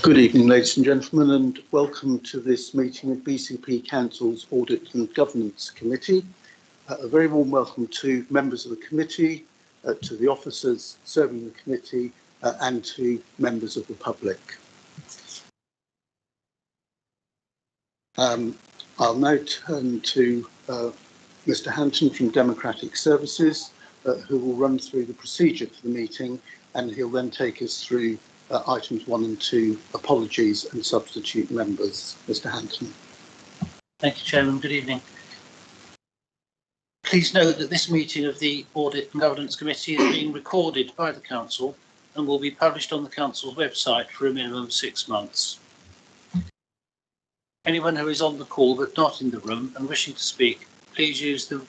Good evening, ladies and gentlemen, and welcome to this meeting of BCP Council's Audit and Governance Committee. A very warm welcome to members of the committee, to the officers serving the committee, and to members of the public. I'll now turn to Mr. Hampton from Democratic Services, who will run through the procedure for the meeting, and he'll then take us through items 1 and 2, apologies and substitute members. Mr. Hampton. Thank you, Chairman. Good evening. Please note that this meeting of the Audit and Governance Committee is being recorded by the Council and will be published on the Council's website for a minimum of 6 months. Anyone who is on the call but not in the room and wishing to speak, please use the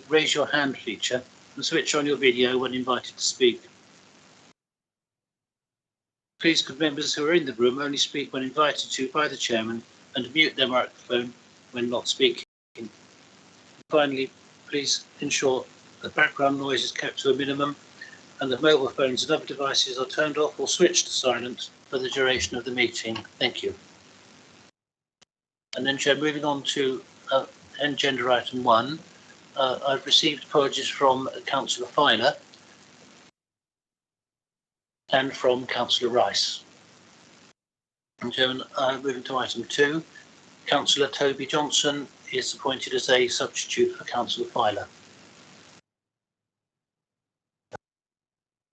raise your hand feature and switch on your video when invited to speak. Please could members who are in the room only speak when invited to by the Chairman and mute their microphone when not speaking. Finally, please ensure that background noise is kept to a minimum and that mobile phones and other devices are turned off or switched to silent for the duration of the meeting. Thank you. And then, Chair, moving on to agenda item 1, I've received apologies from Councillor Filer and from Councillor Rice. And Chairman, moving to item 2, Councillor Toby Johnson is appointed as a substitute for Councillor Filer.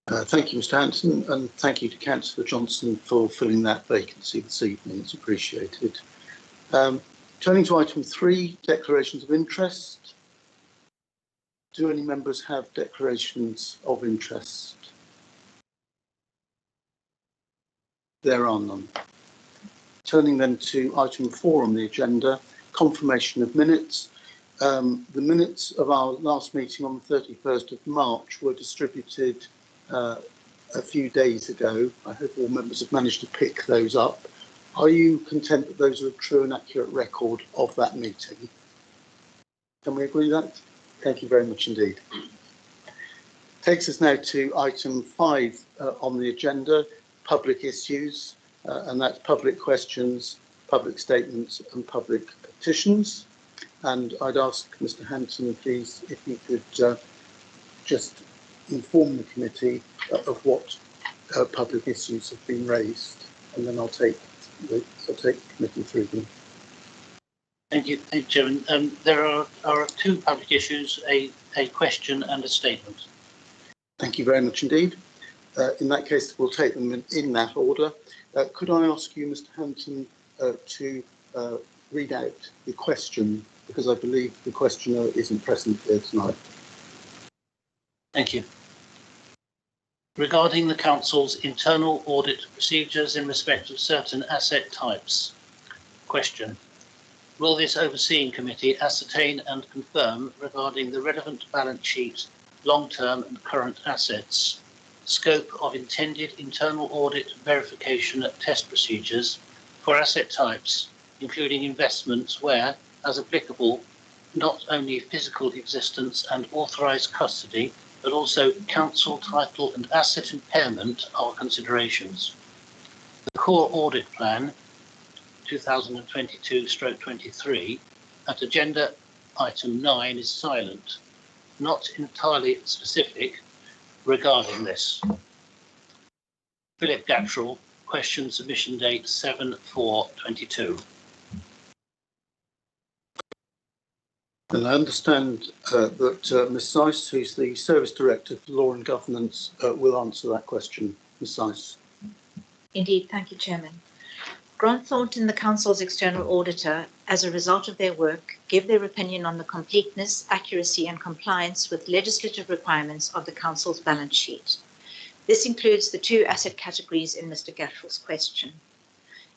Thank you, Mr. Hampton, and thank you to Councillor Johnson for filling that vacancy this evening. It's appreciated. Turning to item 3, declarations of interest. Do any members have declarations of interest? There are none. Turning then to item 4 on the agenda, confirmation of minutes. The minutes of our last meeting on the 31st of March were distributed a few days ago. I hope all members have managed to pick those up. Are you content that those are a true and accurate record of that meeting? Can we agree that? Thank you very much indeed. Takes us now to item 5 on the agenda, public issues, and that's public questions, public statements and public petitions. And I'd ask Mr. Hampton, please, if he could just inform the committee of what public issues have been raised, and then I'll take the committee through them. Thank you, Chairman. There are 2 public issues, a question and a statement. Thank you very much indeed. In that case, we'll take them in that order. Could I ask you, Mr. Hampton, to read out the question, because I believe the questioner isn't present here tonight. Thank you. Regarding the Council's internal audit procedures in respect of certain asset types. Question. Will this overseeing committee ascertain and confirm regarding the relevant balance sheet, long-term and current assets, scope of intended internal audit verification test procedures for asset types, including investments where, as applicable, not only physical existence and authorised custody, but also council title and asset impairment are considerations. The core audit plan 2022/23 at agenda item 9 is silent, not entirely specific regarding this. Philip Gattrell, question submission date 7/4/22. And I understand that Ms. Seiss, who's the Service Director for Law and Governance, will answer that question. Ms. Seiss. Indeed, thank you, Chairman. Grant Thornton, the Council's external auditor, as a result of their work, give their opinion on the completeness, accuracy and compliance with legislative requirements of the Council's balance sheet. This includes the 2 asset categories in Mr. Gattrell's question.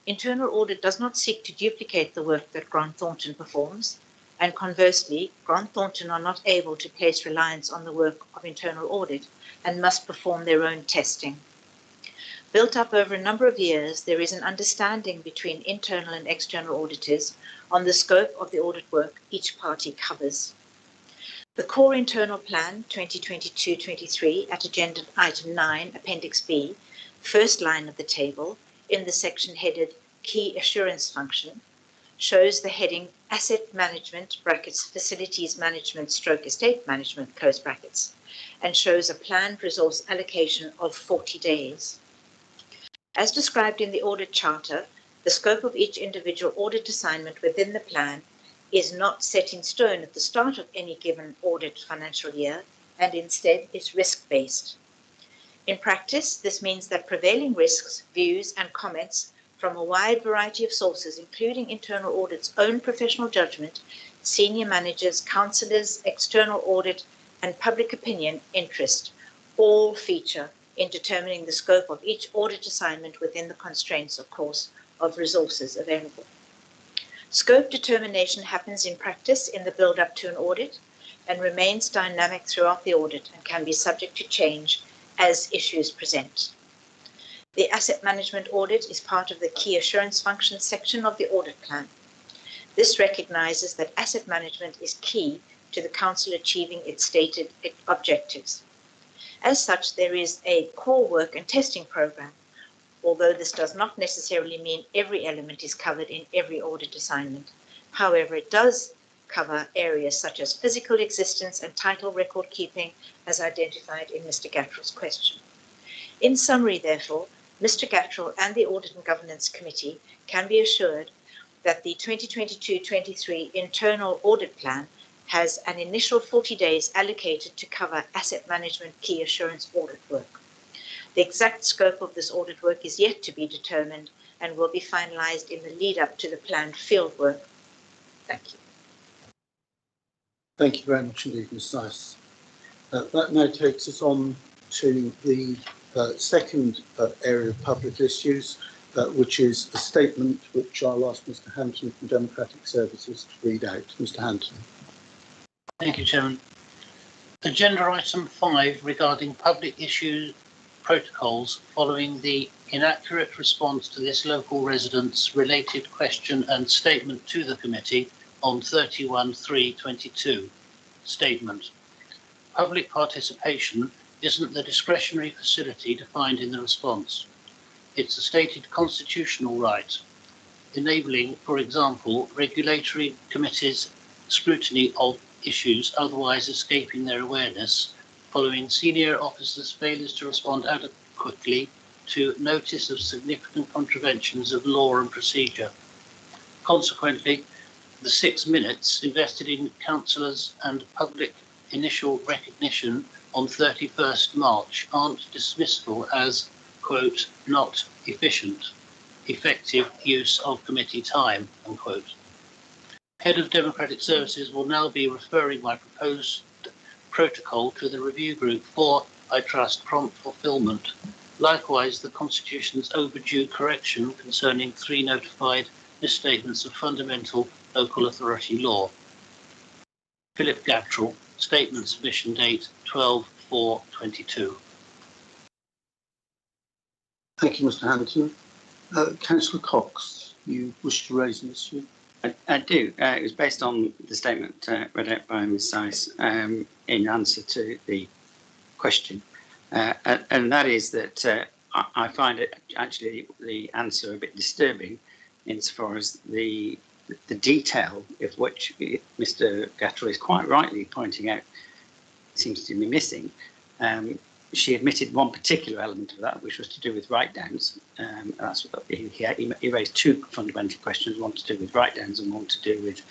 Internal audit does not seek to duplicate the work that Grant Thornton performs, and conversely, Grant Thornton are not able to place reliance on the work of internal audit and must perform their own testing. Built up over a number of years, there is an understanding between internal and external auditors on the scope of the audit work each party covers. The core internal plan 2022-23 at agenda item 9, appendix B, first line of the table in the section headed Key Assurance Function, shows the heading Asset Management brackets Facilities Management stroke Estate Management close brackets, and shows a planned resource allocation of 40 days. As described in the audit charter, the scope of each individual audit assignment within the plan is not set in stone at the start of any given audit financial year, and instead is risk-based. In practice, this means that prevailing risks, views, and comments from a wide variety of sources, including internal audit's own professional judgment, senior managers, counsellors, external audit, and public opinion interest, all feature in determining the scope of each audit assignment within the constraints, of course, of resources available. Scope determination happens in practice in the build-up to an audit and remains dynamic throughout the audit and can be subject to change as issues present. The asset management audit is part of the key assurance function section of the audit plan. This recognizes that asset management is key to the council achieving its stated objectives. As such, there is a core work and testing program, although this does not necessarily mean every element is covered in every audit assignment. However, it does cover areas such as physical existence and title record keeping, as identified in Mr. Gattrell's question. In summary, therefore, Mr. Gattrell and the Audit and Governance Committee can be assured that the 2022-23 internal audit plan has an initial 40 days allocated to cover asset management key assurance audit work. The exact scope of this audit work is yet to be determined and will be finalised in the lead up to the planned field work. Thank you. Thank you very much indeed, Ms. Nice. That now takes us on to the second area of public issues, which is a statement which I'll ask Mr. Hampton from Democratic Services to read out. Mr. Hampton. Thank you, Chairman. Agenda item 5 regarding public issue protocols following the inaccurate response to this local resident's related question and statement to the committee on 31/3/22. Statement. Public participation isn't the discretionary facility defined in the response. It's a stated constitutional right, enabling, for example, regulatory committees' scrutiny of issues otherwise escaping their awareness following senior officers' failures to respond adequately to notice of significant contraventions of law and procedure. Consequently, the 6 minutes invested in councillors and public initial recognition on 31st March aren't dismissible as, quote, not efficient, effective use of committee time, unquote. Head of Democratic Services will now be referring my proposed protocol to the review group for, I trust, prompt fulfilment. Likewise, the Constitution's overdue correction concerning 3 notified misstatements of fundamental local authority law. Philip Gattrell, statement submission date 12/4/22. Thank you, Mr. Hampton. Councillor Cox, you wish to raise an issue? I do. It was based on the statement read out by Ms. Sice in answer to the question. And that is that I find it actually the answer a bit disturbing insofar as the detail of which Mr. Gattrell is quite rightly pointing out seems to be missing. She admitted one particular element of that, which was to do with write-downs. That's what he raised 2 fundamental questions, one to do with write-downs and one to do with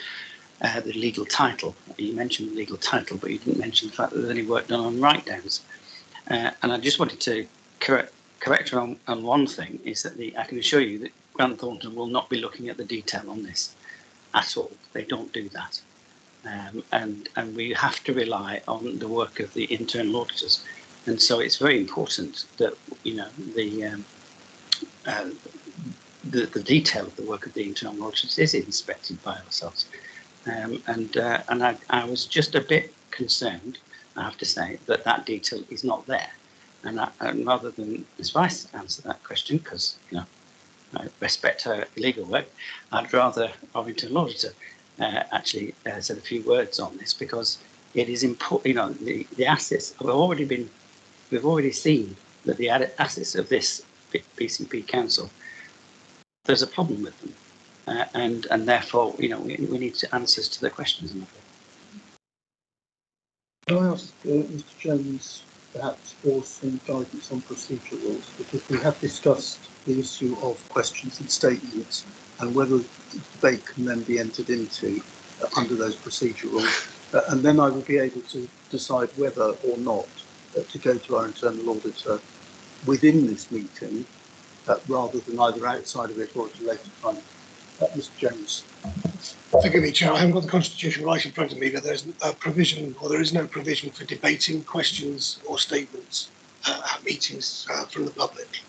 the legal title. You mentioned the legal title, but you didn't mention the fact that there's any work done on write-downs. And I just wanted to correct her on one thing, is that I can assure you that Grant Thornton will not be looking at the detail on this at all. They don't do that. And we have to rely on the work of the internal auditors. And so it's very important that, you know, the detail of the work of the internal auditors is inspected by ourselves. And I was just a bit concerned, I have to say, that detail is not there. And rather than Ms. Vice answer that question, because, you know, I respect her legal work, I'd rather our internal auditor actually said a few words on this, because it is important. You know, the assets we've already seen that the assets of this BCP council, there's a problem with them, and therefore, you know, we need answers to the questions. Can I ask Mr. Jones perhaps for some guidance on procedure rules, because we have discussed the issue of questions and statements and whether the debate can then be entered into under those procedure rules, and then I will be able to decide whether or not to go to our internal auditor within this meeting rather than either outside of it or at a later time. Mr. Jones. Forgive me, Chair, I haven't got the Constitution right in front of me, but there's a provision, or there is no provision for debating questions or statements at meetings from the public.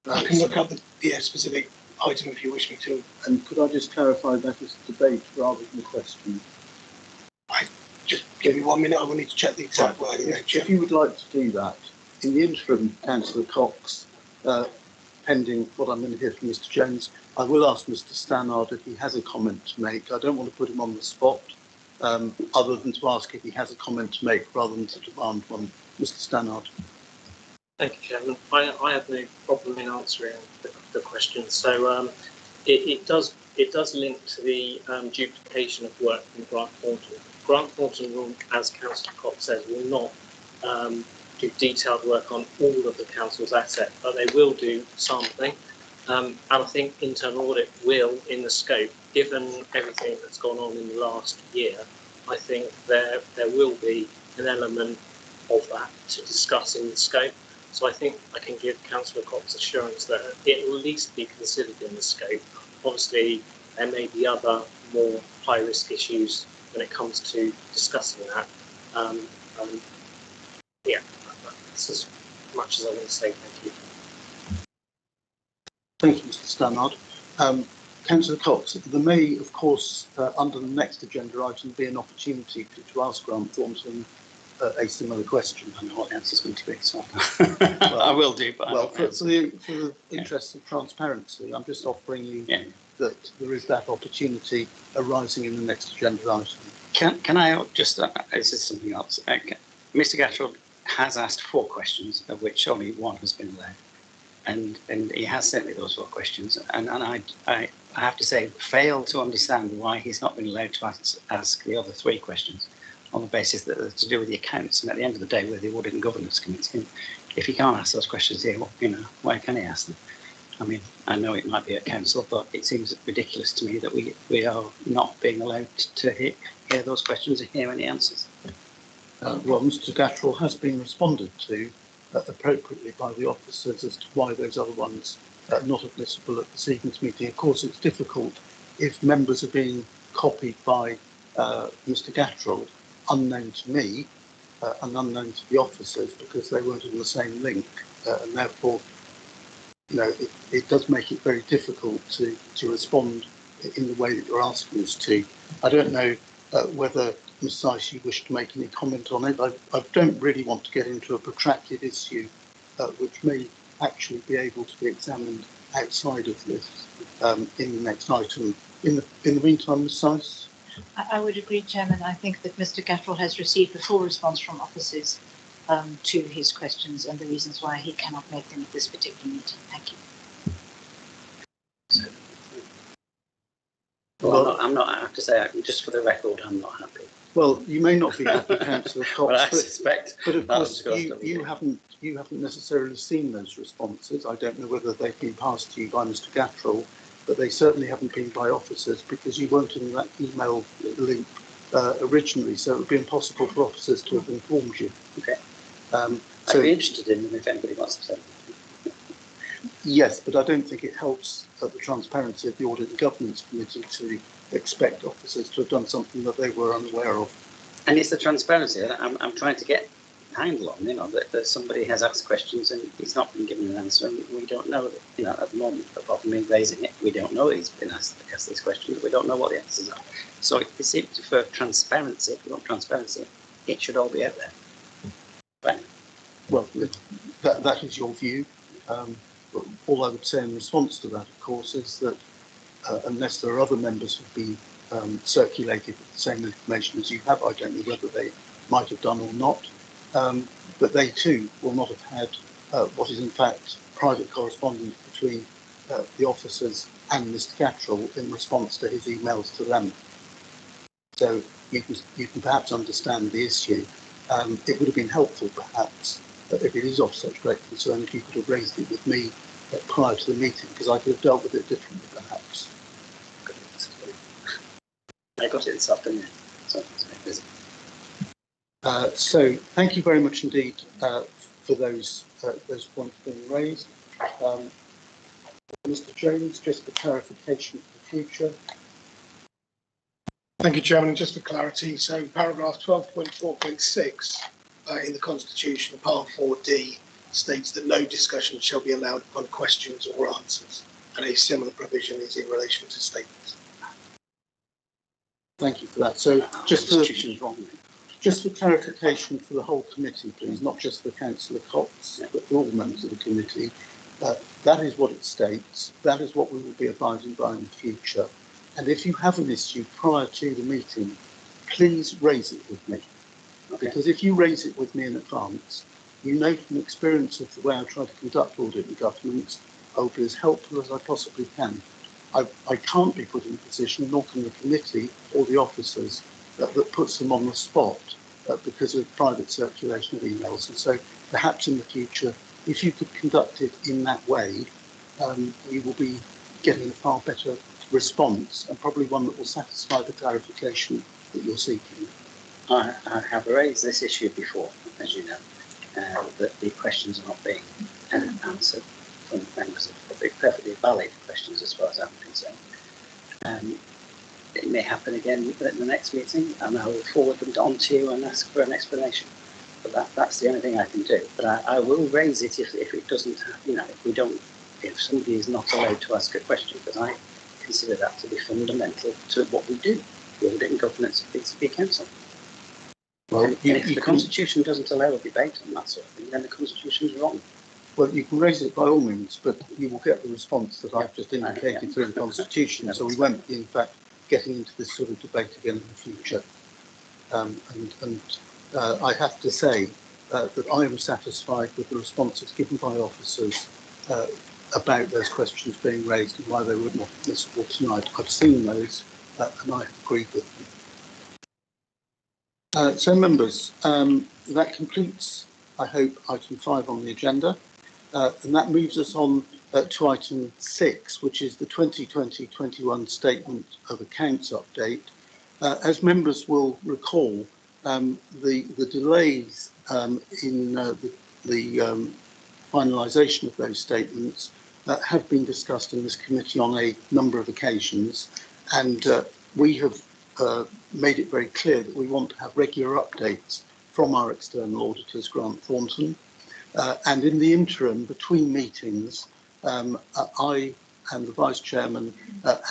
I can look up the specific item if you wish me to. And could I just clarify that as a debate rather than a question? Just give me 1 minute, I will need to check the exact wording. If you would like to do that, in the interim, Councillor Cox, pending what I'm going to hear from Mr. Jones, I will ask Mr. Stannard if he has a comment to make. I don't want to put him on the spot, other than to ask if he has a comment to make rather than to demand one. Mr. Stannard. Thank you, Chairman. I have no problem in answering the question. So it does link to the duplication of work from Grant Thornton. Grant Thornton will, as Councillor Cox says, will not do detailed work on all of the council's assets, but they will do sampling. And I think internal audit will, in the scope, given everything that's gone on in the last year, I think there will be an element of that to discuss in the scope. So I think I can give Councillor Cox assurance that it will at least be considered in the scope. Obviously, there may be other more high-risk issues when it comes to discussing that. Yeah, that's as much as I want to say. Thank you. Thank you, Mr. Stannard. Councillor Cox, there may, of course, under the next agenda item, be an opportunity to ask Grant Thornton a similar question. I know what the answer is going to be, so well, I will do. But well, for the interest of transparency, I'm just offering you that there is that opportunity arising in the next agenda item. Can I just? This is something else. Mr. Gattrell has asked 4 questions, of which only 1 has been allowed, and he has sent me those 4 questions, and I have to say, fail to understand why he's not been allowed to ask the other 3 questions, on the basis that they're to do with the accounts, and at the end of the day, with the Audit and Governance Committee. If he can't ask those questions here, well, you know, why can he ask them? I mean, I know it might be at council, but it seems ridiculous to me that we are not being allowed to hear those questions and hear any answers. Well, Mr. Gattrell has been responded to appropriately by the officers as to why those other ones are not admissible at this evening's meeting. Of course, it's difficult if members are being copied by Mr. Gattrell, unknown to me and unknown to the officers, because they weren't in the same link, and therefore, you know, it does make it very difficult to respond in the way that you're asking us to. I don't know whether Ms. Seiss, you wish to make any comment on it. I don't really want to get into a protracted issue which may actually be able to be examined outside of this in the next item. In the meantime, Ms. Seiss? I would agree, Chairman. I think that Mr. Gattrell has received a full response from officers to his questions and the reasons why he cannot make them at this particular meeting. Thank you. Well, I'm not, I have to say, just for the record, I'm not happy. Well, you may not be happy, Councillor Cox, well, I suspect, but of course you haven't necessarily seen those responses. I don't know whether they've been passed to you by Mr. Gattrell, but they certainly haven't been by officers, because you weren't in that email link originally, so it would be impossible for officers to have informed you. Okay. So, I'd be interested in them if anybody wants to say. Yes, but I don't think it helps the transparency of the Audit and Governance Committee to expect officers to have done something that they were unaware of. And it's the transparency that I'm trying to get a handle on, you know, that somebody has asked questions and he's not been given an answer, and we don't know that, you know, at the moment, apart from me raising it, we don't know he's been asked these questions, we don't know what the answers are. So it seems for transparency, if we want transparency, it should all be out there. Right. Well, that is your view. All I would say in response to that, of course, is that unless there are other members who've been circulated the same information as you have. I don't know whether they might have done or not, but they too will not have had what is in fact private correspondence between the officers and Mr. Gattrell in response to his emails to them. So you can perhaps understand the issue. It would have been helpful perhaps if it is of such great concern if you could have raised it with me prior to the meeting, because I could have dealt with it differently perhaps. I got it this afternoon. So thank you very much indeed for those points being raised. Mr. Jones, just for clarification for the future. Thank you, Chairman. And just for clarity, so paragraph 12.4.6 in the Constitution, part 4D, states that no discussion shall be allowed upon questions or answers, and a similar provision is in relation to statements. Thank you for that. So just for clarification for the whole committee, please, not just for Councillor Cox, but for all members of the committee, that is what it states. That is what we will be abiding by in the future. And if you have an issue prior to the meeting, please raise it with me. Okay. Because if you raise it with me in advance, you know from experience of the way I try to conduct audit and governance, I will be as helpful as I possibly can. I can't be put in a position, nor can the committee or the officers, that puts them on the spot because of private circulation of emails. And so perhaps in the future, if you could conduct it in that way, you will be getting a far better response, and probably one that will satisfy the clarification that you're seeking. I have raised this issue before, as you know, that the questions are not being answered from members of the public. Perfectly valid questions as far as I'm concerned. It may happen again at the next meeting, and I will forward them on to you and ask for an explanation. But that's the only thing I can do. But I will raise it if it doesn't, if somebody is not allowed to ask a question, because I consider that to be fundamental to what we do, the audit and governance of BCP Council. Well, if the Constitution doesn't allow a debate on that sort of thing, then the Constitution is wrong. Well, you can raise it by all means, but you will get the response that I've just indicated through the Constitution. So we won't be, in fact, getting into this sort of debate again in the future. I have to say that I am satisfied with the responses given by officers about those questions being raised and why they were not admissible tonight. I've seen those and I have agreed with them. So members, that completes, I hope, item 5 on the agenda. And that moves us on to item 6, which is the 2020-21 Statement of Accounts update. As members will recall, the delays in the finalisation of those statements have been discussed in this committee on a number of occasions, and we have made it very clear that we want to have regular updates from our external auditors, Grant Thornton. And in the interim, between meetings, I and the Vice Chairman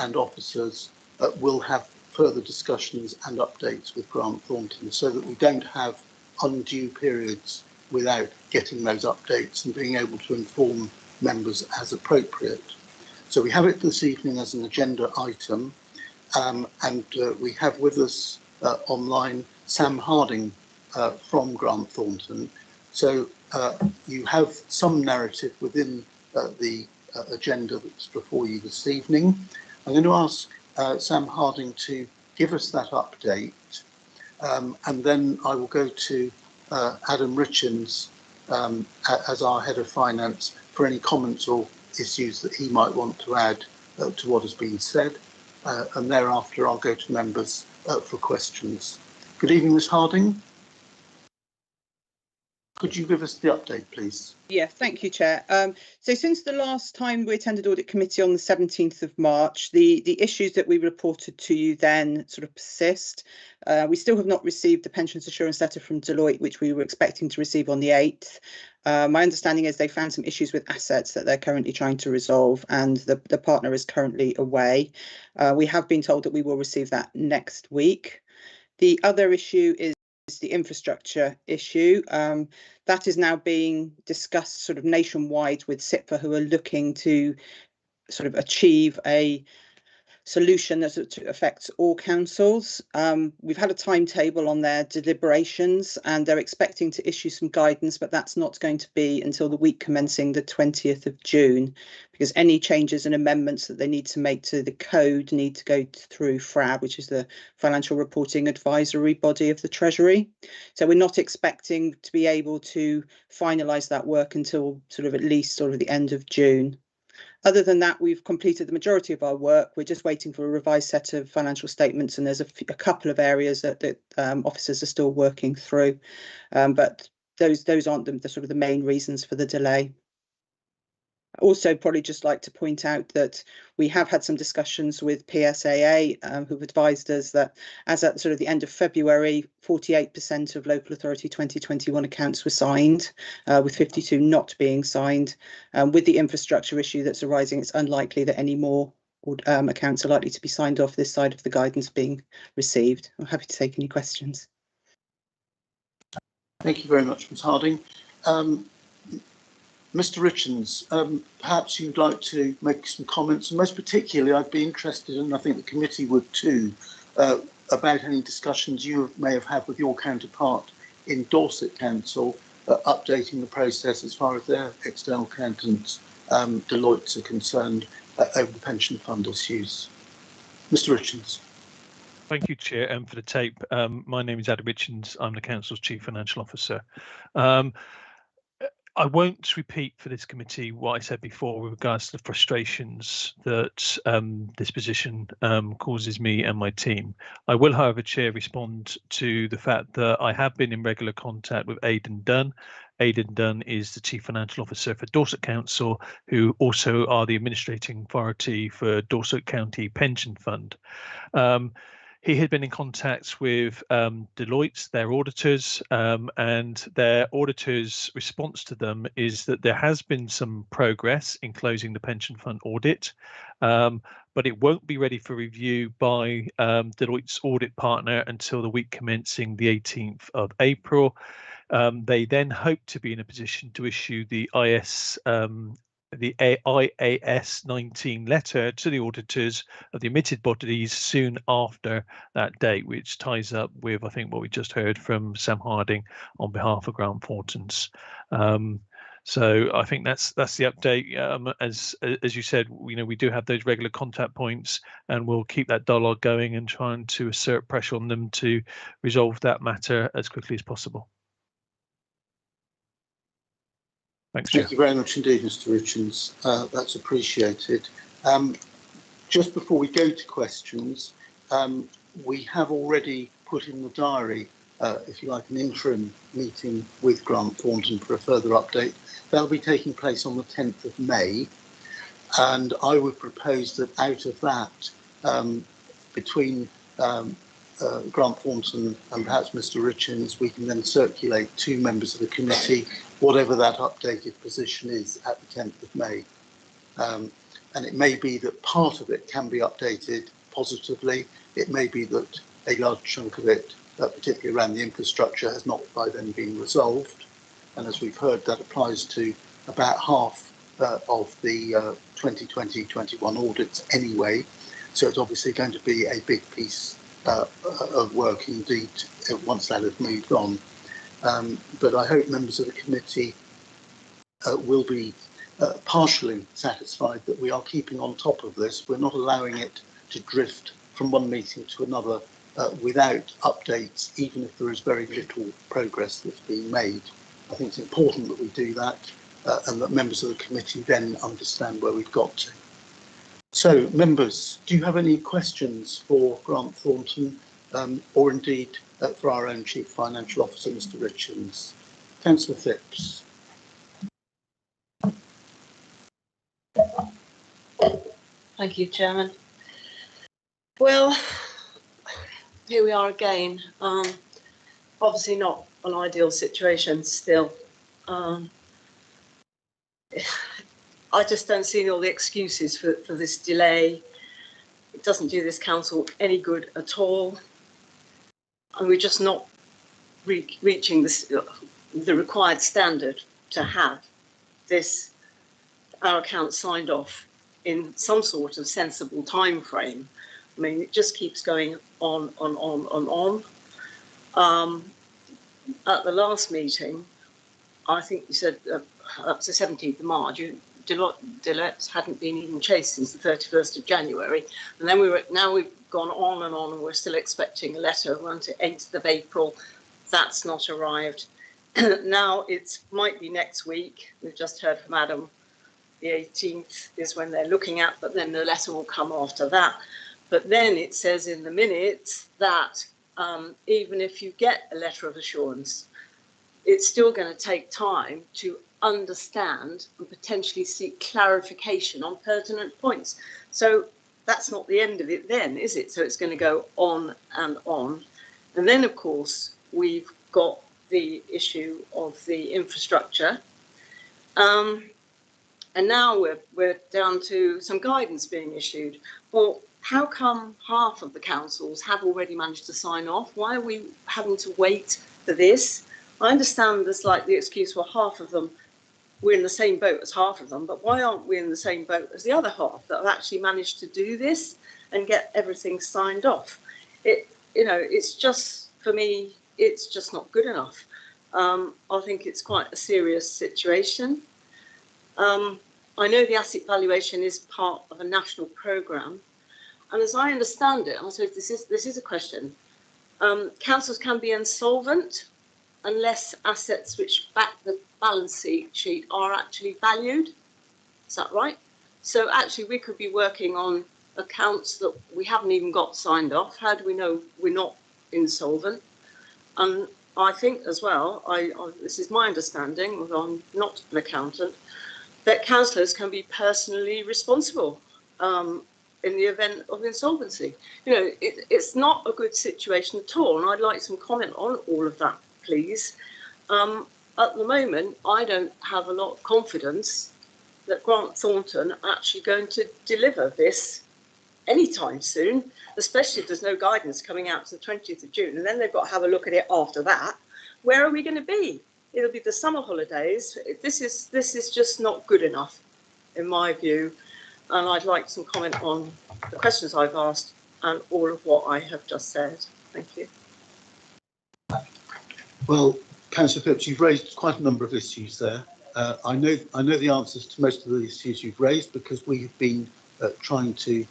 and officers will have further discussions and updates with Grant Thornton so that we don't have undue periods without getting those updates and being able to inform members as appropriate. So we have it this evening as an agenda item, and we have with us online Sam Harding from Grant Thornton. So you have some narrative within the agenda that's before you this evening. I'm going to ask Sam Harding to give us that update, and then I will go to Adam Richins as our Head of Finance for any comments or issues that he might want to add to what has been said, and thereafter I'll go to members for questions. Good evening, Ms Harding. Could you give us the update, please? Yeah, thank you, Chair. So since the last time we attended Audit Committee on the 17th of March, the issues that we reported to you then sort of persist. We still have not received the pensions assurance letter from Deloitte, which we were expecting to receive on the 8th. My understanding is they found some issues with assets that they're currently trying to resolve, and the partner is currently away. We have been told that we will receive that next week. The other issue is the infrastructure issue. That is now being discussed sort of nationwide with SIPA, who are looking to sort of achieve a solution that affects all councils. We've had a timetable on their deliberations and they're expecting to issue some guidance, but that's not going to be until the week commencing the 20th of June, because any changes and amendments that they need to make to the code need to go through FRAB, which is the Financial Reporting Advisory Body of the Treasury. So we're not expecting to be able to finalise that work until at least the end of June. Other than that, we've completed the majority of our work. We're just waiting for a revised set of financial statements, and there's a couple of areas that officers are still working through, but those aren't the main reasons for the delay. Also, probably just like to point out that we have had some discussions with PSAA, who've advised us that as at the end of February, 48% of local authority 2021 accounts were signed, with 52 not being signed. With the infrastructure issue that's arising, it's unlikely that any more accounts are likely to be signed off this side of the guidance being received. I'm happy to take any questions. Thank you very much, Ms Harding. Mr Richards, perhaps you'd like to make some comments, and most particularly I'd be interested, and I think the committee would too, about any discussions you may have had with your counterpart in Dorset Council, updating the process as far as their external accountants, Deloitte, are concerned over the pension fund issues. Mr Richards. Thank you, Chair, and for the tape. My name is Adam Richards. I'm the Council's Chief Financial Officer. I won't repeat for this committee what I said before with regards to the frustrations that this position causes me and my team. I will, however, Chair, respond to the fact that I have been in regular contact with Aidan Dunn. Aidan Dunn is the Chief Financial Officer for Dorset Council, who also are the administrating authority for Dorset County Pension Fund. He had been in contact with Deloitte, their auditors, and their auditors' response to them is that there has been some progress in closing the pension fund audit, but it won't be ready for review by Deloitte's audit partner until the week commencing the 18th of April. They then hope to be in a position to issue the IAS 19 letter to the auditors of the admitted bodies soon after that date, which ties up with, I think, what we just heard from Sam Harding on behalf of Grant Thorntons. So I think that's the update. As you said, we do have those regular contact points, and we'll keep that dialogue going and trying to assert pressure on them to resolve that matter as quickly as possible. Thanks, Chair. Thank you very much indeed, Mr Richards. That's appreciated. Just before we go to questions, we have already put in the diary, if you like, an interim meeting with Grant Thornton for a further update. That'll be taking place on the 10th of May. And I would propose that out of that, between Grant Thornton and perhaps Mr Richards, we can then circulate to members of the committee whatever that updated position is at the 10th of May. And it may be that part of it can be updated positively. It may be that a large chunk of it, particularly around the infrastructure, has not by then been resolved. And as we've heard, that applies to about half of the 2020-21 audits anyway. So it's obviously going to be a big piece of work indeed once that has moved on. But I hope members of the committee will be partially satisfied that we are keeping on top of this. We're not allowing it to drift from one meeting to another without updates, even if there is very little progress that's being made. I think it's important that we do that and that members of the committee then understand where we've got to. So, members, do you have any questions for Grant Thornton or indeed for our own Chief Financial Officer, Mr Richards? Councillor Phipps. Thank you, Chairman. Well, here we are again. Obviously not an ideal situation still. I just don't see all the excuses for this delay. It doesn't do this council any good at all. And we're just not reaching the required standard to have our accounts signed off in some sort of sensible time frame. I mean, it just keeps going on. At the last meeting, I think you said up to the 17th of March, Deloitte hadn't been even chased since the 31st of January. And then we've gone on, and we're still expecting a letter around to 8th of April. That's not arrived. Now it might be next week. We've just heard from Adam. The 18th is when they're looking at, but then the letter will come after that. But then it says in the minutes that even if you get a letter of assurance, it's still going to take time to understand and potentially seek clarification on pertinent points. So that's not the end of it then, is it? So it's going to go on and on. And then, of course, we've got the issue of the infrastructure. And now we're down to some guidance being issued. Well, how come half of the councils have already managed to sign off? Why are we having to wait for this? I understand there's like the excuse, well, half of them, we're in the same boat as half of them, but why aren't we in the same boat as the other half that have actually managed to do this and get everything signed off? It's just, for me, it's just not good enough. I think it's quite a serious situation. I know the asset valuation is part of a national programme, and as I understand it, I suppose this is a question. Councils can be insolvent unless assets which back the balance sheet are actually valued. Is that right? So actually, we could be working on accounts that we haven't even got signed off. How do we know we're not insolvent? And I think as well, this is my understanding, although I'm not an accountant, that councillors can be personally responsible in the event of insolvency. It's not a good situation at all, and I'd like some comment on all of that, please. At the moment, I don't have a lot of confidence that Grant Thornton are actually going to deliver this anytime soon, especially if there's no guidance coming out to the 20th of June, and then they've got to have a look at it after that. Where are we going to be? It'll be the summer holidays. This is just not good enough, in my view. And I'd like some comment on the questions I've asked and all of what I have just said. Thank you. Well, Councillor Phipps, you've raised quite a number of issues there. I know the answers to most of the issues you've raised because we've been trying to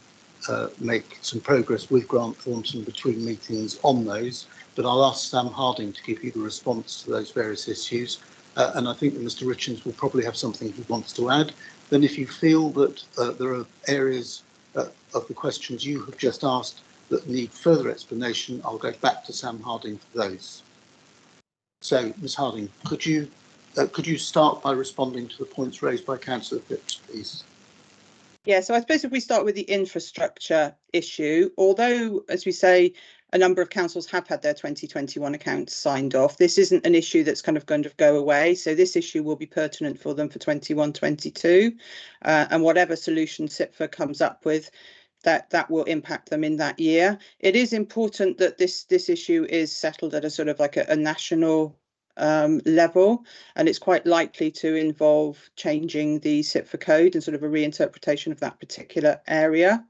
make some progress with Grant Thornton between meetings on those. But I'll ask Sam Harding to give you the response to those various issues. And I think that Mr. Richards will probably have something he wants to add. Then if you feel that there are areas of the questions you have just asked that need further explanation, I'll go back to Sam Harding for those. So, Ms. Harding, could you start by responding to the points raised by Councillor Phipps, please? Yeah, so I suppose if we start with the infrastructure issue, although, as we say, a number of councils have had their 2021 accounts signed off, this isn't an issue that's kind of going to go away. So this issue will be pertinent for them for 21-22, and whatever solution SIPFA comes up with, that will impact them in that year. It is important that this issue is settled at a sort of like a national level, and it's quite likely to involve changing the SIPFA code and sort of a reinterpretation of that particular area.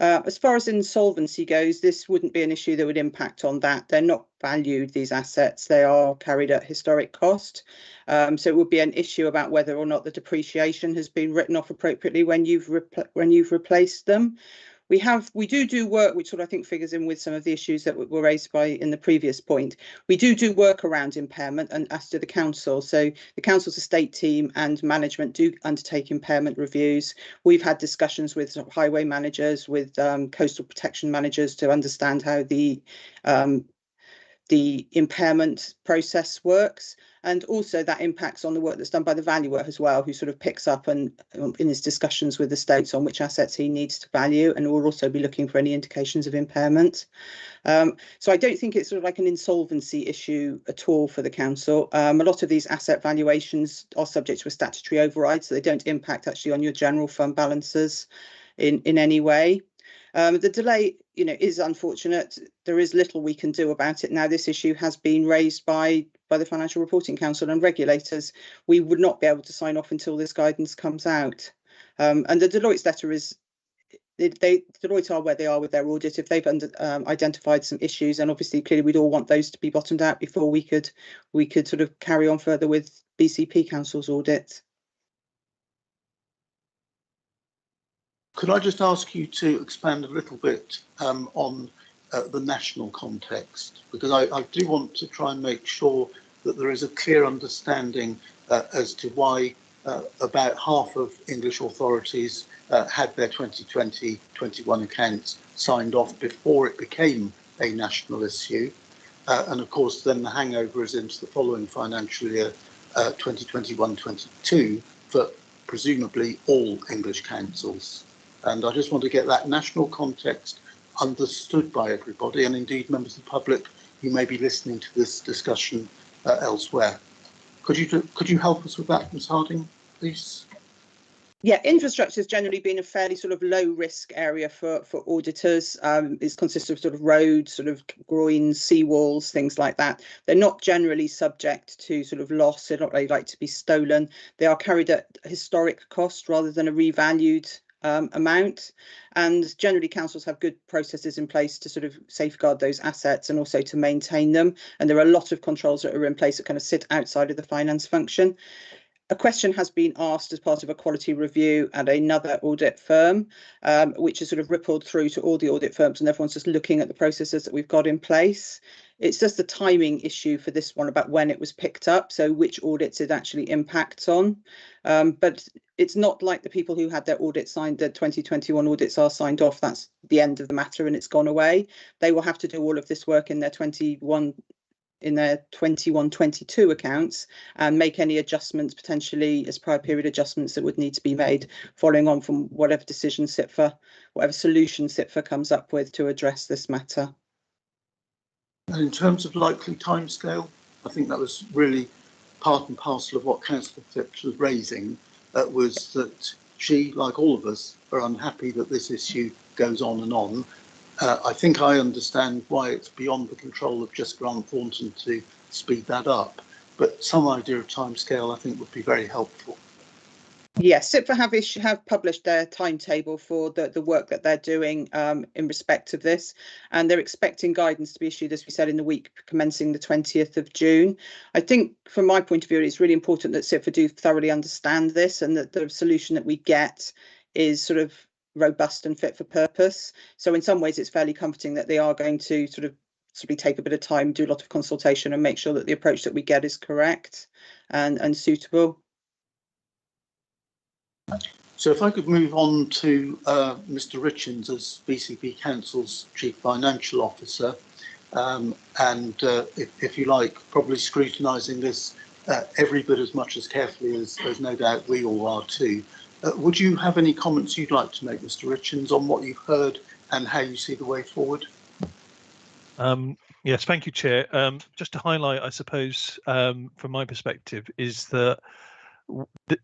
As far as insolvency goes, this wouldn't be an issue that would impact on that. They're not valued, these assets. They are carried at historic cost. So it would be an issue about whether or not the depreciation has been written off appropriately when you've replaced them. We do work, which sort of I think figures in with some of the issues that were raised in the previous point. We do work around impairment, and as do the council. So the council's estate team and management do undertake impairment reviews. We've had discussions with highway managers, with coastal protection managers to understand how the impairment process works, and also that impacts on the work that's done by the valuer as well, who sort of picks up and in his discussions with the states on which assets he needs to value, and will also be looking for any indications of impairment. So I don't think it's sort of like an insolvency issue at all for the council. A lot of these asset valuations are subject to a statutory override, so they don't impact actually on your general fund balances in any way. The delay, is unfortunate. There is little we can do about it now. This issue has been raised by the Financial Reporting Council and regulators. We would not be able to sign off until this guidance comes out. And the Deloitte's letter is, Deloitte are where they are with their audit. If they've identified some issues, and obviously clearly we'd all want those to be bottomed out before we could sort of carry on further with BCP Council's audit. Could I just ask you to expand a little bit on the national context? Because I do want to try and make sure that there is a clear understanding as to why about half of English authorities had their 2020-21 accounts signed off before it became a national issue. And of course, then the hangover is into the following financial year, 2021-22, for presumably all English councils. And I just want to get that national context understood by everybody, and indeed members of the public who may be listening to this discussion elsewhere. Could you help us with that, Ms. Harding, please? Yeah, infrastructure has generally been a fairly sort of low risk area for auditors. It consists of sort of roads, sort of groins, seawalls, things like that. They're not generally subject to sort of loss. They're not really like to be stolen. They are carried at historic cost rather than a revalued amount. And generally councils have good processes in place to sort of safeguard those assets and also to maintain them. And there are a lot of controls that are in place that kind of sit outside of the finance function. A question has been asked as part of a quality review at another audit firm, which has sort of rippled through to all the audit firms, and everyone's just looking at the processes that we've got in place. It's just a timing issue for this one about when it was picked up, so which audits it actually impacts on. But it's not like the people who had their audit signed, the 2021 audits are signed off. That's the end of the matter and it's gone away. They will have to do all of this work in their 21-22 accounts and make any adjustments potentially as prior period adjustments that would need to be made following on from whatever decision SIPFA, whatever solution SIPFA comes up with to address this matter. And in terms of likely timescale, I think that was really part and parcel of what Councillor Phipps was raising, was that she, like all of us, are unhappy that this issue goes on and on. I think I understand why it's beyond the control of just Grant Thornton to speed that up, but some idea of timescale I think would be very helpful. Yes, SIPFA have published their timetable for the work that they're doing in respect of this, and they're expecting guidance to be issued, as we said, in the week commencing the 20th of June. I think from my point of view, it's really important that SIPFA do thoroughly understand this and that the solution that we get is sort of robust and fit for purpose. So in some ways it's fairly comforting that they are going to sort of take a bit of time, do a lot of consultation and make sure that the approach that we get is correct and suitable. So if I could move on to Mr. Richards as BCP Council's Chief Financial Officer, and if you like, probably scrutinising this every bit as much as carefully as no doubt we all are too. Would you have any comments you'd like to make, Mr. Richards, on what you've heard and how you see the way forward? Yes, thank you, Chair. Just to highlight, I suppose, from my perspective, is that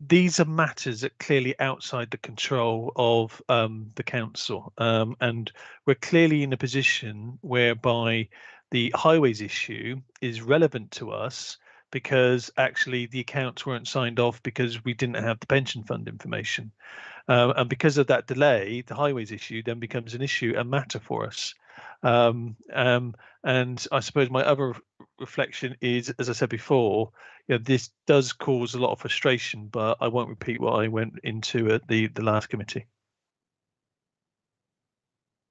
these are matters that are clearly outside the control of the council, and we're clearly in a position whereby the highways issue is relevant to us because actually the accounts weren't signed off because we didn't have the pension fund information, and because of that delay, the highways issue then becomes an issue, a matter for us. And I suppose my other reflection is, as I said before, this does cause a lot of frustration, but I won't repeat what I went into at the last committee.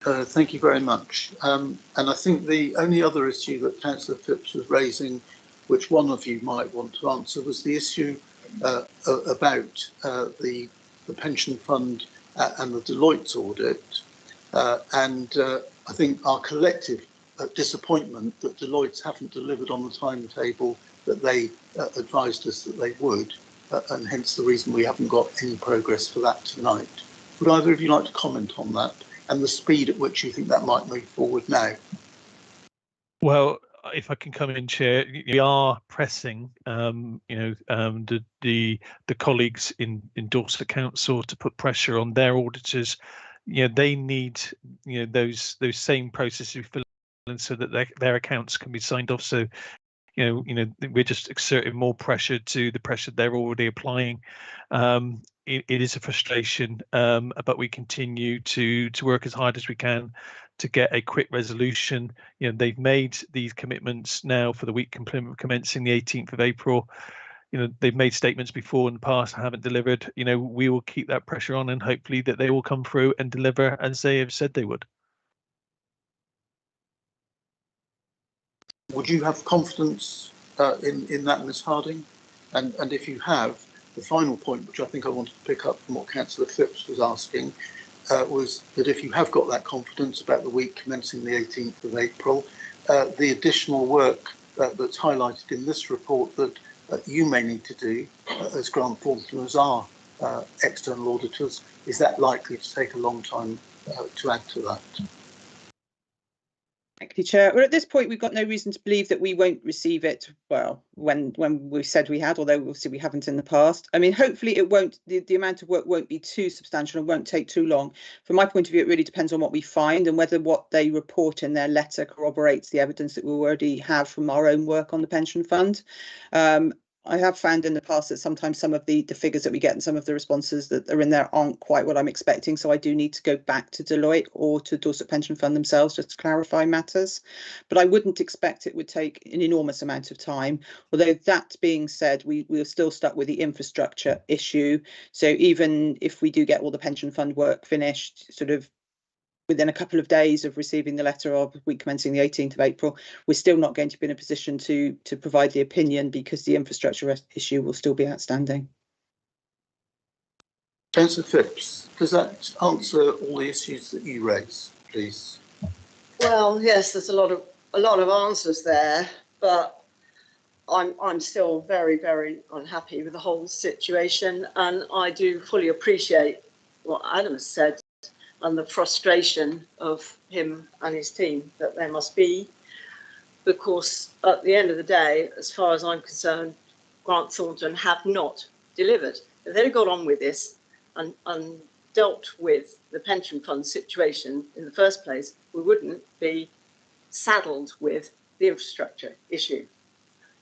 Thank you very much. And I think the only other issue that Councillor Phipps was raising, which one of you might want to answer, was the issue about the pension fund and the Deloitte's audit. I think our collective disappointment that Deloitte haven't delivered on the timetable that they advised us that they would, and hence the reason we haven't got any progress for that tonight. Would either of you like to comment on that and the speed at which you think that might move forward now? Well, if I can come in, Chair, we are pressing, the colleagues in Dorset Council to put pressure on their auditors. They need, those same processes so that their accounts can be signed off. So, we're just exerting more pressure to the pressure they're already applying. It is a frustration, but we continue to work as hard as we can to get a quick resolution. They've made these commitments now for the week commencing the 18th of April. They've made statements before in the past, haven't delivered. We will keep that pressure on, and hopefully that they will come through and deliver as they have said they would. Would you have confidence in that, Ms Harding? And if you have, the final point, which I think I wanted to pick up from what Councillor Phipps was asking, was that if you have got that confidence about the week commencing the 18th of April, the additional work that's highlighted in this report that you may need to do as Grant Thornton as our external auditors, is that likely to take a long time to add to that? Thank you, Chair. Well, at this point, we've got no reason to believe that we won't receive it. Well, when we said we had, although obviously we haven't in the past. I mean, hopefully it won't. The amount of work won't be too substantial and won't take too long. From my point of view, it really depends on what we find and whether what they report in their letter corroborates the evidence that we already have from our own work on the pension fund. I have found in the past that sometimes some of the figures that we get and some of the responses that are in there aren't quite what I'm expecting. So I do need to go back to Deloitte or to Dorset Pension Fund themselves just to clarify matters. But I wouldn't expect it would take an enormous amount of time. Although that being said, we're still stuck with the infrastructure issue. So even if we do get all the pension fund work finished, sort of within a couple of days of receiving the letter of week commencing the 18th of April, we're still not going to be in a position to provide the opinion because the infrastructure issue will still be outstanding. Councillor Phipps, does that answer all the issues that you raise, please? Well, yes, there's a lot of answers there, but I'm still very, very unhappy with the whole situation, and I do fully appreciate what Adam has said and the frustration of him and his team that there must be, because at the end of the day, as far as I'm concerned, Grant Thornton have not delivered. If they'd got on with this and dealt with the pension fund situation in the first place, we wouldn't be saddled with the infrastructure issue.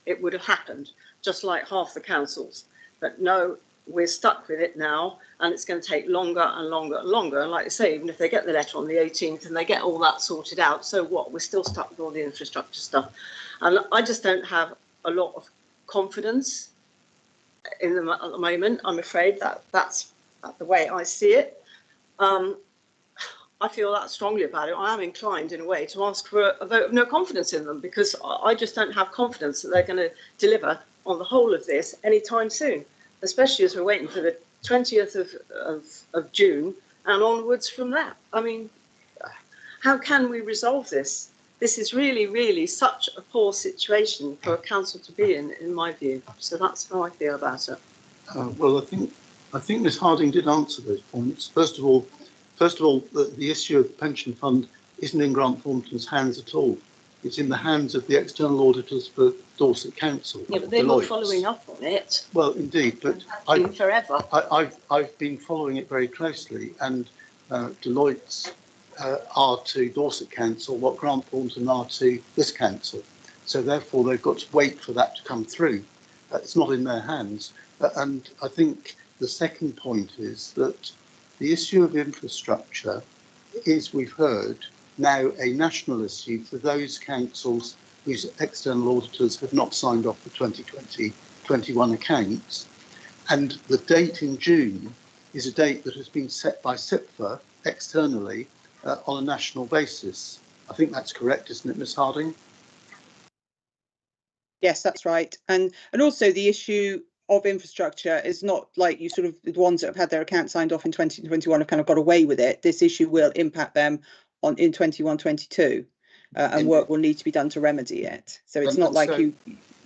It would have happened, just like half the councils. But no, we're stuck with it now, and it's going to take longer and longer and longer. And like I say, even if they get the letter on the 18th and they get all that sorted out, so what? We're still stuck with all the infrastructure stuff. And I just don't have a lot of confidence in them at the moment. I'm afraid that's the way I see it. I feel that strongly about it. I am inclined, in a way, to ask for a vote of no confidence in them, because I just don't have confidence that they're going to deliver on the whole of this anytime soon, especially as we're waiting for the 20th of June and onwards from that. I mean, how can we resolve this? This is really, really such a poor situation for a council to be in my view. So that's how I feel about it. Well, I think Ms Harding did answer those points. First of all, the issue of the pension fund isn't in Grant Thornton's hands at all. It's in the hands of the external auditors for Dorset Council. Yeah, but they're not following up on it. Well, indeed, but forever. I've been following it very closely, and Deloitte's are to Dorset Council what Grant Thornton are to this council. So therefore, they've got to wait for that to come through. It's not in their hands. And I think the second point is that the issue of infrastructure is, we've heard, now a national issue for those councils whose external auditors have not signed off the 2020-21 accounts. And the date in June is a date that has been set by SIPFA externally on a national basis. I think that's correct, isn't it, Ms Harding? Yes, that's right. And also the issue of infrastructure is not like you sort of, the ones that have had their account signed off in 2021 have kind of got away with it. This issue will impact them in 21-22, and work will need to be done to remedy it. So it's not like it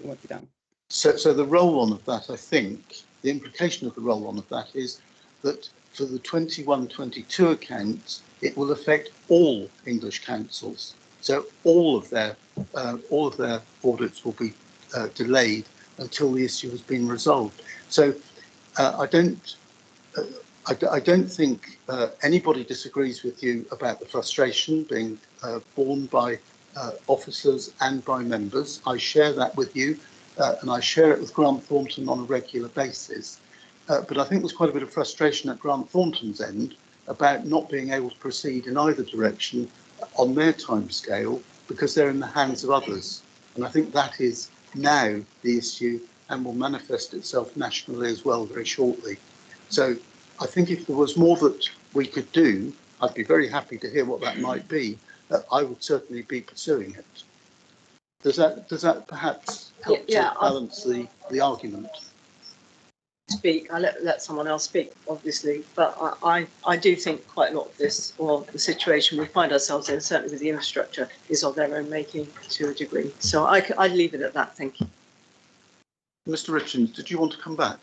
won't be done. So the roll-on of that, I think, the implication of the roll-on of that is that for the 21-22 accounts, it will affect all English councils. So all of their audits will be delayed until the issue has been resolved. So I don't think anybody disagrees with you about the frustration being borne by officers and by members. I share that with you, and I share it with Grant Thornton on a regular basis. But I think there's quite a bit of frustration at Grant Thornton's end about not being able to proceed in either direction on their timescale because they're in the hands of others. And I think that is now the issue and will manifest itself nationally as well very shortly. So I think if there was more that we could do, I'd be very happy to hear what that might be. I would certainly be pursuing it. Does that perhaps help to balance the argument? Speak. I let someone else speak, obviously, but I do think quite a lot of this, or the situation we find ourselves in, certainly with the infrastructure, is of their own making to a degree. So I'd leave it at that. Thank you. Mr. Richards, did you want to come back?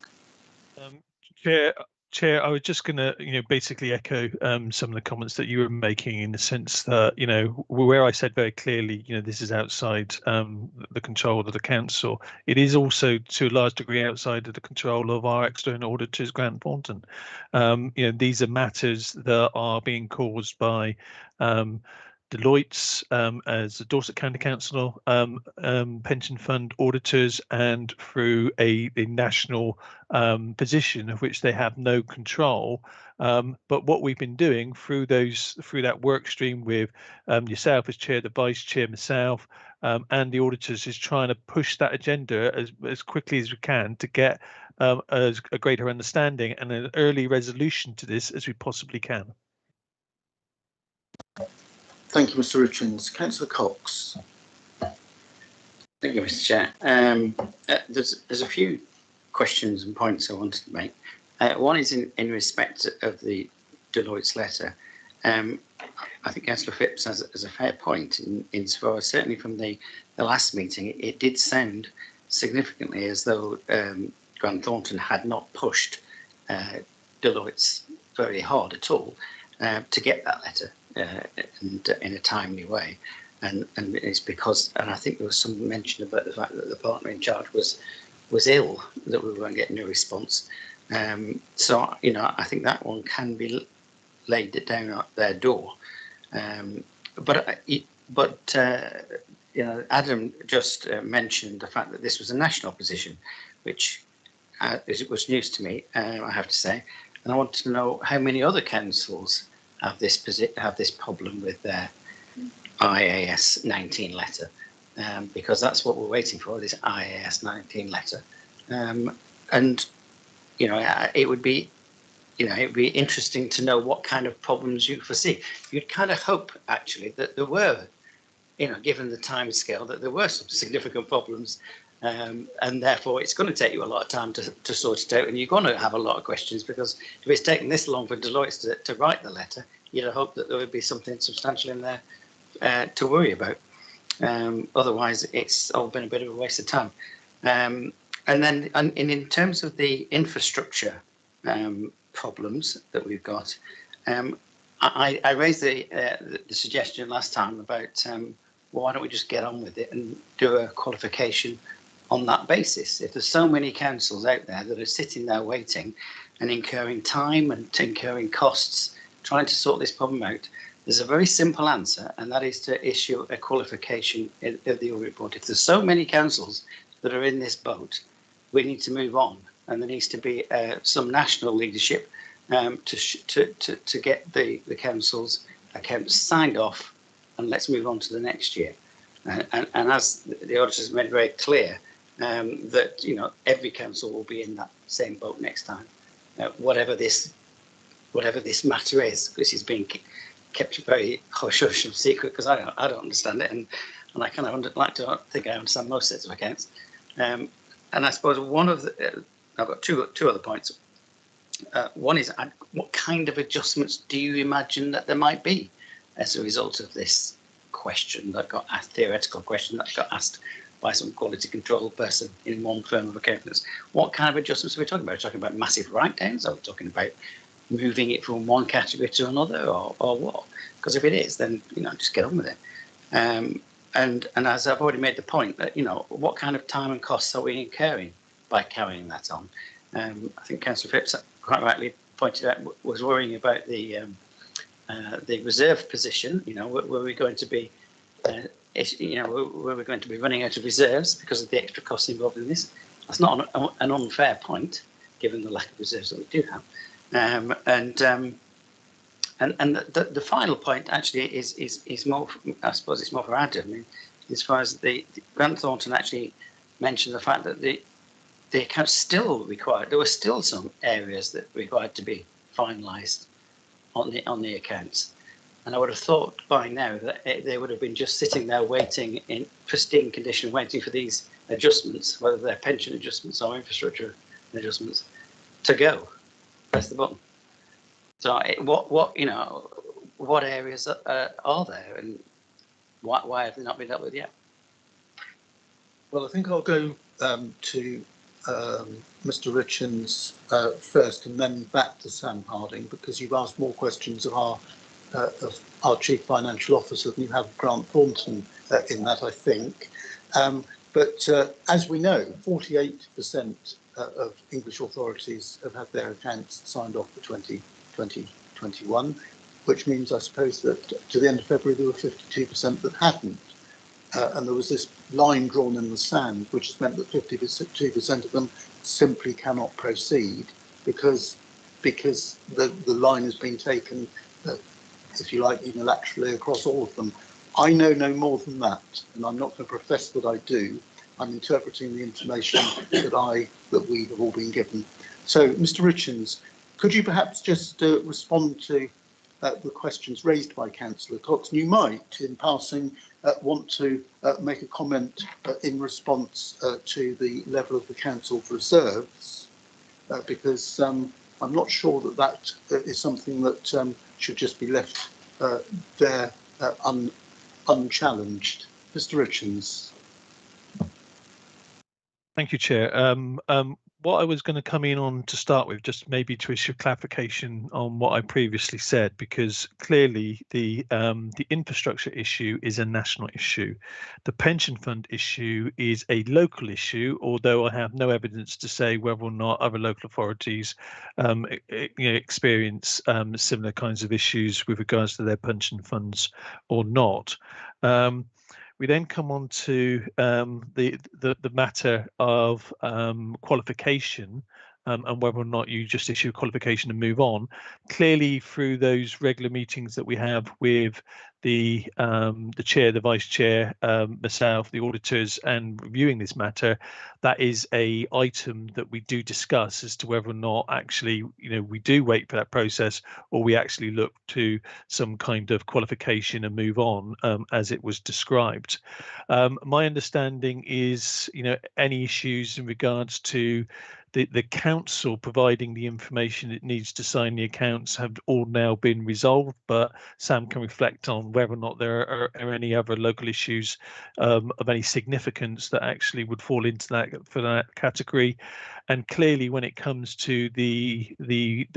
Chair, I was just going to, basically echo some of the comments that you were making in the sense that, where I said very clearly, this is outside the control of the council. It is also to a large degree outside of the control of our external auditors, Grant Thornton. These are matters that are being caused by Deloitte's as the Dorset County Council pension fund auditors, and through a national position of which they have no control. But what we've been doing through that work stream with yourself as chair, the vice chair, myself, and the auditors, is trying to push that agenda as quickly as we can to get a greater understanding and an early resolution to this as we possibly can. Thank you, Mr. Richards. Councillor Cox. Thank you, Mr. Chair. There's a few questions and points I wanted to make. One is in respect of the Deloitte's letter. I think Councillor Phipps has a fair point insofar as certainly from the last meeting, it did sound significantly as though Grant Thornton had not pushed Deloitte's very hard at all to get that letter and in a timely way. And it's because, and I think there was some mention about the fact that the partner in charge was ill, that we weren't getting a response. So, I think that one can be laid down at their door. But Adam just mentioned the fact that this was a national position, which was news to me, I have to say. And I wanted to know how many other councils have this problem with their IAS 19 letter, because that's what we're waiting for, this IAS 19 letter. And it would be interesting to know what kind of problems you foresee. You'd kind of hope actually that there were, given the time scale, that there were some significant problems, and therefore it's going to take you a lot of time to sort it out, and you're going to have a lot of questions, because if it's taken this long for Deloitte to write the letter, you'd hope that there would be something substantial in there to worry about. Otherwise, it's all been a bit of a waste of time. And then in terms of the infrastructure problems that we've got, I raised the suggestion last time about, well, why don't we just get on with it and do a qualification on that basis? If there's so many councils out there that are sitting there waiting and incurring time and incurring costs trying to sort this problem out, there's a very simple answer, and that is to issue a qualification of the audit report. If there's so many councils that are in this boat, we need to move on, and there needs to be some national leadership to get the council's accounts signed off, and let's move on to the next year. And as the auditors made very clear, that every council will be in that same boat next time, whatever this matter is. This is being kept very hush hush and secret, because I don't understand it, and I kind of like to think I understand most sets of accounts. And I suppose one of I've got two other points. One is, what kind of adjustments do you imagine that there might be as a result of this question that got asked, theoretical question that got asked by some quality control person in one firm of accountants? What kind of adjustments are we talking about? Are we talking about massive write-downs? Are we talking about moving it from one category to another, or what? Because if it is, then just get on with it. And as I've already made the point, that what kind of time and costs are we incurring by carrying that on? I think Councillor Phipps quite rightly pointed out, was worrying about the reserve position. Were we going to be we're going to be running out of reserves because of the extra costs involved in this. That's not an unfair point, given the lack of reserves that we do have. And the final point actually is more, I suppose it's more for Adam. I mean, as far as the Grant Thornton actually mentioned the fact that the accounts still required, there were still some areas that required to be finalised on the accounts. And I would have thought by now that they would have been just sitting there waiting in pristine condition, waiting for these adjustments, whether they're pension adjustments or infrastructure adjustments, to go. Press the button. So what areas are there, and why have they not been dealt with yet? Well, I think I'll go to Mr. Richens first, and then back to Sam Harding, because you've asked more questions of our Chief Financial Officer than you have Grant Thornton in that, I think. But as we know, 48% of English authorities have had their accounts signed off for 2021, which means, I suppose, that to the end of February there were 52% that hadn't. And there was this line drawn in the sand, which has meant that 52% of them simply cannot proceed because the line has been taken, if you like, unilaterally across all of them. I know no more than that, and I'm not going to profess that I do. I'm interpreting the information that we have all been given. So, Mr. Richens, could you perhaps just respond to the questions raised by Councillor Cox? And you might, in passing, want to make a comment in response to the level of the Council's reserves, because I'm not sure that is something that should just be left there unchallenged. Mr. Richens. Thank you, Chair. What I was going to come in on to start with, just maybe to issue clarification on what I previously said, because clearly the infrastructure issue is a national issue. The pension fund issue is a local issue, although I have no evidence to say whether or not other local authorities experience similar kinds of issues with regards to their pension funds or not. We then come on to the matter of qualification and whether or not you just issue a qualification and move on. Clearly, through those regular meetings that we have with the chair, the vice chair, myself, the auditors, and reviewing this matter, that is a item that we do discuss as to whether or not actually we do wait for that process, or we actually look to some kind of qualification and move on as it was described. My understanding is any issues in regards to the council providing the information it needs to sign the accounts have all now been resolved, but Sam can reflect on whether or not there are any other local issues of any significance that actually would fall into that category. And clearly, when it comes to the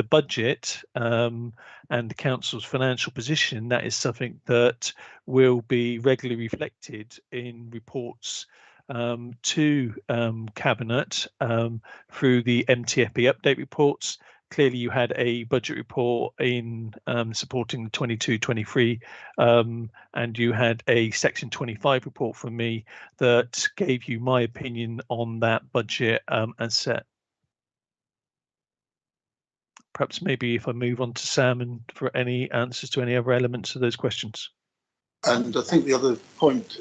budget and the council's financial position, that is something that will be regularly reflected in reports to Cabinet through the MTFP update reports. Clearly, you had a budget report in supporting the 22-23, and you had a Section 25 report from me that gave you my opinion on that budget and set. Perhaps maybe if I move on to Sam and for any answers to any other elements of those questions. And I think the other point,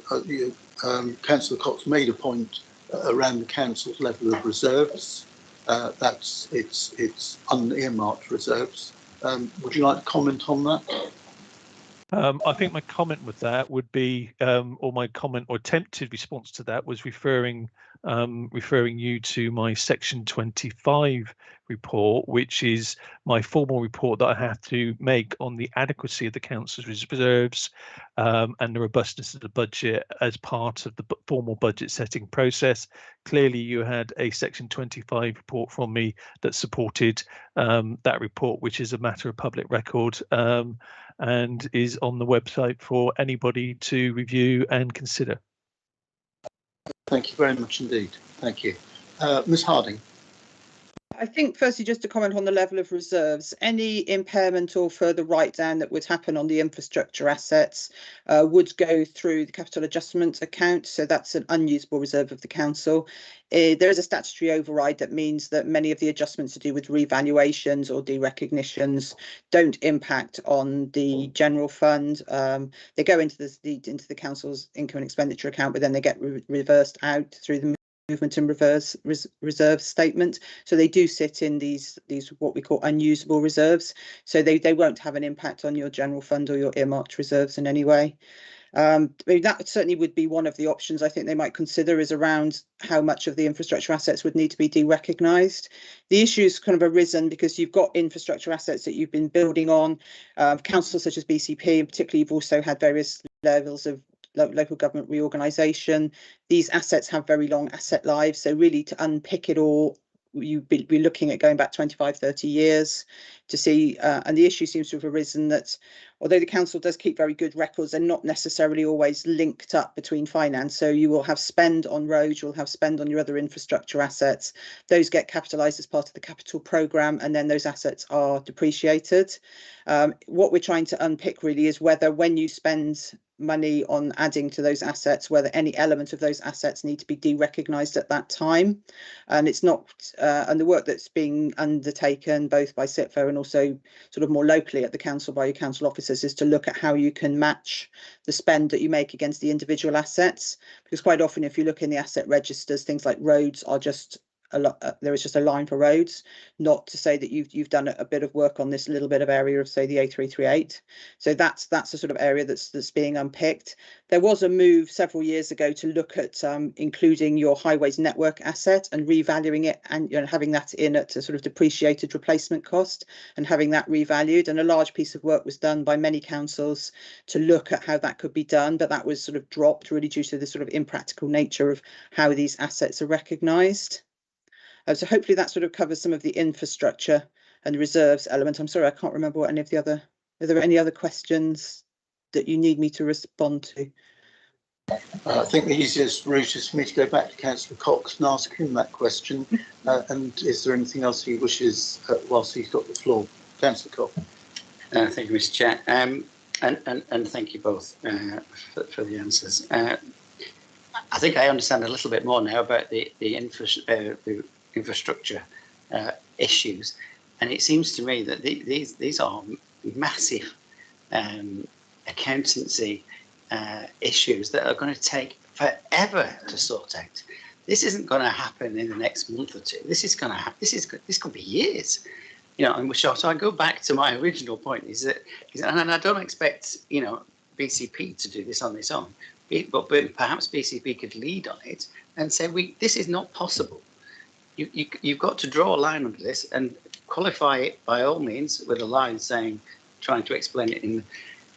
Councillor Cox made a point around the council's level of reserves. That's it's unearmarked reserves. Would you like to comment on that? I think my comment with that would be, or my comment or attempted response to that was referring you to my Section 25 report, which is my formal report that I have to make on the adequacy of the council's reserves and the robustness of the budget as part of the formal budget setting process. Clearly, you had a Section 25 report from me that supported that report, which is a matter of public record and is on the website for anybody to review and consider. Thank you very much indeed. Thank you. Ms. Harding. I think firstly, just to comment on the level of reserves, any impairment or further write down that would happen on the infrastructure assets would go through the capital adjustment account. So that's an unusable reserve of the council. There is a statutory override that means that many of the adjustments to do with revaluations or derecognitions don't impact on the general fund. They go into the council's income and expenditure account, but then they get reversed out through the movement and reserve statement. So they do sit in these what we call unusable reserves. So they won't have an impact on your general fund or your earmarked reserves in any way. I mean, that certainly would be one of the options I think they might consider, is around how much of the infrastructure assets would need to be derecognised. The issue's kind of arisen because you've got infrastructure assets that you've been building on. Councils such as BCP, and particularly you've also had various levels of local government reorganisation. These assets have very long asset lives, so really to unpick it all, you'd be looking at going back 25, 30 years to see, and the issue seems to have arisen that although the council does keep very good records, they're not necessarily always linked up between finance. So you will have spend on roads, you'll have spend on your other infrastructure assets. Those get capitalised as part of the capital programme, and then those assets are depreciated. What we're trying to unpick really is whether when you spend money on adding to those assets, whether any element of those assets need to be derecognised at that time. And it's not, and the work that's being undertaken both by SITFO and also sort of more locally at the council by your council officers is to look at how you can match the spend that you make against the individual assets. Because quite often if you look in the asset registers, things like roads are just a lot, there is just a line for roads, not to say that you've done a bit of work on this little bit of area of say the A338. So that's the sort of area that's being unpicked. There was a move several years ago to look at including your highways network asset and revaluing it, and having that in at a sort of depreciated replacement cost and having that revalued. And a large piece of work was done by many councils to look at how that could be done, but that was sort of dropped really due to the sort of impractical nature of how these assets are recognised. So hopefully that sort of covers some of the infrastructure and reserves element. I'm sorry, I can't remember what any of the other, are there any other questions that you need me to respond to? I think the easiest route is for me to go back to Councillor Cox and ask him that question. And is there anything else he wishes whilst he's got the floor? Councillor Cox. Thank you, Mr. Chair. And thank you both for the answers. I think I understand a little bit more now about the infrastructure issues, and it seems to me that these are massive accountancy issues that are going to take forever to sort out. This isn't going to happen in the next month or two. This is going to happen. This could be years. And so I go back to my original point: is that, and I don't expect BCP to do this on its own, but perhaps BCP could lead on it and say, this is not possible. You've got to draw a line under this and qualify it by all means with a line trying to explain it in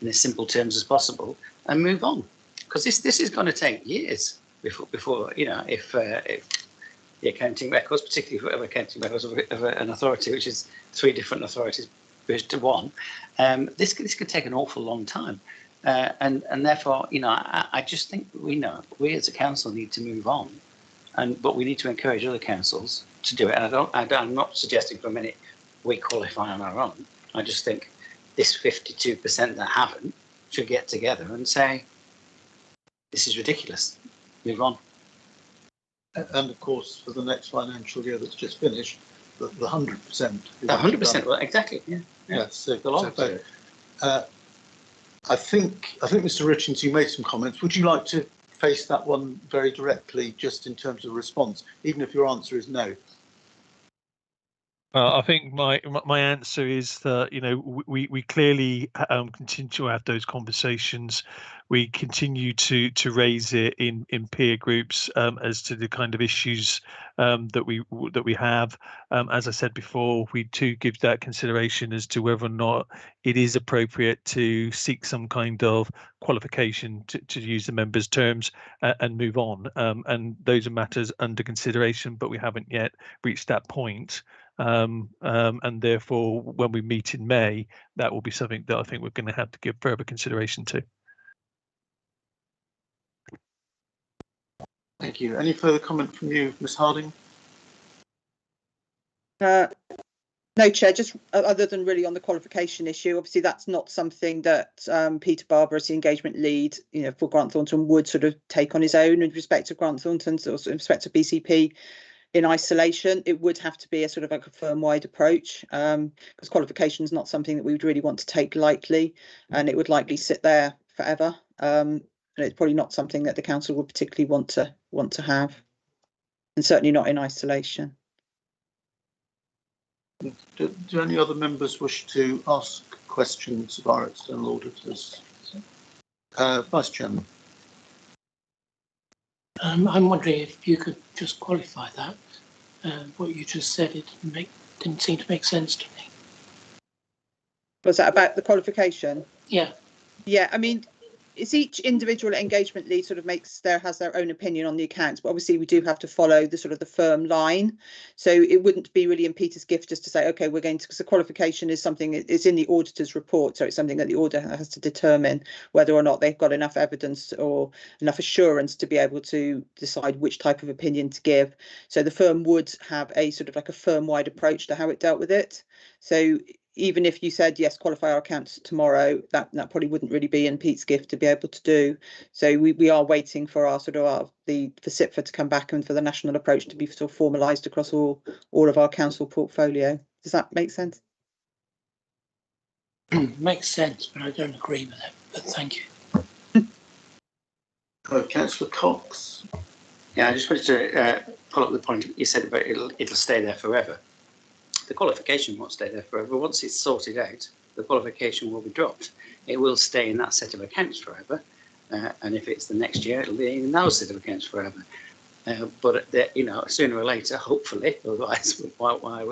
as simple terms as possible and move on, because this is going to take years before if the accounting records, particularly for accounting records of an authority which is 3 different authorities merged to one, this could take an awful long time, and therefore I just think we as a council need to move on. But we need to encourage other councils to do it. And I'm not suggesting for a minute we qualify on our own. I just think this 52% that haven't should get together and say, this is ridiculous. Move on. And of course, for the next financial year that's just finished, the 100%. The 100%, well, exactly. Yeah. Yes. So, I think Mr. Richards, you made some comments. Would you like to face that one very directly, just in terms of response, even if your answer is no? I think my answer is that we clearly continue to have those conversations. We continue to raise it in peer groups as to the kind of issues that we have. As I said before, we do give that consideration as to whether or not it is appropriate to seek some kind of qualification, to use the members' terms, and move on. And those are matters under consideration, but we haven't yet reached that point. And therefore, when we meet in May, that will be something that I think we're going to have to give further consideration to. Thank you. Any further comment from you, Ms. Harding? No, Chair, just other than really on the qualification issue, obviously that's not something that Peter Barber as the engagement lead, for Grant Thornton would sort of take on his own in respect to Grant Thornton's or in respect to BCP in isolation. It would have to be a sort of like a firm-wide approach, because qualification is not something that we would really want to take lightly, and it would likely sit there forever. And it's probably not something that the council would particularly want to have, and certainly not in isolation. Do any other members wish to ask questions of our external auditors? Vice Chairman. I'm wondering if you could just qualify that. What you just said, it didn't seem to make sense to me. Was that about the qualification? Yeah. Yeah, I mean, it's each individual engagement lead sort of has their own opinion on the accounts, but obviously we do have to follow the sort of the firm line. So it wouldn't be really in Peter's gift just to say, okay, we're going to, because the qualification is something, it's in the auditor's report, so it's something that the auditor has to determine whether or not they've got enough evidence or enough assurance to be able to decide which type of opinion to give. So the firm would have a sort of like a firm-wide approach to how it dealt with it. So even if you said, yes, qualify our accounts tomorrow, that probably wouldn't really be in Pete's gift to be able to do. So we are waiting for for SIPFA to come back and for the national approach to be sort of formalised across all of our council portfolio. Does that make sense? Makes sense, but I don't agree with it. But thank you. Councillor Cox. Yeah, I just wanted to pull up the point you said about it'll stay there forever. The qualification won't stay there forever. Once it's sorted out, the qualification will be dropped. It will stay in that set of accounts forever, and if it's the next year, it'll be in those set of accounts forever. But sooner or later, hopefully, otherwise, why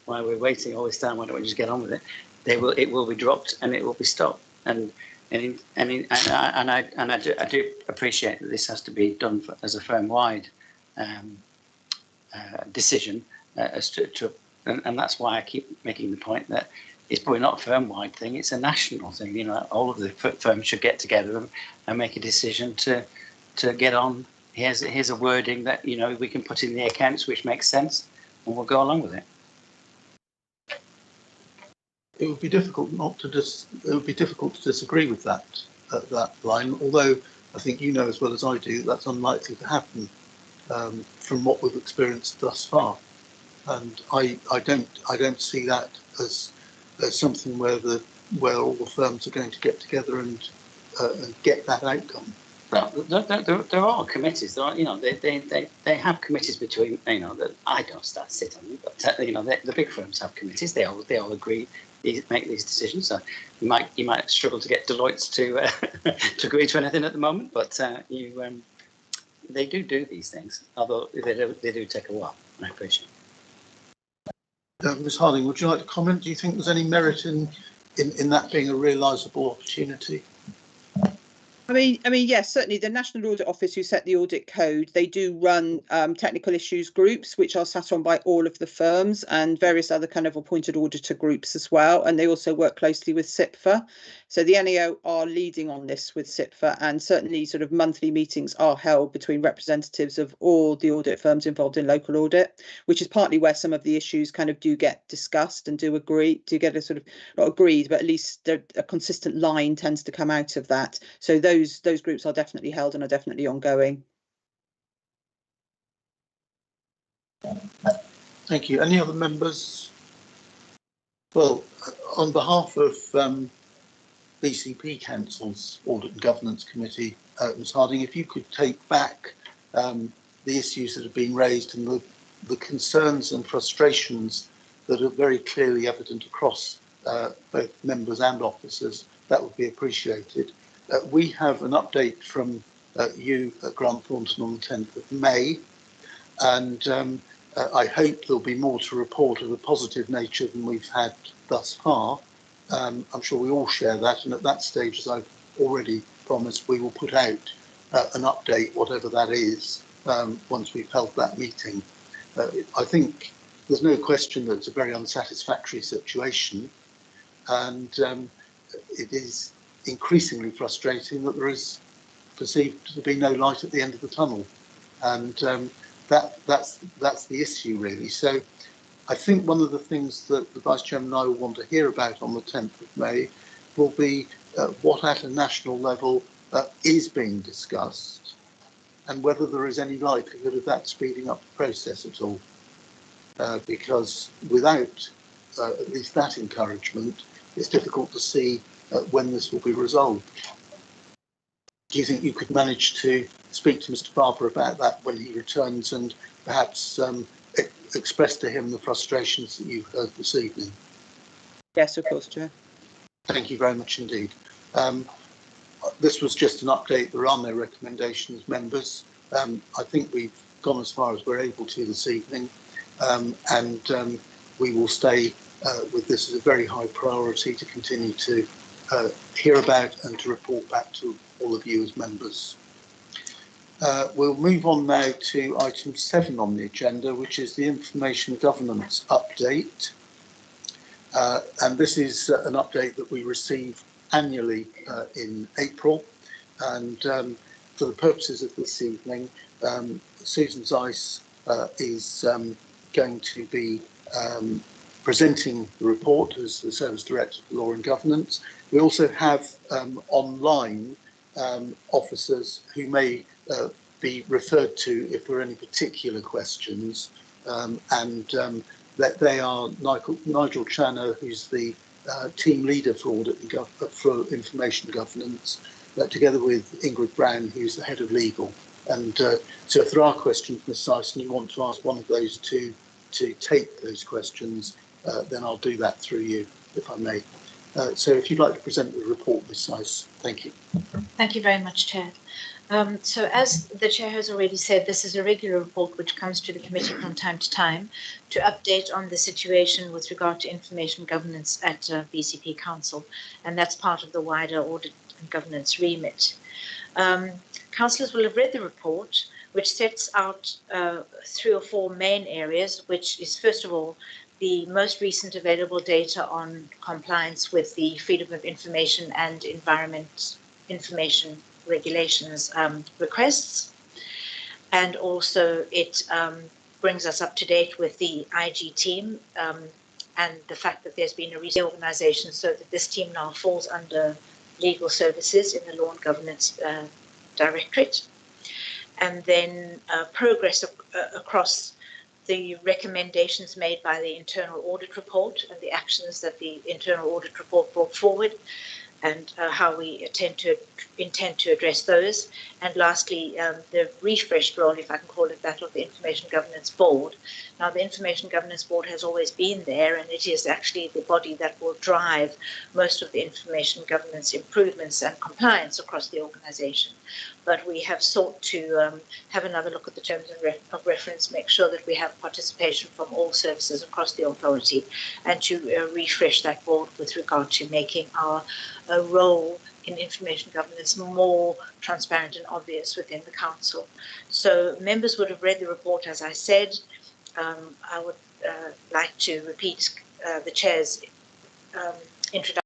we're waiting all this time? Why don't we just get on with it? It will be dropped and it will be stopped. And I do appreciate that this has to be done as a firm-wide decision as to. And that's why I keep making the point that it's probably not a firm-wide thing, it's a national thing. All of the firms should get together and make a decision to get on. Here's a wording that, we can put in the accounts which makes sense, and we'll go along with it. It would be difficult to disagree with that line, although I think you know as well as I do that's unlikely to happen from what we've experienced thus far. And I don't see that as something where all the firms are going to get together and get that outcome. Well, there are committees. They have committees between that I don't sit on them, but the big firms have committees. They all agree, make these decisions. So you might struggle to get Deloitte to agree to anything at the moment, but they do these things. Although they do take a while. I appreciate it. Ms Harding, would you like to comment? Do you think there's any merit in that being a realisable opportunity? I mean, yes, certainly the National Audit Office, who set the audit code, they do run technical issues groups, which are sat on by all of the firms and various other kind of appointed auditor groups as well. And they also work closely with SIPFA. So the NAO are leading on this with SIPFA, and certainly sort of monthly meetings are held between representatives of all the audit firms involved in local audit, which is partly where some of the issues kind of do get discussed and do get a sort of, not agreed, but at least a consistent line tends to come out of that. So those groups are definitely held and are definitely ongoing. Thank you. Any other members? Well, on behalf of BCP Council's Audit and Governance Committee, Ms Harding, if you could take back the issues that have been raised and the concerns and frustrations that are very clearly evident across both members and officers, that would be appreciated. We have an update from you at Grant Thornton on the 10th of May, and I hope there'll be more to report of a positive nature than we've had thus far. I'm sure we all share that, and at that stage, as I've already promised, we will put out an update, whatever that is, once we've held that meeting. I think there's no question that it's a very unsatisfactory situation, and it is increasingly frustrating that there is perceived to be no light at the end of the tunnel, and that's the issue really. So I think one of the things that the Vice Chairman and I will want to hear about on the 10th of May will be what at a national level is being discussed and whether there is any likelihood of that speeding up the process at all. Because without at least that encouragement, it's difficult to see when this will be resolved. Do you think you could manage to speak to Mr. Barber about that when he returns and perhaps express to him the frustrations that you've heard this evening? Yes, of course, Chair. Thank you very much indeed. This was just an update. There are no recommendations, members. I think we've gone as far as we're able to this evening, and we will stay with this as a very high priority to continue to hear about and to report back to all of you as members. We'll move on now to item 7 on the agenda, which is the information governance update. And this is an update that we receive annually in April. And for the purposes of this evening, Susan Zeiss is going to be presenting the report as the Service Director for Law and Governance. We also have online officers who may be referred to if there are any particular questions, and that they are Nigel Channer, who's the team leader for audit and for information governance, together with Ingrid Brown, who's the head of legal. And so if there are questions, Ms. Zeiss, and you want to ask one of those two to take those questions, then I'll do that through you, if I may. So if you'd like to present the report, Ms. Zeiss, thank you. Thank you very much, Chair. So as the Chair has already said, this is a regular report which comes to the committee from time to time to update on the situation with regard to information governance at BCP Council, and that's part of the wider audit and governance remit. Councillors will have read the report, which sets out 3 or 4 main areas, which is, first of all, the most recent available data on compliance with the Freedom of Information and Environment Information Regulations requests. And also it brings us up to date with the IG team and the fact that there's been a reorganization so that this team now falls under legal services in the Law and Governance Directorate. And then progress across the recommendations made by the internal audit report and the actions that the internal audit report brought forward, and how we intend to address those. And lastly, the refreshed role, if I can call it that, of the Information Governance Board. Now, the Information Governance Board has always been there, and it is actually the body that will drive most of the information governance improvements and compliance across the organisation. But we have sought to have another look at the terms of reference, make sure that we have participation from all services across the authority, and to refresh that board with regard to making our role in information governance more transparent and obvious within the council. So members would have read the report, as I said. I would like to repeat the Chair's introduction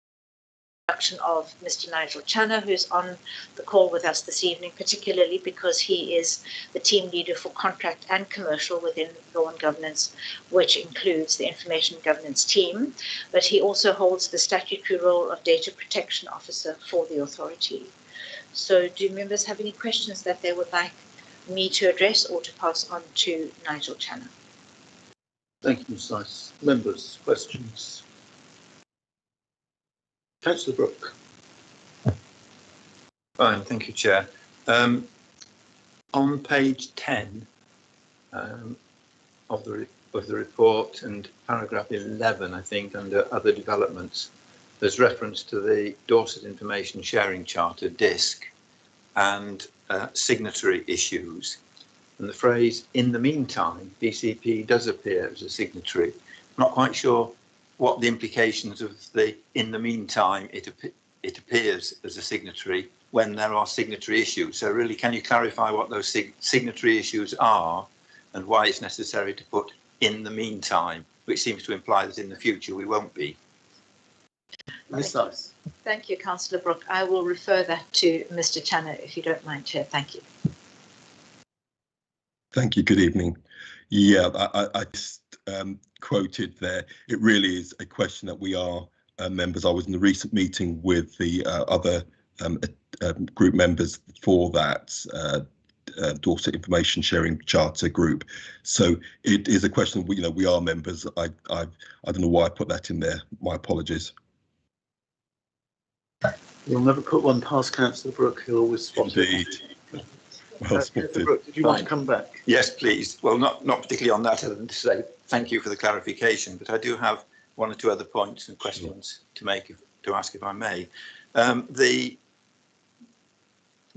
of Mr. Nigel Channer, who's on the call with us this evening, particularly because he is the team leader for contract and commercial within Law and Governance, which includes the Information Governance team, but he also holds the statutory role of Data Protection Officer for the authority. So do members have any questions that they would like me to address or to pass on to Nigel Channer? Thank you, Ms. Zeiss. Members, questions? Councillor Brooke. Fine, thank you, Chair. On page 10 of the report and paragraph 11, I think, under other developments, there's reference to the Dorset Information Sharing Charter, DISC, and signatory issues. And the phrase, in the meantime, BCP does appear as a signatory. I'm not quite sure what the implications of the, in the meantime, it appears as a signatory when there are signatory issues. So really, can you clarify what those signatory issues are and why it's necessary to put in the meantime, which seems to imply that in the future we won't be? Ms. Zeiss. Thank you, Councillor Brooke. I will refer that to Mr. Channer, if you don't mind, Chair. Thank you. Thank you. Good evening. Yeah, quoted there, it really is a question that we are members. I was in the recent meeting with the other group members for that Dorset Information Sharing Charter group. So it is a question we are members. I don't know why I put that in there. My apologies. You'll never put one past Councillor Brooke, he'll always spot Indeed. it. Well spotted. Brooke, did you want to come back? Yes, please. Well, not particularly on that, other than to say thank you for the clarification, but I do have one or two other points and questions to ask, if I may. The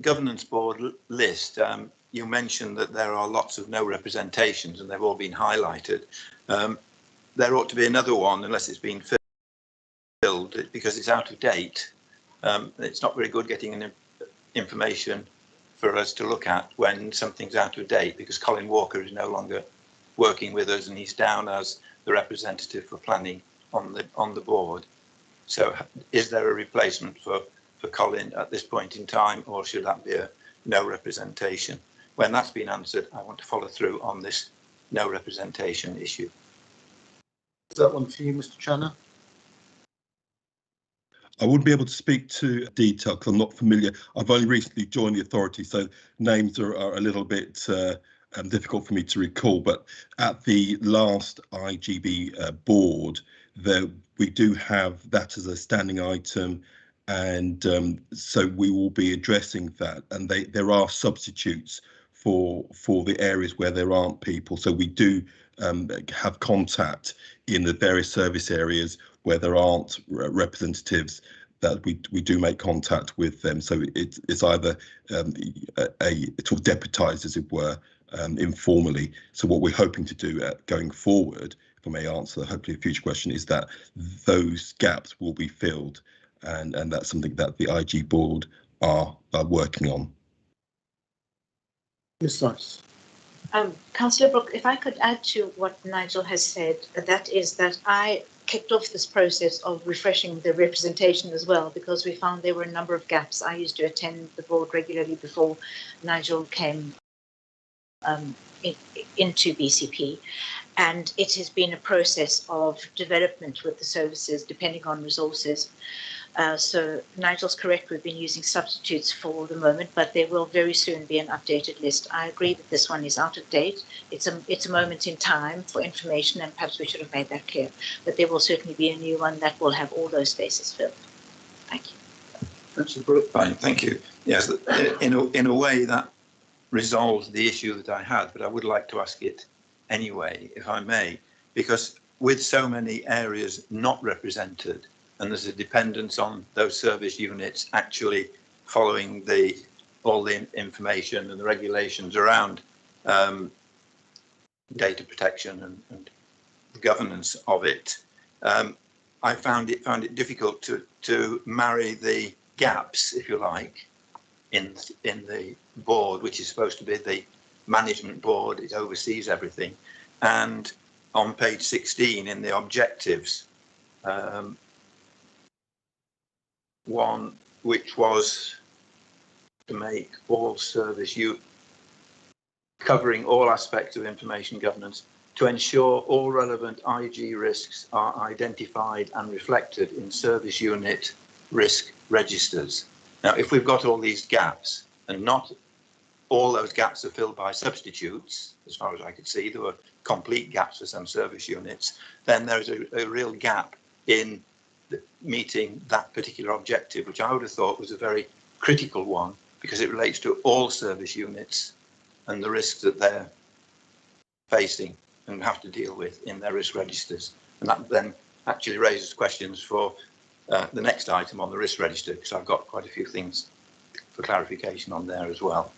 governance board list, you mentioned that there are lots of no representations and they've all been highlighted. There ought to be another one, unless it's been filled, because it's out of date. It's not very good getting information for us to look at when something's out of date, because Colin Walker is no longer working with us and he's down as the representative for planning on the board. So is there a replacement for Colin at this point in time, or should that be a no representation? When that's been answered, I want to follow through on this no representation issue. Is that one for you, Mr. Channer? I wouldn't be able to speak to detail because I'm not familiar. I've only recently joined the authority, so names are a little bit difficult for me to recall. But at the last IGB board, we do have that as a standing item, and so we will be addressing that. And there are substitutes for the areas where there aren't people. So we do have contact in the various service areas where there aren't representatives, that we do make contact with them. So it's either a sort of deputised, as it were, informally. So what we're hoping to do going forward, if I may answer hopefully a future question, is that those gaps will be filled, and that's something that the IG board are working on. Ms. Rice. Councillor Brooke, if I could add to what Nigel has said, that is that I kicked off this process of refreshing the representation as well, because we found there were a number of gaps. I used to attend the board regularly before Nigel came into BCP, and it has been a process of development with the services depending on resources. So Nigel's correct, we've been using substitutes for the moment, but there will very soon be an updated list. I agree that this one is out of date. It's a moment in time for information, and perhaps we should have made that clear, but there will certainly be a new one that will have all those spaces filled. Thank you. Fine, thank you. Yes, in a way that resolves the issue that I had, but I would like to ask it anyway, if I may, because with so many areas not represented, and there's a dependence on those service units actually following all the information and the regulations around data protection and governance of it. I found it difficult to marry the gaps, if you like, in the board, which is supposed to be the management board. It oversees everything, and on page 16 in the objectives, one which was to make all service covering all aspects of information governance, to ensure all relevant IG risks are identified and reflected in service unit risk registers. Now, if we've got all these gaps, and not all those gaps are filled by substitutes, as far as I could see, there were complete gaps for some service units, then there's a real gap in meeting that particular objective, which I would have thought was a very critical one, because it relates to all service units and the risks that they're facing and have to deal with in their risk registers. And that then actually raises questions for the next item on the risk register, because I've got quite a few things for clarification on there as well.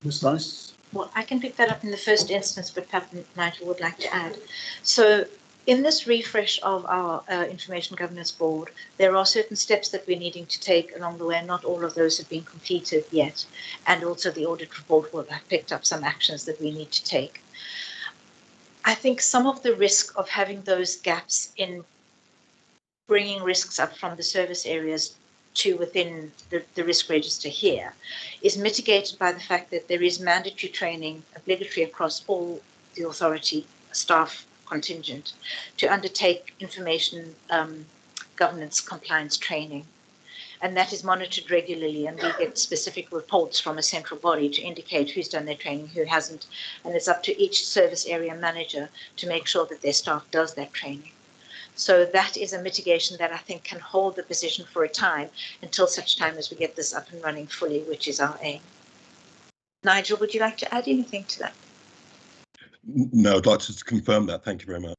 Ms. Rice? Well, I can pick that up in the first instance, but perhaps Nigel would like to add. So in this refresh of our Information Governance Board, there are certain steps that we're needing to take along the way, and not all of those have been completed yet. And also the audit report will have picked up some actions that we need to take. I think some of the risk of having those gaps in bringing risks up from the service areas to within the risk register here is mitigated by the fact that there is mandatory training obligatory across all the authority staff contingent to undertake information governance compliance training. And that is monitored regularly, and we get specific reports from a central body to indicate who's done their training, who hasn't, and it's up to each service area manager to make sure that their staff does that training. So that is a mitigation that I think can hold the position for a time until such time as we get this up and running fully, which is our aim. Nigel, would you like to add anything to that? No, I'd like to confirm that. Thank you very much.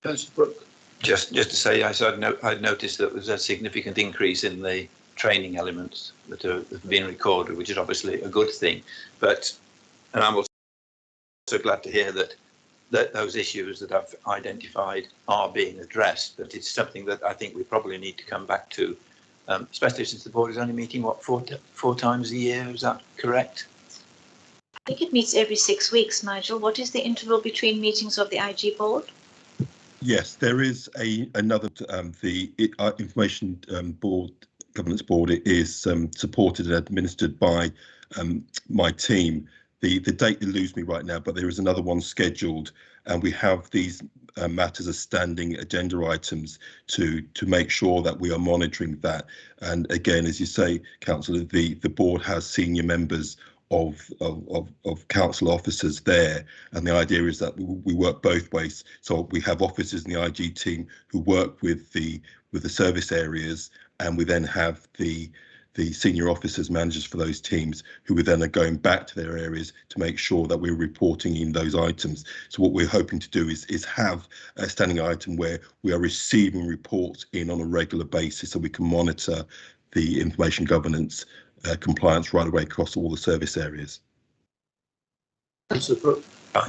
Councillor Brooke. Just to say, yes, I'd noticed that there was a significant increase in the training elements that have been recorded, which is obviously a good thing. And I'm also glad to hear that those issues that I've identified are being addressed. But it's something that I think we probably need to come back to, especially since the board is only meeting, what, four times a year? Is that correct? I think it meets every 6 weeks, Nigel. What is the interval between meetings of the IG board? Yes, there is another, the information board, governance board, it is supported and administered by my team. The date eludes me right now, but there is another one scheduled, and we have these matters as standing agenda items to make sure that we are monitoring that. And again, as you say, Councillor, the board has senior members of council officers there, and the idea is that we work both ways. So we have officers in the IG team who work with the service areas, and we then have the senior officers, managers for those teams, who then are going back to their areas to make sure that we're reporting in those items. So what we're hoping to do is have a standing item where we are receiving reports in on a regular basis, so we can monitor the information governance compliance right away across all the service areas. Councillor Brooke.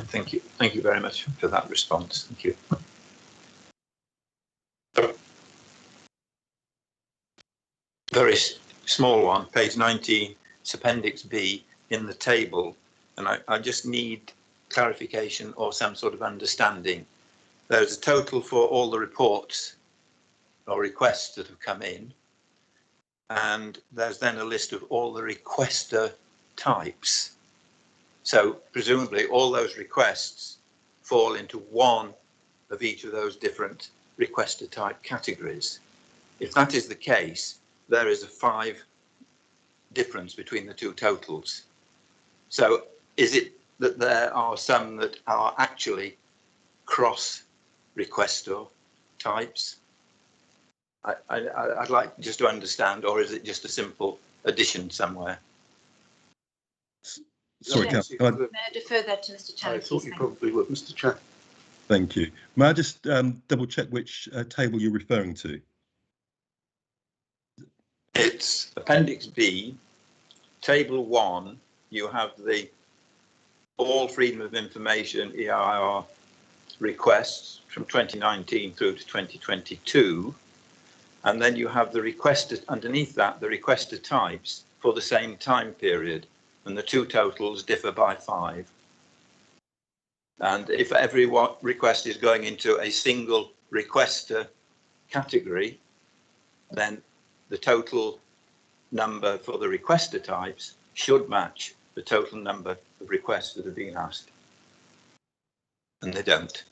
Thank you. Thank you very much for that response. Thank you. Very small one, page 19, it's Appendix B in the table, and I just need clarification or some sort of understanding. There's a total for all the reports or requests that have come in, and there's then a list of all the requester types. So presumably all those requests fall into one of each of those different requester type categories. If that is the case, there is a 5 difference between the two totals. So is it that there are some that are actually cross requester types? I'd like just to understand, or is it just a simple addition somewhere? Sorry, May I defer that to Mr. Chan? I thought you probably would, Mr. Chan. Thank you. May I just double check which table you're referring to? It's Appendix B, Table 1. You have the all Freedom of Information EIR requests from 2019 through to 2022. And then you have the requested, underneath that, the requester types for the same time period. And the two totals differ by 5. And if every request is going into a single requester category, then the total number for the requester types should match the total number of requests that are being asked. And they don't.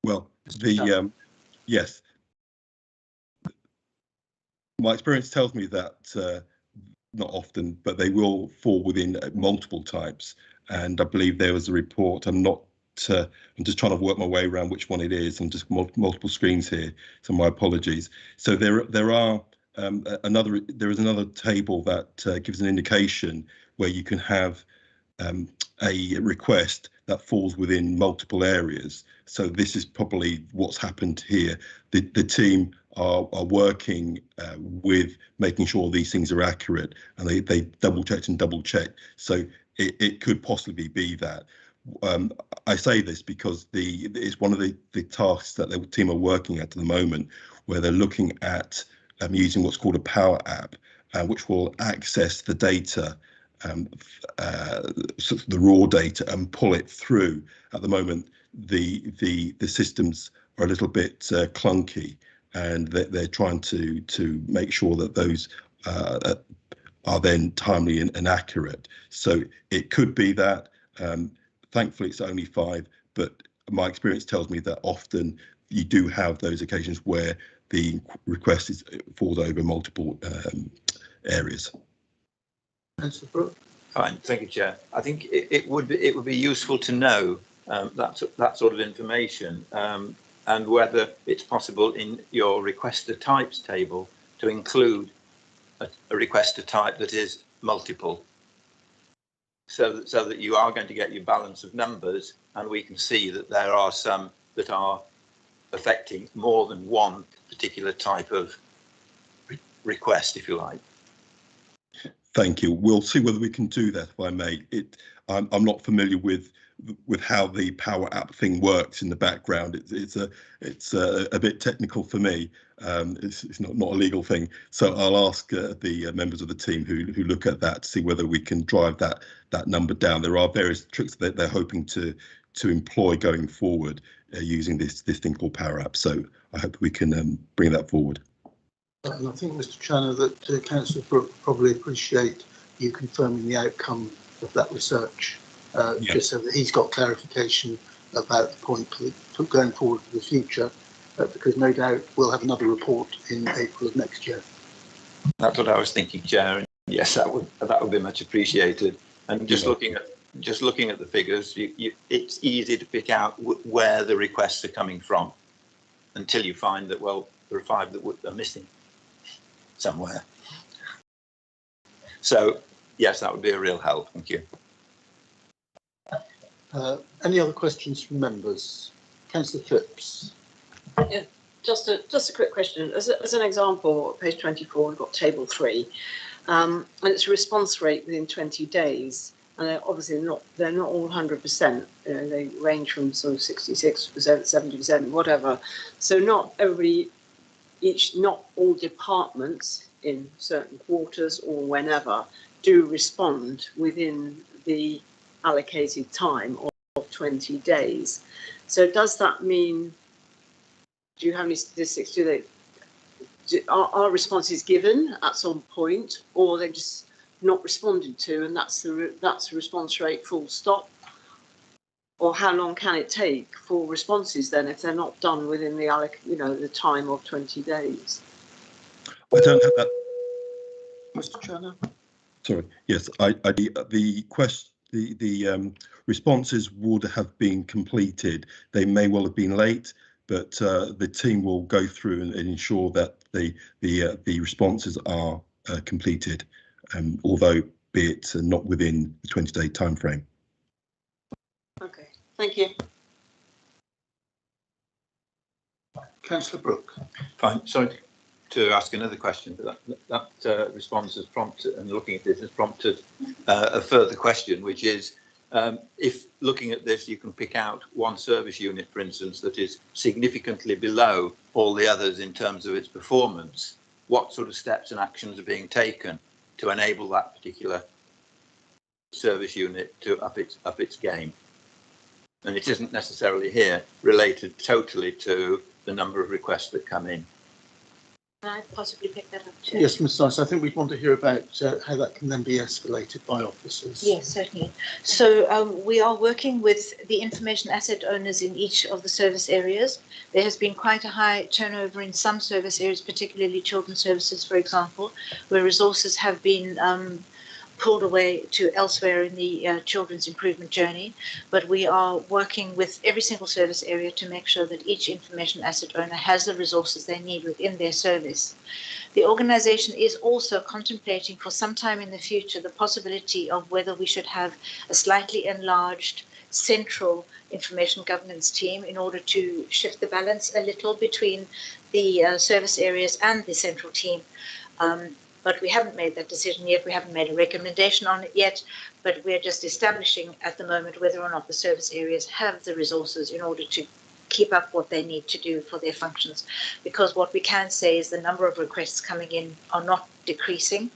Well, yes. My experience tells me that not often, but they will fall within multiple types. And I believe there was a report. I'm just trying to work my way around which one it is. I'm just multiple screens here, so my apologies. So there is another table that gives an indication where you can have a request that falls within multiple areas. So this is probably what's happened here. The team are working with making sure these things are accurate, and they double checked. So it could possibly be that. I say this because it's one of the tasks that the team are working at the moment, where they're looking at using what's called a Power App, which will access the data, sort of the raw data, and pull it through. At the moment, the systems are a little bit clunky, and they're trying to make sure that those are then timely and accurate. So it could be that Thankfully, it's only 5, but my experience tells me that often you do have those occasions where the request falls over multiple areas. Councillor Brooke. Fine, thank you, Chair. I think it would be useful to know that sort of information, and whether it's possible in your requester types table to include a requester type that is multiple, so that you are going to get your balance of numbers, and we can see that there are some that are affecting more than one particular type of request, if you like. Thank you. We'll see whether we can do that, if I may. I'm not familiar with how the Power App thing works in the background. It's a bit technical for me. It's not a legal thing. So I'll ask the members of the team who look at that to see whether we can drive that number down. There are various tricks that they're hoping to employ going forward using this thing called Power App. So I hope we can bring that forward. And I think, Mr. Channer, that Councillor Brooke probably appreciate you confirming the outcome of that research, just so that he's got clarification about the point going forward for the future, because no doubt we'll have another report in April of next year. That's what I was thinking, Chair. And yes, that would be much appreciated. And just looking at the figures, it's easy to pick out where the requests are coming from, until you find that, well, there are 5 that are missing somewhere. So yes, that would be a real help. Thank you. Any other questions from members? Councillor Phipps. Yeah, just a quick question. As an example, page 24, we've got table 3, and it's a response rate within 20 days. And obviously they're not all 100%. You know, they range from sort of 66%, 70%, whatever. So not all departments in certain quarters or whenever do respond within the allocated time of 20 days. So does that mean, do you have any statistics? Are responses given at some point, or they're just not responded to, and that's the response rate, full stop? Or how long can it take for responses then if they're not done within the time of 20 days? I don't have that. Mr. Channer. Sorry. Yes, the responses would have been completed. They may well have been late, but the team will go through and ensure that the responses are completed, although be it not within the 20-day time frame. Okay, thank you. Councillor Brooke. Fine. Sorry to ask another question, but that response has prompted, and looking at this has prompted a further question, which is, if looking at this, you can pick out one service unit, for instance, that is significantly below all the others in terms of its performance, what sort of steps and actions are being taken to enable that particular service unit to up its game? And it isn't necessarily here related totally to the number of requests that come in. Can I possibly pick that up too? Yes, Ms. Nice, I think we'd want to hear about how that can then be escalated by officers. Yes, certainly. So we are working with the information asset owners in each of the service areas. There has been quite a high turnover in some service areas, particularly children's services, for example, where resources have been pulled away to elsewhere in the children's improvement journey. But we are working with every single service area to make sure that each information asset owner has the resources they need within their service. The organisation is also contemplating for some time in the future the possibility of whether we should have a slightly enlarged central information governance team in order to shift the balance a little between the service areas and the central team. But we haven't made that decision yet. We haven't made a recommendation on it yet, but we're just establishing at the moment whether or not the service areas have the resources in order to keep up what they need to do for their functions. Because what we can say is the number of requests coming in are not decreasing,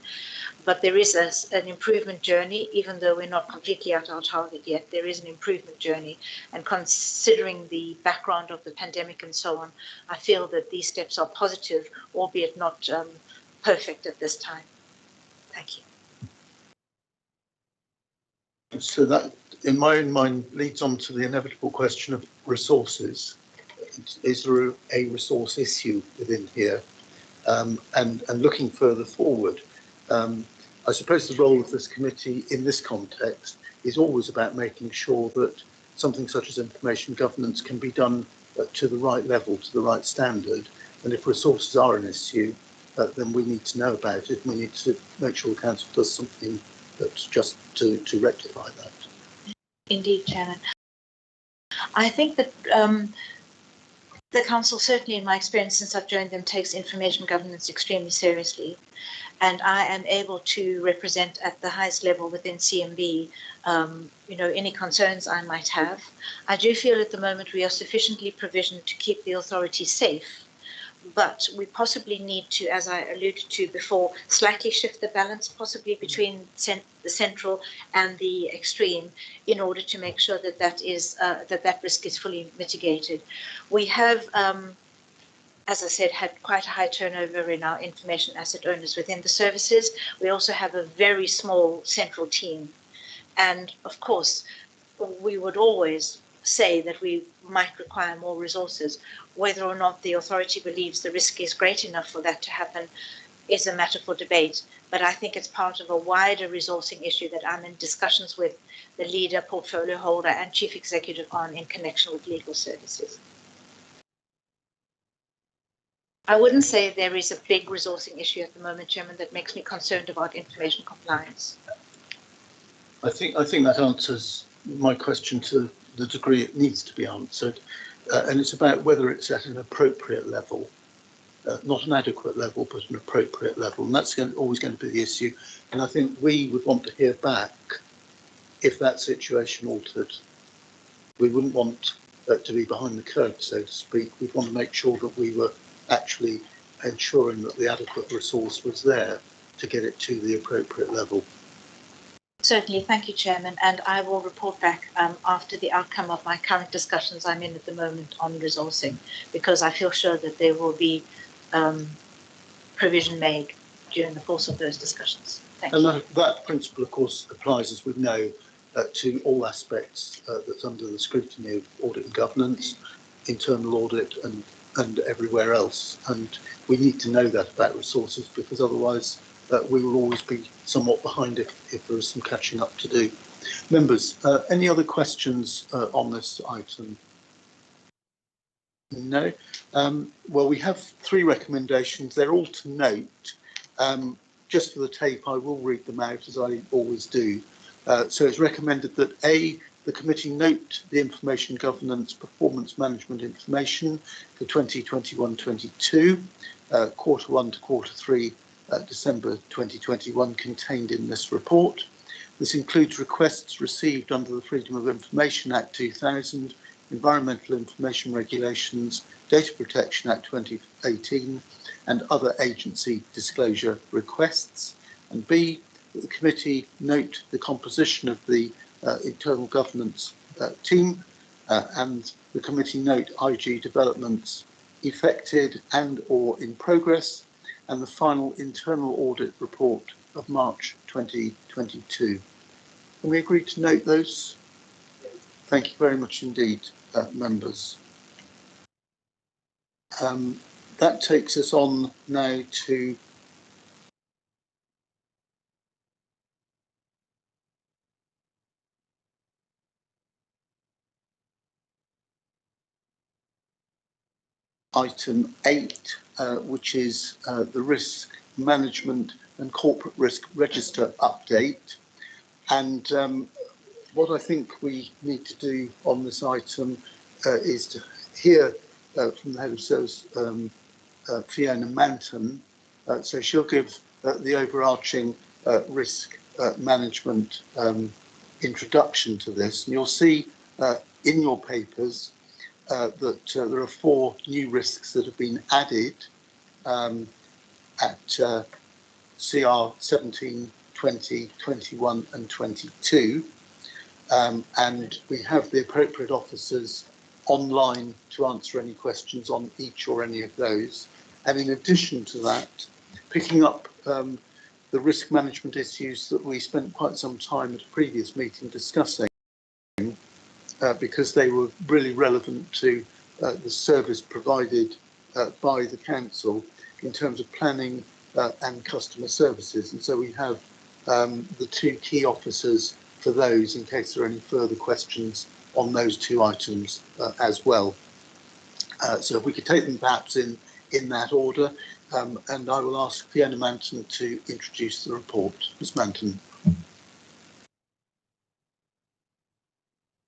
but there is an improvement journey, even though we're not completely at our target yet. There is an improvement journey, and considering the background of the pandemic and so on, I feel that these steps are positive, albeit not perfect at this time. Thank you. So that, in my own mind, leads on to the inevitable question of resources. Is there a resource issue within here? And looking further forward, I suppose the role of this committee in this context is always about making sure that something such as information governance can be done to the right level, to the right standard. And if resources are an issue, then we need to know about it. We need to make sure the council does something that's just to rectify that. Indeed, Chairman. I think that the council, certainly in my experience since I've joined them, takes information governance extremely seriously. And I am able to represent at the highest level within CMB, any concerns I might have. I do feel at the moment we are sufficiently provisioned to keep the authority safe, but we possibly need to, as I alluded to before, slightly shift the balance possibly between the central and the extreme in order to make sure that that risk is fully mitigated. We have, as I said, had quite a high turnover in our information asset owners within the services. We also have a very small central team. And of course, we would always say that we might require more resources. Whether or not the authority believes the risk is great enough for that to happen is a matter for debate. But I think it's part of a wider resourcing issue that I'm in discussions with the leader, portfolio holder, and chief executive on in connection with legal services. I wouldn't say there is a big resourcing issue at the moment, Chairman, that makes me concerned about information compliance. I think that answers my question to the degree it needs to be answered, and it's about whether it's at an appropriate level, not an adequate level, but an appropriate level, and that's always going to be the issue. And I think we would want to hear back if that situation altered. We wouldn't want to be behind the curve, so to speak. We'd want to make sure that we were actually ensuring that the adequate resource was there to get it to the appropriate level. Certainly, thank you, Chairman, and I will report back after the outcome of my current discussions I'm in at the moment on resourcing, because I feel sure that there will be provision made during the course of those discussions. Thank you. And that principle, of course, applies, as we know, to all aspects that's under the scrutiny of audit and governance, internal audit and everywhere else. And we need to know that about resources, because otherwise we will always be somewhat behind if there is some catching up to do. Members, any other questions on this item? No? Well, we have three recommendations. They're all to note. Just for the tape, I will read them out as I always do. So it's recommended that A, the committee note the information governance performance management information for 2021-22, quarter 1 to quarter 3, December 2021 contained in this report. This includes requests received under the Freedom of Information Act 2000, Environmental Information Regulations, Data Protection Act 2018, and other agency disclosure requests. And B, that the committee note the composition of the internal governance team, and the committee note IG developments effected and or in progress, and the final internal audit report of March 2022. Can we agree to note those? Thank you very much indeed, members. That takes us on now to item 8, which is the risk management and corporate risk register update. And what I think we need to do on this item is to hear from the head of service, Fiona Manton. So she'll give the overarching risk management introduction to this. And you'll see in your papers that there are 4 new risks that have been added at CR 17, 20, 21 and 22. And we have the appropriate officers online to answer any questions on each or any of those. And in addition to that, picking up the the risk management issues that we spent quite some time at a previous meeting discussing, because they were really relevant to the service provided by the council in terms of planning and customer services. And so we have the two key officers for those in case there are any further questions on those two items as well. So if we could take them perhaps in that order, and I will ask Fiona Manton to introduce the report. Ms. Manton.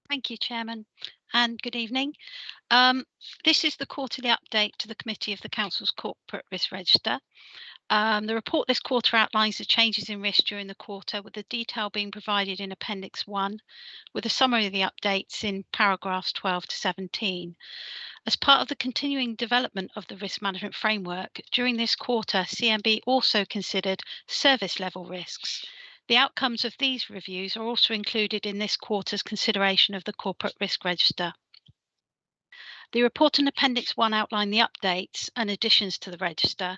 Thank you, Chairman, and good evening. This is the quarterly update to the Committee of the Council's Corporate Risk Register. The report this quarter outlines the changes in risk during the quarter, with the detail being provided in Appendix 1, with a summary of the updates in paragraphs 12 to 17. As part of the continuing development of the risk management framework, during this quarter, CMB also considered service level risks. The outcomes of these reviews are also included in this quarter's consideration of the Corporate Risk Register. The report and Appendix 1 outline the updates and additions to the register,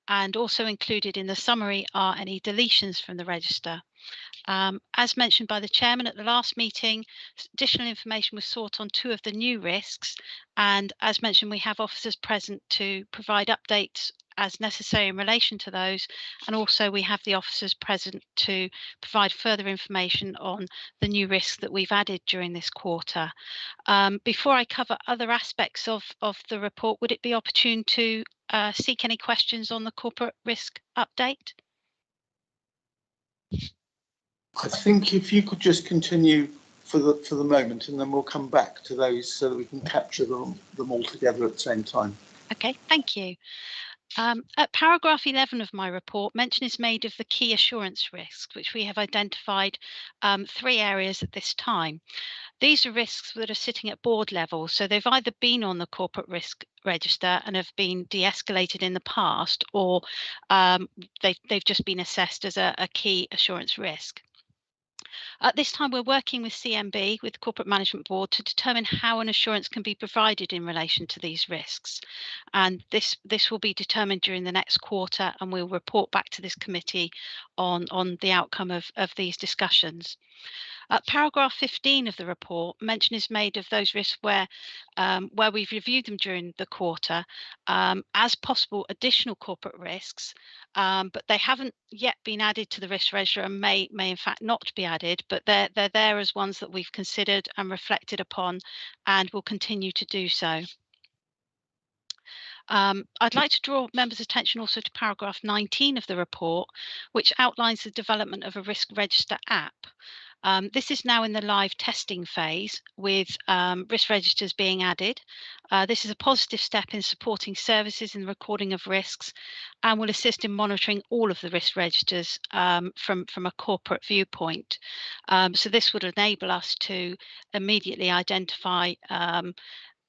and also included in the summary are any deletions from the register. As mentioned by the Chairman at the last meeting, additional information was sought on 2 of the new risks, and as mentioned, we have officers present to provide updates as necessary in relation to those, and also we have the officers present to provide further information on the new risks that we've added during this quarter. Before I cover other aspects of the report, would it be opportune to seek any questions on the corporate risk update? I think if you could just continue for the moment, and then we'll come back to those so that we can capture them all together at the same time. Okay, thank you. At paragraph 11 of my report, mention is made of the key assurance risks, which we have identified 3 areas at this time. These are risks that are sitting at board level, so they've either been on the corporate risk register and have been de-escalated in the past, or they've just been assessed as a key assurance risk. At this time, we're working with CMB, with the Corporate Management Board, to determine how an assurance can be provided in relation to these risks. And this will be determined during the next quarter, and we'll report back to this committee on the outcome of these discussions. Paragraph 15 of the report, mention is made of those risks where we've reviewed them during the quarter as possible additional corporate risks, but they haven't yet been added to the risk register and may in fact not be added, but they're there as ones that we've considered and reflected upon, and will continue to do so. I'd like to draw members' attention also to paragraph 19 of the report, which outlines the development of a risk register app. This is now in the live testing phase, with risk registers being added. This is a positive step in supporting services in the recording of risks, and will assist in monitoring all of the risk registers from a corporate viewpoint. So this would enable us to immediately identify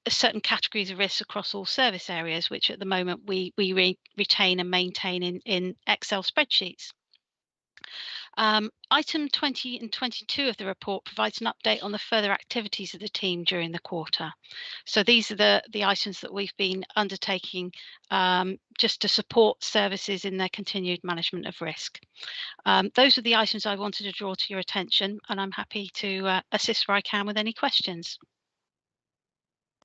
certain categories of risks across all service areas, which at the moment we retain and maintain in Excel spreadsheets. Item 20 and 22 of the report provides an update on the further activities of the team during the quarter. So these are the items that we've been undertaking just to support services in their continued management of risk. Those are the items I wanted to draw to your attention, and I'm happy to assist where I can with any questions.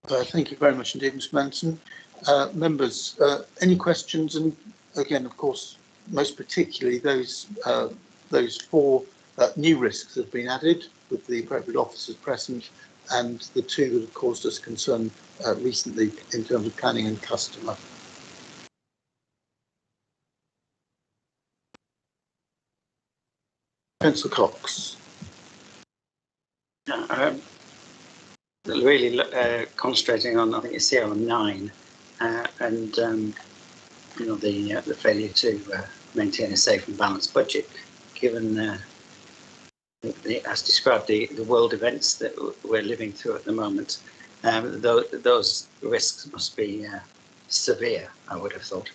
Thank you very much indeed, Ms. Manson. Members, any questions? And again, of course, most particularly those 4 new risks that have been added with the appropriate officers present, and the 2 that have caused us concern recently in terms of planning and customer. Councillor Cox. Really concentrating on, I think it's CR 9, and you know, the failure to maintain a safe and balanced budget, given as described the world events that we're living through at the moment. Those risks must be severe, I would have thought,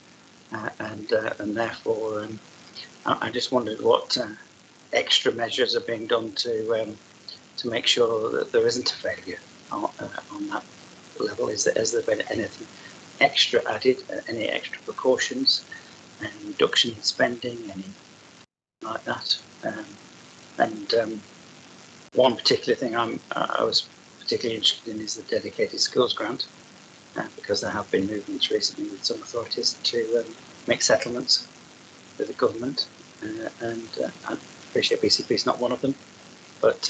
and therefore I just wondered what extra measures are being done to make sure that there isn't a failure on that level. Has there been anything extra added, any extra precautions, any reduction in spending, any like that. One particular thing I was particularly interested in is the dedicated skills grant, because there have been movements recently with some authorities to make settlements with the government, and I appreciate BCP is not one of them, but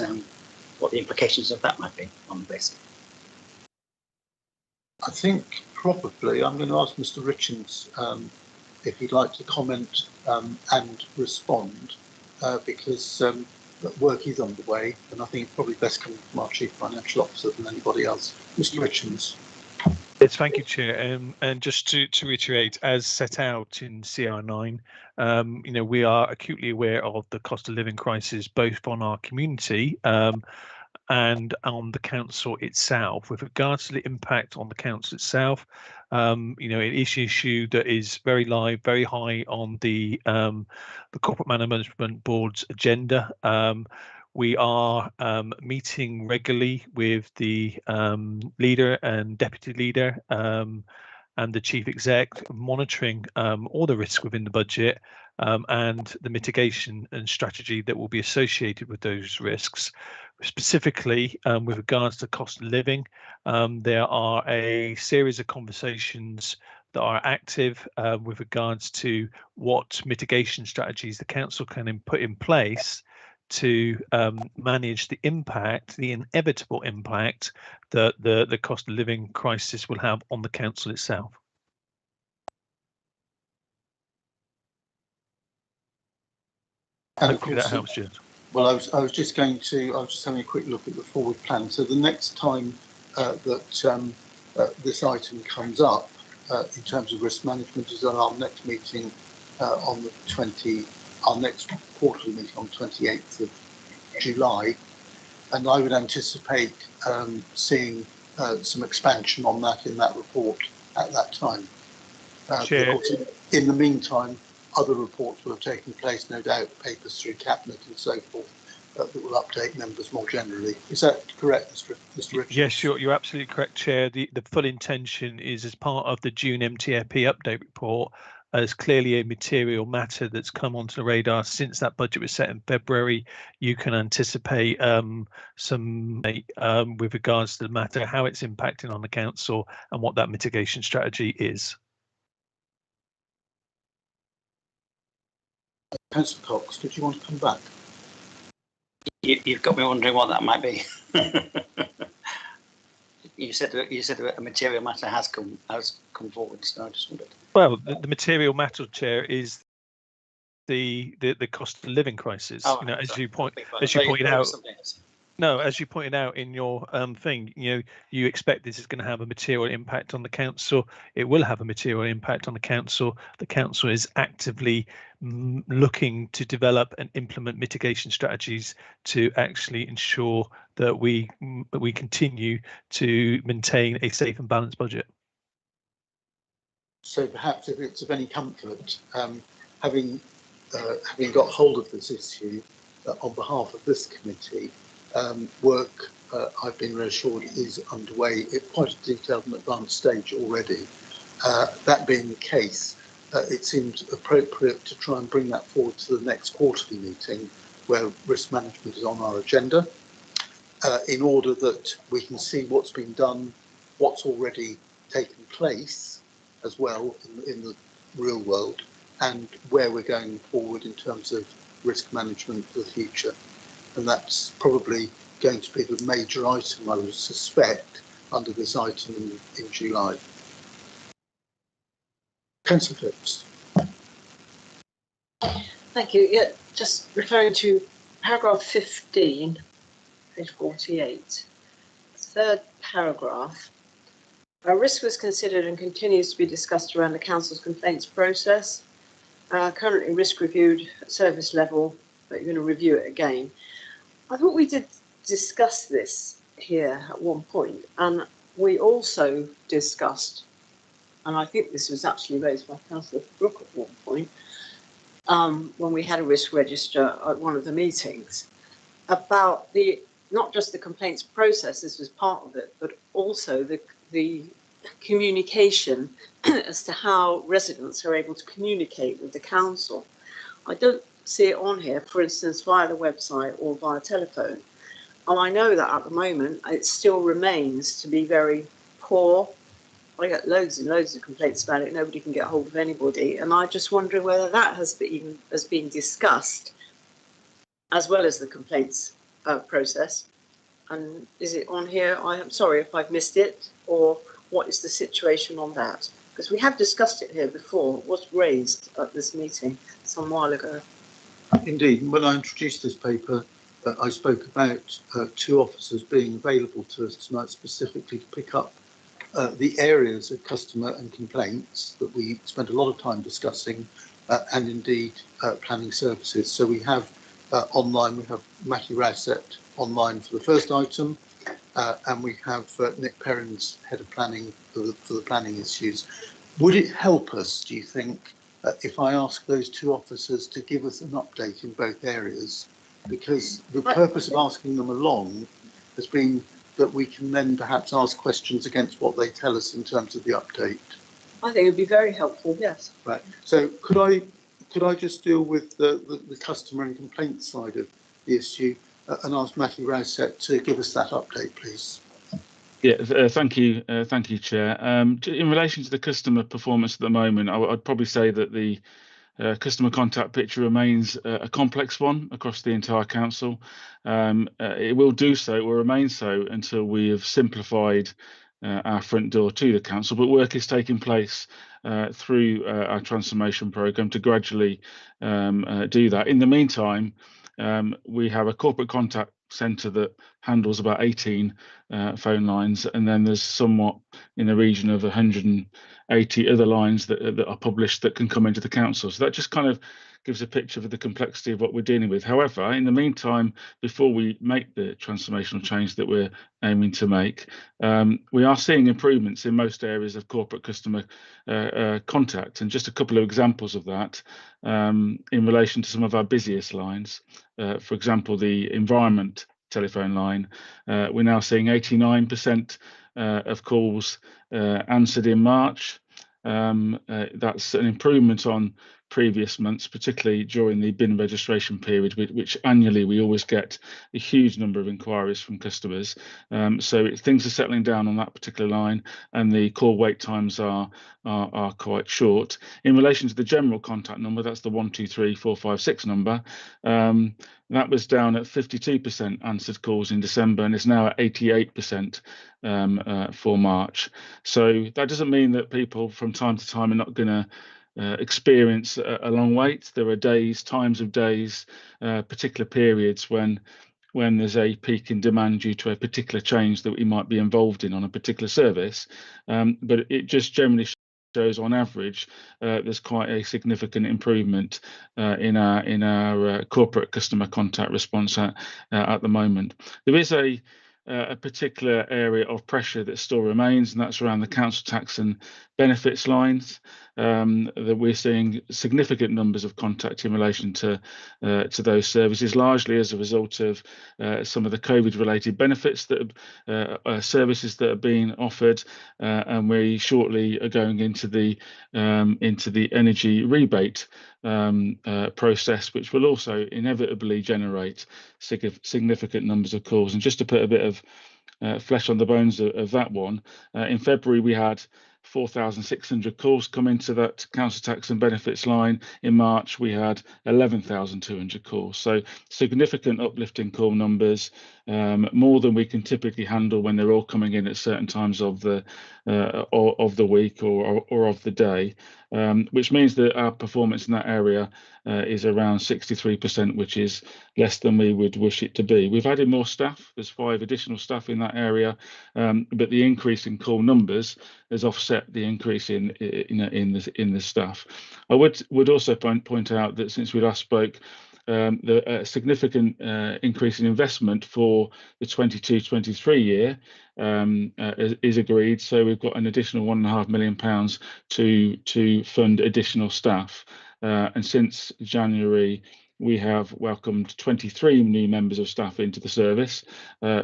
what the implications of that might be on the basis. I think probably I'm going to ask Mr. Richards if he'd like to comment and respond, because work is underway, and I think it's probably best coming from our Chief Financial Officer than anybody else. Mr. Richards. Yes, thank you, Chair. And just to reiterate, as set out in CR9, we are acutely aware of the cost of living crisis, both on our community and on the council itself. With regards to the impact on the council itself, it is an issue that is very live, very high on the Corporate Management Board's agenda. We are meeting regularly with the leader and deputy leader and the chief exec, monitoring all the risks within the budget and the mitigation and strategy that will be associated with those risks. Specifically, with regards to cost of living, there are a series of conversations that are active with regards to what mitigation strategies the council can put in place to manage the impact, the inevitable impact that the cost of living crisis will have on the council itself. And hopefully that helps, Jim. Well, I was just having a quick look at the forward plan. So the next time that this item comes up in terms of risk management is on our next meeting on the our next quarterly meeting on the 28th of July, and I would anticipate seeing some expansion on that in that report at that time. Because in the meantime, other reports will have taken place, no doubt, papers through Cabinet and so forth, that will update members more generally. Is that correct, Mr. Richards? Yes, you're absolutely correct, Chair. The full intention is, as part of the June MTFP update report, as clearly a material matter that's come onto the radar since that budget was set in February. You can anticipate some with regards to the matter, how it's impacting on the council and what that mitigation strategy is. Councillor Cox, did you want to come back? You've got me wondering what that might be. You said a material matter has come forward, so I just wondered. Well, the material matter, Chair, is the cost of living crisis. Oh, as you pointed out. No, as you pointed out in your thing, you expect this is going to have a material impact on the council. It will have a material impact on the council. The council is actively looking to develop and implement mitigation strategies to actually ensure that we continue to maintain a safe and balanced budget. So perhaps, if it's of any comfort, having got hold of this issue on behalf of this committee, work, I've been reassured, is underway at quite a detailed and advanced stage already. That being the case, it seems appropriate to try and bring that forward to the next quarterly meeting, where risk management is on our agenda, in order that we can see what's been done, what's already taken place as well in the real world, and where we're going forward in terms of risk management for the future. And that's probably going to be the major item, I would suspect, under this item in July. Councillor Phipps. Thank you. Yeah, just referring to paragraph 15, page 48, third paragraph. A risk was considered and continues to be discussed around the council's complaints process. Currently risk reviewed at service level, but you're going to review it again. I thought we did discuss this here at one point, and we also discussed, and I think this was actually raised by Councillor Brooke at one point, when we had a risk register at one of the meetings, about not just the complaints process, this was part of it, but also the communication as to how residents are able to communicate with the council. I don't see it on here, for instance, via the website or via telephone. And I know that at the moment it still remains to be very poor. I get loads and loads of complaints about it. Nobody can get hold of anybody. And I just wondering whether that has been discussed as well as the complaints process. And is it on here? I am sorry if I've missed it, or what is the situation on that? Because we have discussed it here before. It was raised at this meeting some while ago. Indeed, when I introduced this paper, I spoke about 2 officers being available to us tonight specifically to pick up the areas of customer and complaints that we spent a lot of time discussing, and indeed planning services. So we have online, we have Matty Rowsett online for the first item, and we have Nick Perrins, Head of Planning, for the planning issues. Would it help us, do you think, if I ask those 2 officers to give us an update in both areas? Because the purpose of asking them along has been that we can then perhaps ask questions against what they tell us in terms of the update. I think it would be very helpful, yes. Right. So could I just deal with the customer and complaint side of the issue and ask Matthew Rowsett to give us that update, please? Yeah, thank you, Chair. In relation to the customer performance at the moment, I'd probably say that the customer contact picture remains a complex one across the entire council. It will do so, it will remain so until we have simplified our front door to the council, but work is taking place through our transformation programme to gradually do that. In the meantime, we have a corporate contact centre that handles about 18 phone lines, and then there's somewhat in the region of 180 other lines that are published that can come into the council. So that just kind of gives a picture of the complexity of what we're dealing with. However, in the meantime, before we make the transformational change that we're aiming to make, we are seeing improvements in most areas of corporate customer contact. And just a couple of examples of that in relation to some of our busiest lines. For example, the environment telephone line, we're now seeing 89% of calls answered in March. That's an improvement on previous months, particularly during the bin registration period, which annually we always get a huge number of inquiries from customers. So things are settling down on that particular line, and the call wait times are quite short. In relation to the general contact number, that's the 123456 number. That was down at 52% answered calls in December, and is now at 88% for March. So that doesn't mean that people from time to time are not going to experience a long wait. There are days, times of days, particular periods when there's a peak in demand due to a particular change that we might be involved in on a particular service. But it just generally shows on average there's quite a significant improvement in our corporate customer contact response at the moment. There is a particular area of pressure that still remains, and that's around the council tax and benefits lines. That we're seeing significant numbers of contact in relation to those services, largely as a result of some of the COVID-related benefits that services that are being offered, and we shortly are going into the energy rebate process, which will also inevitably generate significant numbers of calls. And just to put a bit of flesh on the bones of that one, in February we had 4,600 calls come into that council tax and benefits line. In March we had 11,200 calls, so significant uplift in call numbers, more than we can typically handle when they're all coming in at certain times of the week or of the day, which means that our performance in that area is around 63%, which is less than we would wish it to be. We've added more staff. There's 5 additional staff in that area, but the increase in call numbers has offset the increase in the staff. I would also point out that since we last spoke, the significant increase in investment for the 22-23 year is agreed. So we've got an additional £1.5 million to fund additional staff. And since January, we have welcomed 23 new members of staff into the service,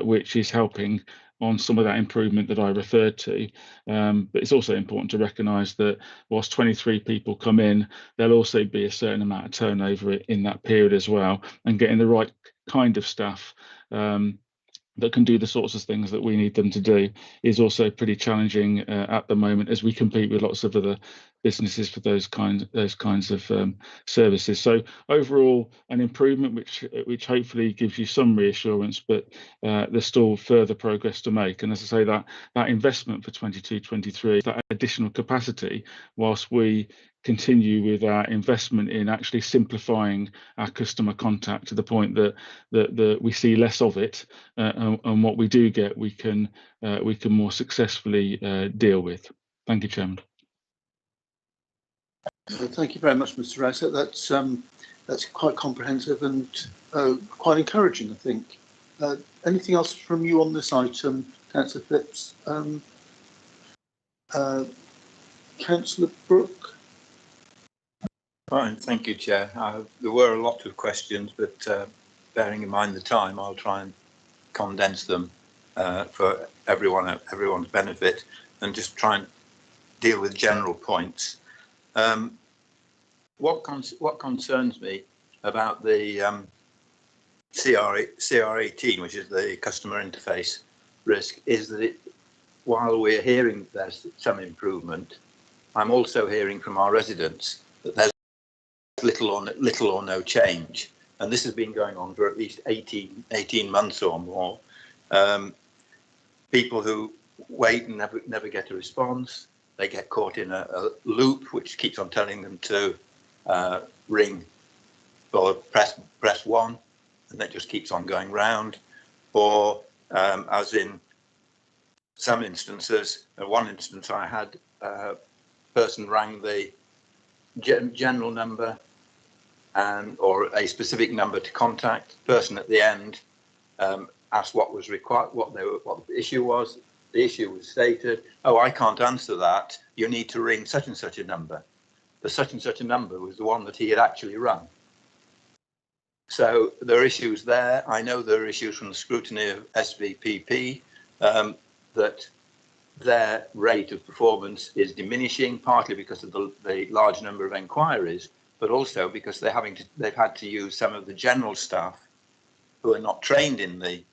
which is helping on some of that improvement that I referred to. But it's also important to recognise that whilst 23 people come in, there'll also be a certain amount of turnover in that period as well, and getting the right kind of staff that can do the sorts of things that we need them to do is also pretty challenging at the moment, as we compete with lots of other businesses for those kinds of services. So overall, an improvement which hopefully gives you some reassurance, but there's still further progress to make. And as I say, that investment for 22-23, that additional capacity, whilst we continue with our investment in actually simplifying our customer contact to the point that we see less of it, and what we do get, we can more successfully deal with. Thank you, Chairman. Thank you very much, Mr. Rowsett. That's quite comprehensive and quite encouraging, I think. Anything else from you on this item, Councillor Phipps? Councillor Brooke? Fine, thank you, Chair. There were a lot of questions, but bearing in mind the time, I'll try and condense them for everyone's benefit, and just try and deal with general points. What concerns me about the CR18, which is the customer interface risk, is that while we're hearing there's some improvement, I'm also hearing from our residents that there's little or no change, and this has been going on for at least 18 months or more. People who wait and never get a response, they get caught in a loop which keeps on telling them to ring or press 1, and that just keeps on going round. Or as in some instances, one instance I had, a person rang the general number or a specific number to contact. Person at the end asked what was required, what the issue was. The issue was stated, oh, I can't answer that, you need to ring such and such a number. The such and such a number was the one that he had actually rung. So there are issues there. I know there are issues from the scrutiny of SVPP, that their rate of performance is diminishing, partly because of the large number of enquiries, but also because they've had to use some of the general staff who are not trained in the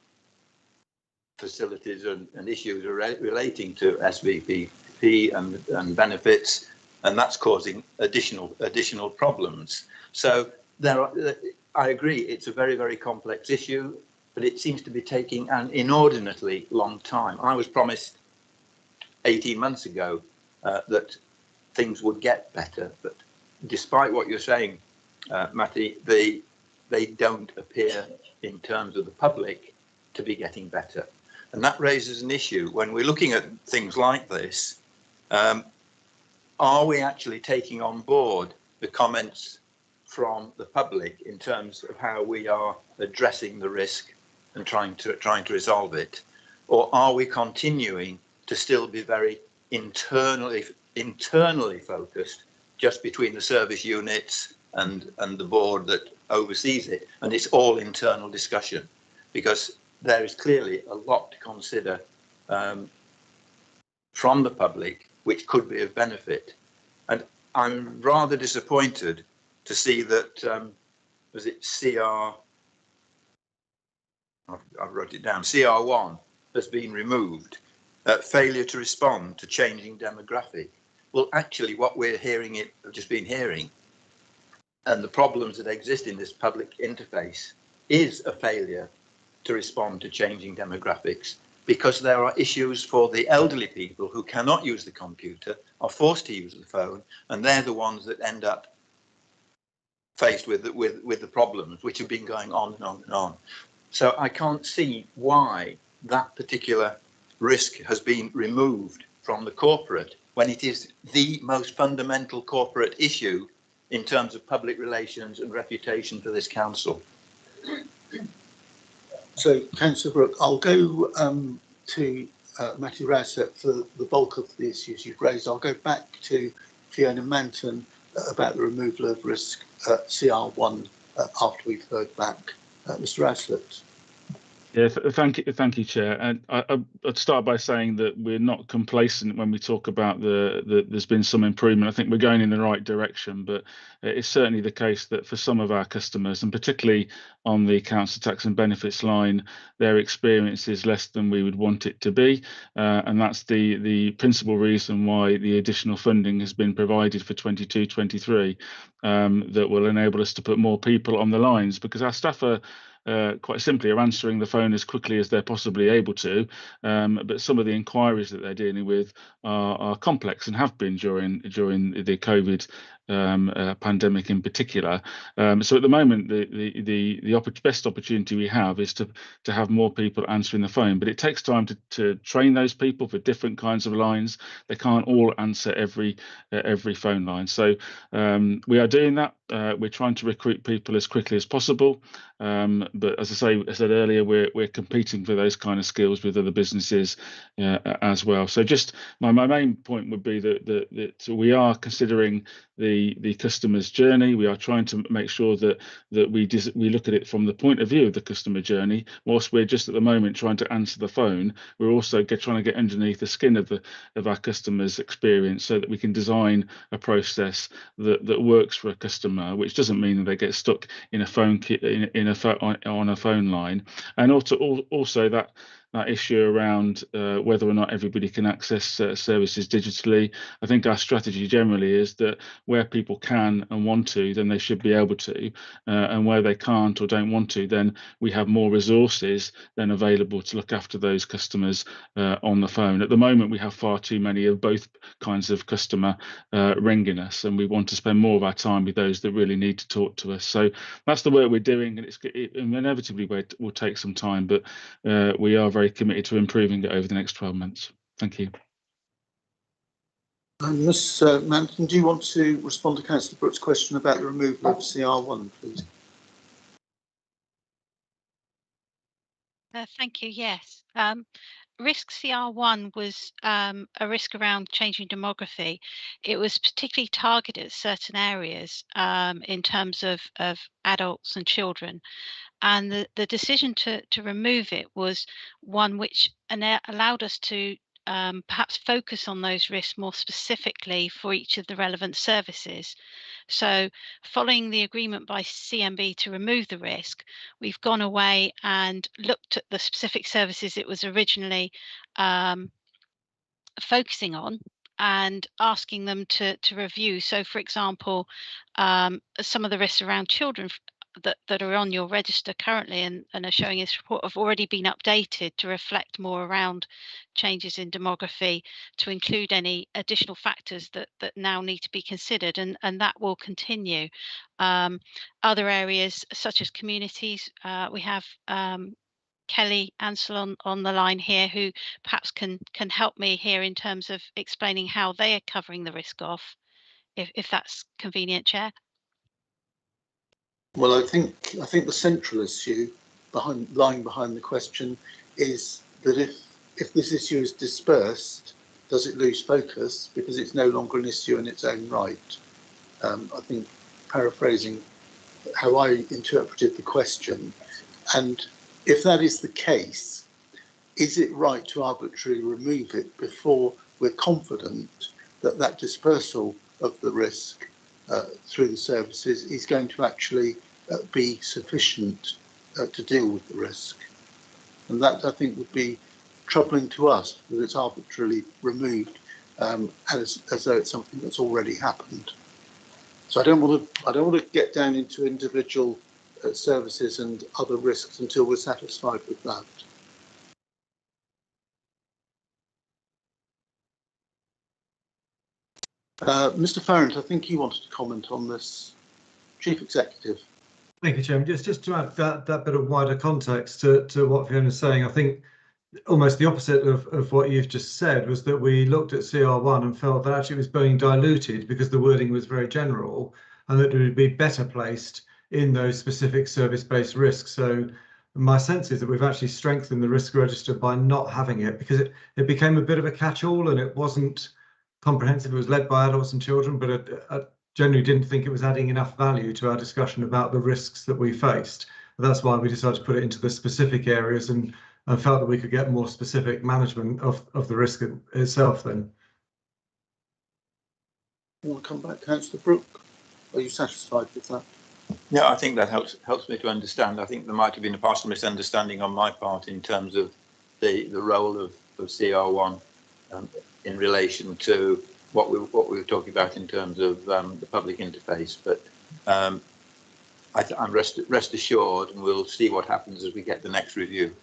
facilities and issues relating to SVPP and benefits, and that's causing additional problems. So I agree, it's a very, very complex issue, but it seems to be taking an inordinately long time. I was promised 18 months ago that things would get better, but despite what you're saying, Matty, they don't appear in terms of the public to be getting better. And that raises an issue when we're looking at things like this. Are we actually taking on board the comments from the public in terms of how we are addressing the risk and trying to resolve it? Or are we continuing to still be very internally focused, just between the service units and the board that oversees it, and it's all internal discussion? Because there is clearly a lot to consider from the public, which could be of benefit. And I'm rather disappointed to see that, was it I wrote it down, CR1 has been removed, failure to respond to changing demographic. Well, actually what we're hearing, I've just been hearing, and the problems that exist in this public interface is a failure to respond to changing demographics, because there are issues for the elderly people who cannot use the computer, are forced to use the phone, and they're the ones that end up faced with the problems which have been going on and on and on. So I can't see why that particular risk has been removed from the corporate when it is the most fundamental corporate issue in terms of public relations and reputation for this council. So, Councillor Brooke, I'll go to Matthew Rowsett for the bulk of the issues you've raised. I'll go back to Fiona Manton about the removal of risk CR1 after we've heard back. Mr. Rowsett. Yeah, thank you, Chair. And I'd start by saying that we're not complacent when we talk about there's been some improvement. I think we're going in the right direction, but it's certainly the case that for some of our customers, and particularly on the council tax and benefits line, their experience is less than we would want it to be, and that's the principal reason why the additional funding has been provided for 22-23, that will enable us to put more people on the lines, because our staff are quite simply are answering the phone as quickly as they're possibly able to, but some of the inquiries that they're dealing with are complex and have been during the COVID pandemic in particular. So at the moment, the best opportunity we have is to have more people answering the phone, but it takes time to train those people for different kinds of lines. They can't all answer every phone line. So we are doing that. We're trying to recruit people as quickly as possible. But as I said earlier, we're competing for those kind of skills with other businesses as well. So just my main point would be that we are considering the customer's journey. We are trying to make sure that we look at it from the point of view of the customer journey. Whilst we're just at the moment trying to answer the phone, we're also trying to get underneath the skin of our customers' experience, so that we can design a process that works for a customer, which doesn't mean that they get stuck in a phone on a phone line. And also that issue around whether or not everybody can access services digitally. I think our strategy generally is that where people can and want to, then they should be able to, and where they can't or don't want to, then we have more resources then available to look after those customers on the phone. At the moment, we have far too many of both kinds of customer ringing us, and we want to spend more of our time with those that really need to talk to us. So that's the work we're doing, and it inevitably will take some time, but we are very committed to improving it over the next 12 months. Thank you. Ms Manton, do you want to respond to Councillor Brooks' question about the removal of CR1, please? Thank you. Yes. Risk CR1 was a risk around changing demography. It was particularly targeted at certain areas in terms of adults and children. And the decision to remove it was one which allowed us to perhaps focus on those risks more specifically for each of the relevant services. So following the agreement by CMB to remove the risk, we've gone away and looked at the specific services it was originally focusing on and asking them to review. So for example, some of the risks around children that are on your register currently and are showing this report have already been updated to reflect more around changes in demography, to include any additional factors that now need to be considered, and that will continue. Other areas such as communities, we have Kelly Ansel on the line here, who perhaps can help me here in terms of explaining how they are covering the risk off, if that's convenient, Chair. Well, I think the central issue lying behind the question is that if this issue is dispersed, does it lose focus because it's no longer an issue in its own right? I think, paraphrasing how I interpreted the question, and if that is the case, is it right to arbitrarily remove it before we're confident that that dispersal of the risk through the services is going to actually be sufficient to deal with the risk? And that, I think, would be troubling to us, that it's arbitrarily removed as though it's something that's already happened. So I don't want to get down into individual services and other risks until we're satisfied with that. Mr. Farrant, I think you wanted to comment on this. Chief Executive. Thank you, Chairman. Just to add that bit of wider context to what Fiona's saying, I think almost the opposite of what you've just said was that we looked at CR1 and felt that actually it was being diluted because the wording was very general, and that it would be better placed in those specific service-based risks. So my sense is that we've actually strengthened the risk register by not having it, because it became a bit of a catch-all and it wasn't comprehensive. It was led by adults and children, but I generally didn't think it was adding enough value to our discussion about the risks that we faced. And that's why we decided to put it into the specific areas and felt that we could get more specific management of the risk itself then. You want to come back, Councillor Brooke? Are you satisfied with that? Yeah, I think that helps me to understand. I think there might have been a partial misunderstanding on my part in terms of the role of CR1 in relation to what we were talking about in terms of the public interface. But I'm rest assured, and we'll see what happens as we get the next review.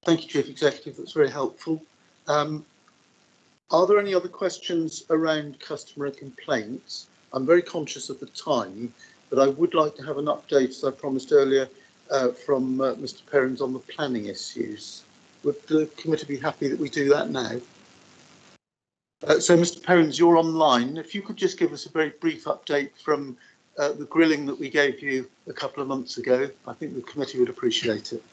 Thank you, Chief Executive. That's very helpful. Are there any other questions around customer complaints? I'm very conscious of the time, but I would like to have an update, as I promised earlier, from Mr. Perrins on the planning issues. Would the committee be happy that we do that now? So, Mr. Perrins, you're online. If you could just give us a very brief update from the grilling that we gave you a couple of months ago, I think the committee would appreciate it.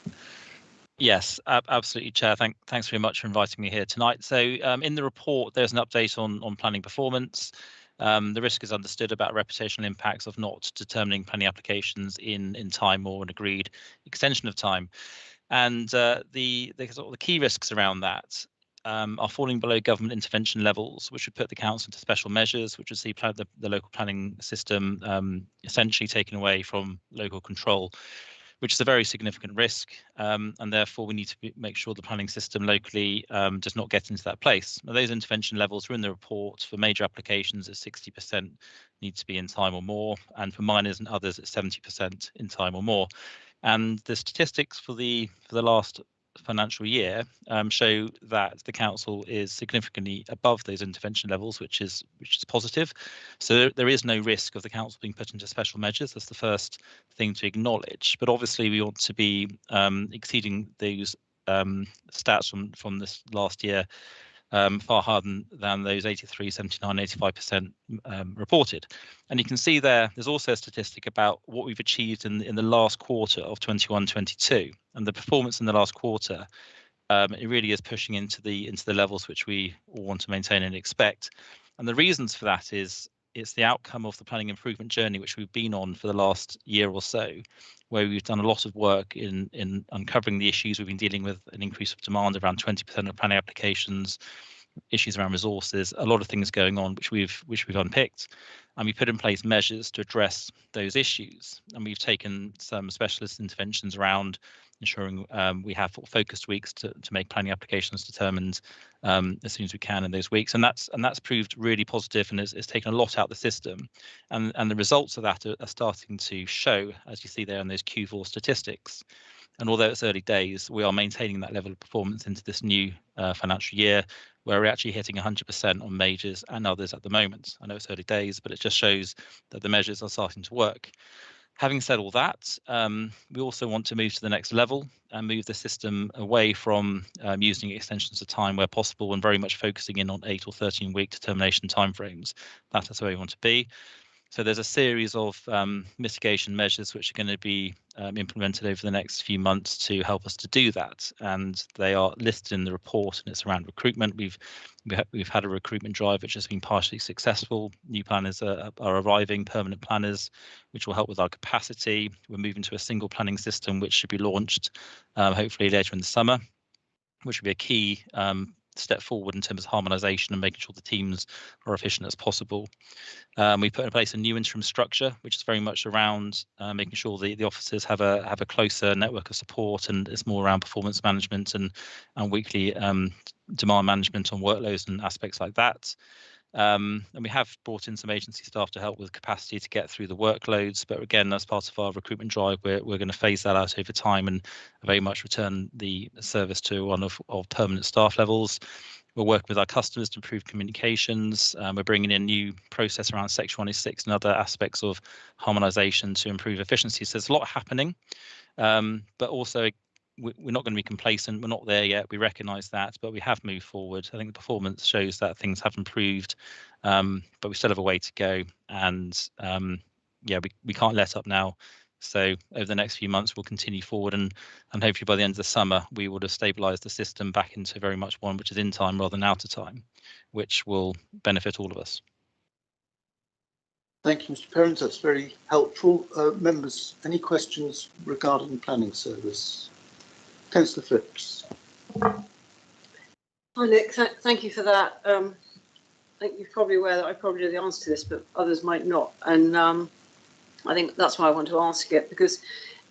Yes, absolutely, Chair. Thanks very much for inviting me here tonight. So in the report, there's an update on planning performance. The risk is understood about reputational impacts of not determining planning applications in time or an agreed extension of time. And the key risks around that are falling below government intervention levels, which would put the council into special measures, which would see the local planning system essentially taken away from local control, which is a very significant risk, and therefore we need to make sure the planning system locally does not get into that place. Now, those intervention levels are in the report. For major applications at 60% need to be in time or more, and for minors and others at 70% in time or more. And the statistics for the last financial year show that the council is significantly above those intervention levels, which is positive. So there is no risk of the council being put into special measures. That's the first thing to acknowledge. But obviously we want to be exceeding those stats from this last year far higher than those 83, 79, 85% reported. And you can see there's also a statistic about what we've achieved in the last quarter of 21-22, and the performance in the last quarter. It really is pushing into the levels which we all want to maintain and expect. And the reasons for that is it's the outcome of the planning improvement journey which we've been on for the last year or so, where we've done a lot of work in uncovering the issues. We've been dealing with an increase of demand, around 20% of planning applications, issues around resources, a lot of things going on which we've unpicked, and we put in place measures to address those issues. And we've taken some specialist interventions around ensuring we have focused weeks to make planning applications determined as soon as we can in those weeks, and that's proved really positive, and it's taken a lot out of the system, and the results of that are starting to show, as you see there in those Q4 statistics. And although it's early days, we are maintaining that level of performance into this new financial year, where we're actually hitting 100% on majors and others at the moment. I know it's early days, but it just shows that the measures are starting to work. Having said all that, we also want to move to the next level and move the system away from using extensions of time where possible and very much focusing in on 8 or 13-week determination timeframes. That's where we want to be. So there's a series of mitigation measures which are going to be implemented over the next few months to help us to do that, and they are listed in the report, and it's around recruitment. We've had a recruitment drive which has been partially successful. New planners are arriving, permanent planners, which will help with our capacity. We're moving to a single planning system which should be launched hopefully later in the summer, which will be a key step forward in terms of harmonisation and making sure the teams are efficient as possible. We put in place a new interim structure, which is very much around making sure the officers have a closer network of support, and it's more around performance management and weekly demand management on workloads and aspects like that. And we have brought in some agency staff to help with capacity to get through the workloads. But again, as part of our recruitment drive, we're going to phase that out over time and very much return the service to one of permanent staff levels. We're working with our customers to improve communications. We're bringing in new process around Section 106 and other aspects of harmonisation to improve efficiency. So there's a lot happening, but also we're not going to be complacent. We're not there yet. We recognise that, but we have moved forward. I think the performance shows that things have improved, but we still have a way to go. And yeah, we can't let up now. So over the next few months, we'll continue forward, and hopefully by the end of the summer, we would have stabilised the system back into very much one which is in time rather than out of time, which will benefit all of us. Thank you, Mr. Perrins. That's very helpful. Members, any questions regarding the planning service? Councillor Phipps. Hi Nick, thank you for that. I think you're probably aware that I probably know the answer to this, but others might not. And I think that's why I want to ask it, because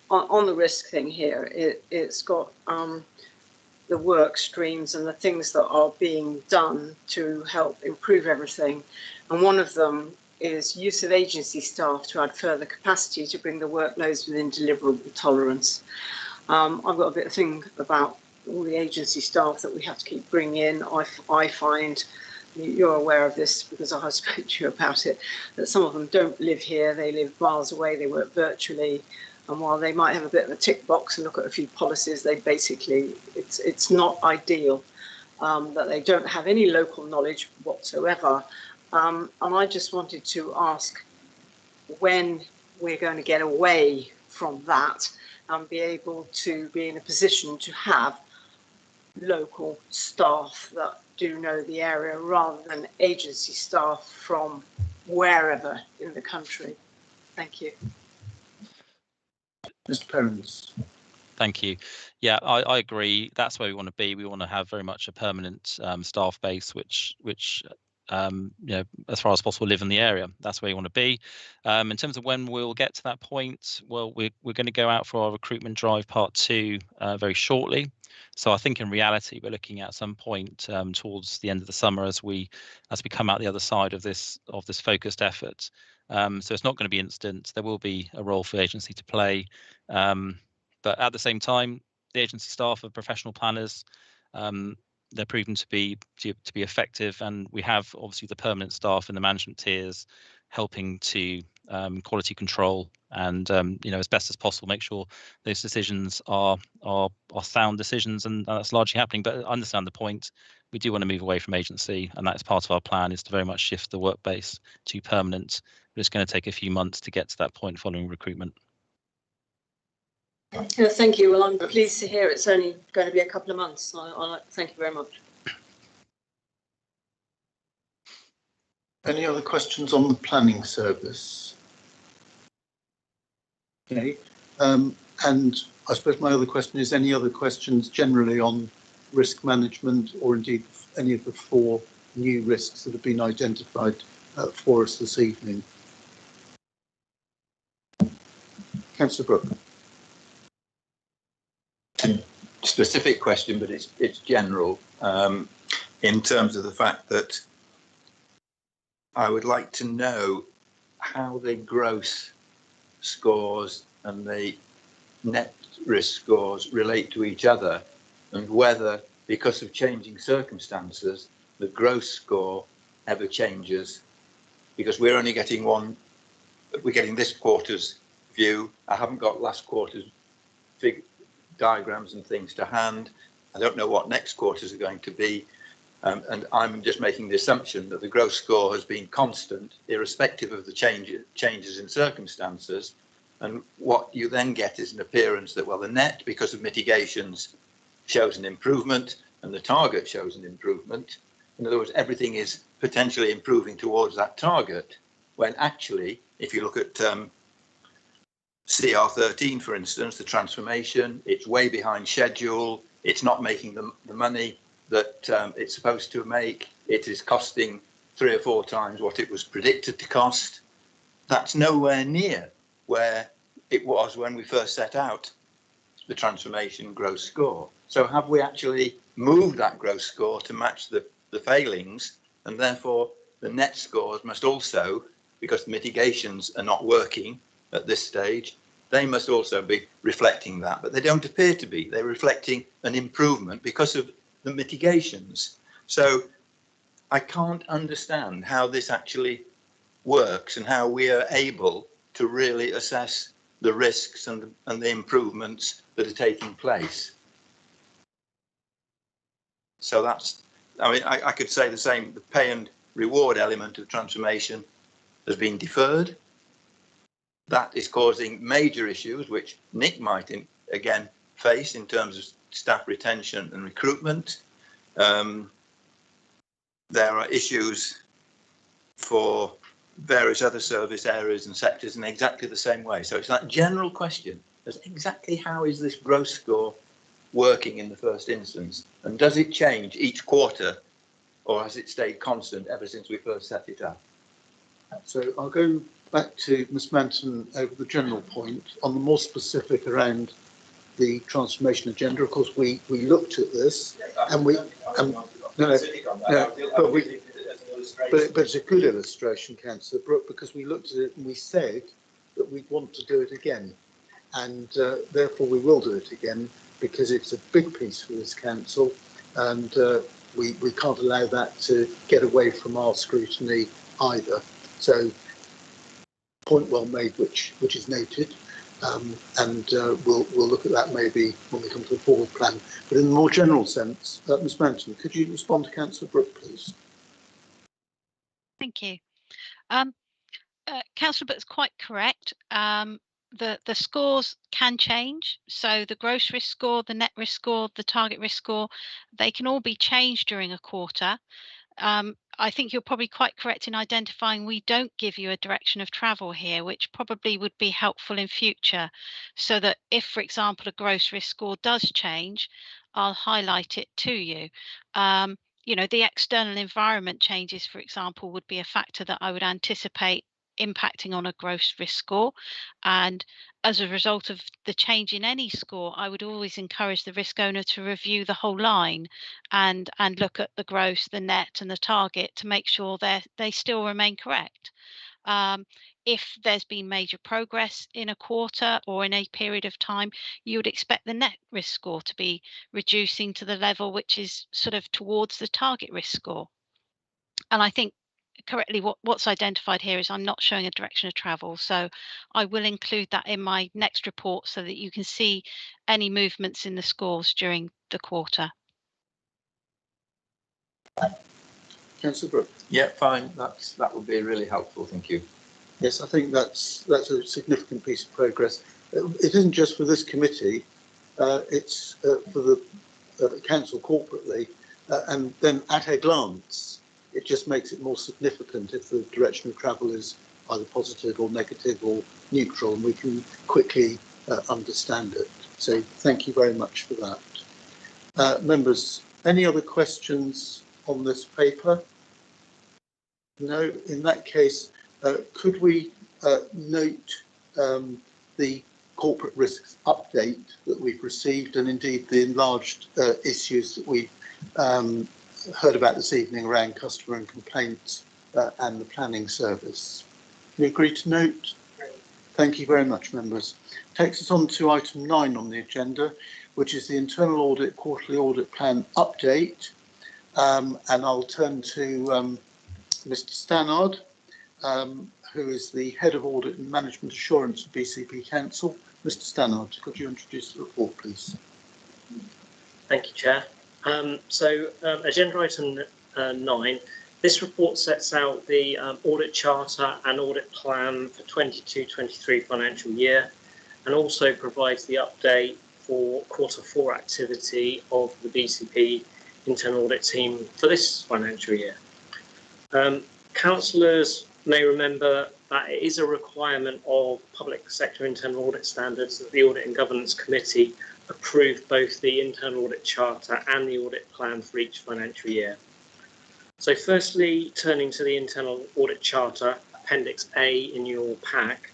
on the risk thing here, it's got the work streams and the things that are being done to help improve everything. And one of them is use of agency staff to add further capacity to bring the workloads within deliverable tolerance. I've got a bit of thing about all the agency staff that we have to keep bringing in. I find, you're aware of this because I spoke to you about it, that some of them don't live here, they live miles away, they work virtually. And while they might have a bit of a tick box and look at a few policies, they basically, it's not ideal, that they don't have any local knowledge whatsoever. And I just wanted to ask when we're going to get away from that and be able to be in a position to have local staff that do know the area rather than agency staff from wherever in the country. Thank you. Mr. Perrins. Thank you. Yeah, I agree. That's where we want to be. We want to have very much a permanent staff base, which you know, as far as possible, live in the area. That's where you want to be. In terms of when we'll get to that point, well, we're going to go out for our recruitment drive part 2 very shortly. So I think in reality, we're looking at some point towards the end of the summer as we come out the other side of this focused effort. So it's not going to be instant. There will be a role for agency to play. But at the same time, the agency staff are professional planners. They're proven to be effective, and we have obviously the permanent staff in the management tiers helping to quality control and you know, as best as possible, make sure those decisions are sound decisions, and that's largely happening. But I understand the point. We do want to move away from agency, and that's part of our plan, is to very much shift the work base to permanent. But it's going to take a few months to get to that point following recruitment. Thank you. Well, I'm pleased to hear it's only going to be a couple of months. Thank you very much. Any other questions on the planning service? Okay. And I suppose my other question is, any other questions generally on risk management, or indeed any of the 4 new risks that have been identified for us this evening? Councillor Brooke. Specific question, but it's general, in terms of the fact that I would like to know how the gross scores and the net risk scores relate to each other, and whether, because of changing circumstances, the gross score ever changes, because we're only getting we're getting this quarter's view. I haven't got last quarter's diagrams and things to hand. I don't know what next quarters are going to be, and I'm just making the assumption that the gross score has been constant, irrespective of the changes in circumstances. And what you then get is an appearance that, well, the net, because of mitigations, shows an improvement, and the target shows an improvement. In other words, everything is potentially improving towards that target, when actually, if you look at CR13, for instance, the transformation, it's way behind schedule. It's not making the money that it's supposed to make. It is costing 3 or 4 times what it was predicted to cost. That's nowhere near where it was when we first set out the transformation gross score. So have we actually moved that gross score to match the failings, and therefore the net scores must also, because the mitigations are not working at this stage, they must also be reflecting that, but they don't appear to be. They're reflecting an improvement because of the mitigations. So I can't understand how this actually works and how we are able to really assess the risks and the improvements that are taking place. So that's, I mean, I could say the same. The pay and reward element of transformation has been deferred. That is causing major issues, which Nick might again face in terms of staff retention and recruitment. There are issues for various other service areas and sectors in exactly the same way. So it's that general question, as exactly how is this gross score working in the first instance? And does it change each quarter, or has it stayed constant ever since we first set it up? So I'll go back to Ms Manton over the general point. On the more specific around the transformation agenda, of course, we looked at this and but it's a good illustration, Councillor Brooke, because we looked at it and we said that we'd want to do it again. And therefore we will do it again because it's a big piece for this council, and we can't allow that to get away from our scrutiny either. So, point well made, which is noted, and we'll look at that maybe when we come to the forward plan. But in the more general sense, Ms Manton, could you respond to Councillor Brooke, please? Thank you. Councillor Brooke's quite correct. The scores can change. So the gross risk score, the net risk score, the target risk score, they can all be changed during a quarter. I think you're probably quite correct in identifying we don't give you a direction of travel here, which probably would be helpful in future, so that if, for example, a gross risk score does change, I'll highlight it to you. You know, the external environment changes, for example, would be a factor that I would anticipate impacting on a gross risk score, and as a result of the change in any score, I would always encourage the risk owner to review the whole line and look at the gross, the net and the target to make sure they still remain correct. If there's been major progress in a quarter or in a period of time, you would expect the net risk score to be reducing to the level which is sort of towards the target risk score. And I think correctly what's identified here is I'm not showing a direction of travel, so I will include that in my next report so that you can see any movements in the scores during the quarter. Councillor Brooke. Yeah, fine. That would be really helpful. Thank you. Yes, I think that's a significant piece of progress. It isn't just for this committee; it's for the council corporately, and then at a glance, it just makes it more significant if the direction of travel is either positive or negative or neutral, and we can quickly understand it. So, thank you very much for that. Members, any other questions on this paper? No, in that case, could we note the corporate risks update that we've received, and indeed the enlarged issues that we've heard about this evening around customer and complaints and the planning service? You agree to note? Thank you very much, members. Takes us on to item 9 on the agenda, which is the internal audit quarterly audit plan update. And I'll turn to Mr. Stannard, who is the Head of Audit and Management Assurance of BCP Council. Mr. Stannard, could you introduce the report, please? Thank you, Chair. Agenda item 9. This report sets out the audit charter and audit plan for 22-23 financial year, and also provides the update for Q4 activity of the BCP internal audit team for this financial year. Councillors may remember that it is a requirement of public sector internal audit standards that the Audit and Governance Committee approve both the internal audit charter and the audit plan for each financial year. So firstly, turning to the internal audit charter, Appendix A in your pack,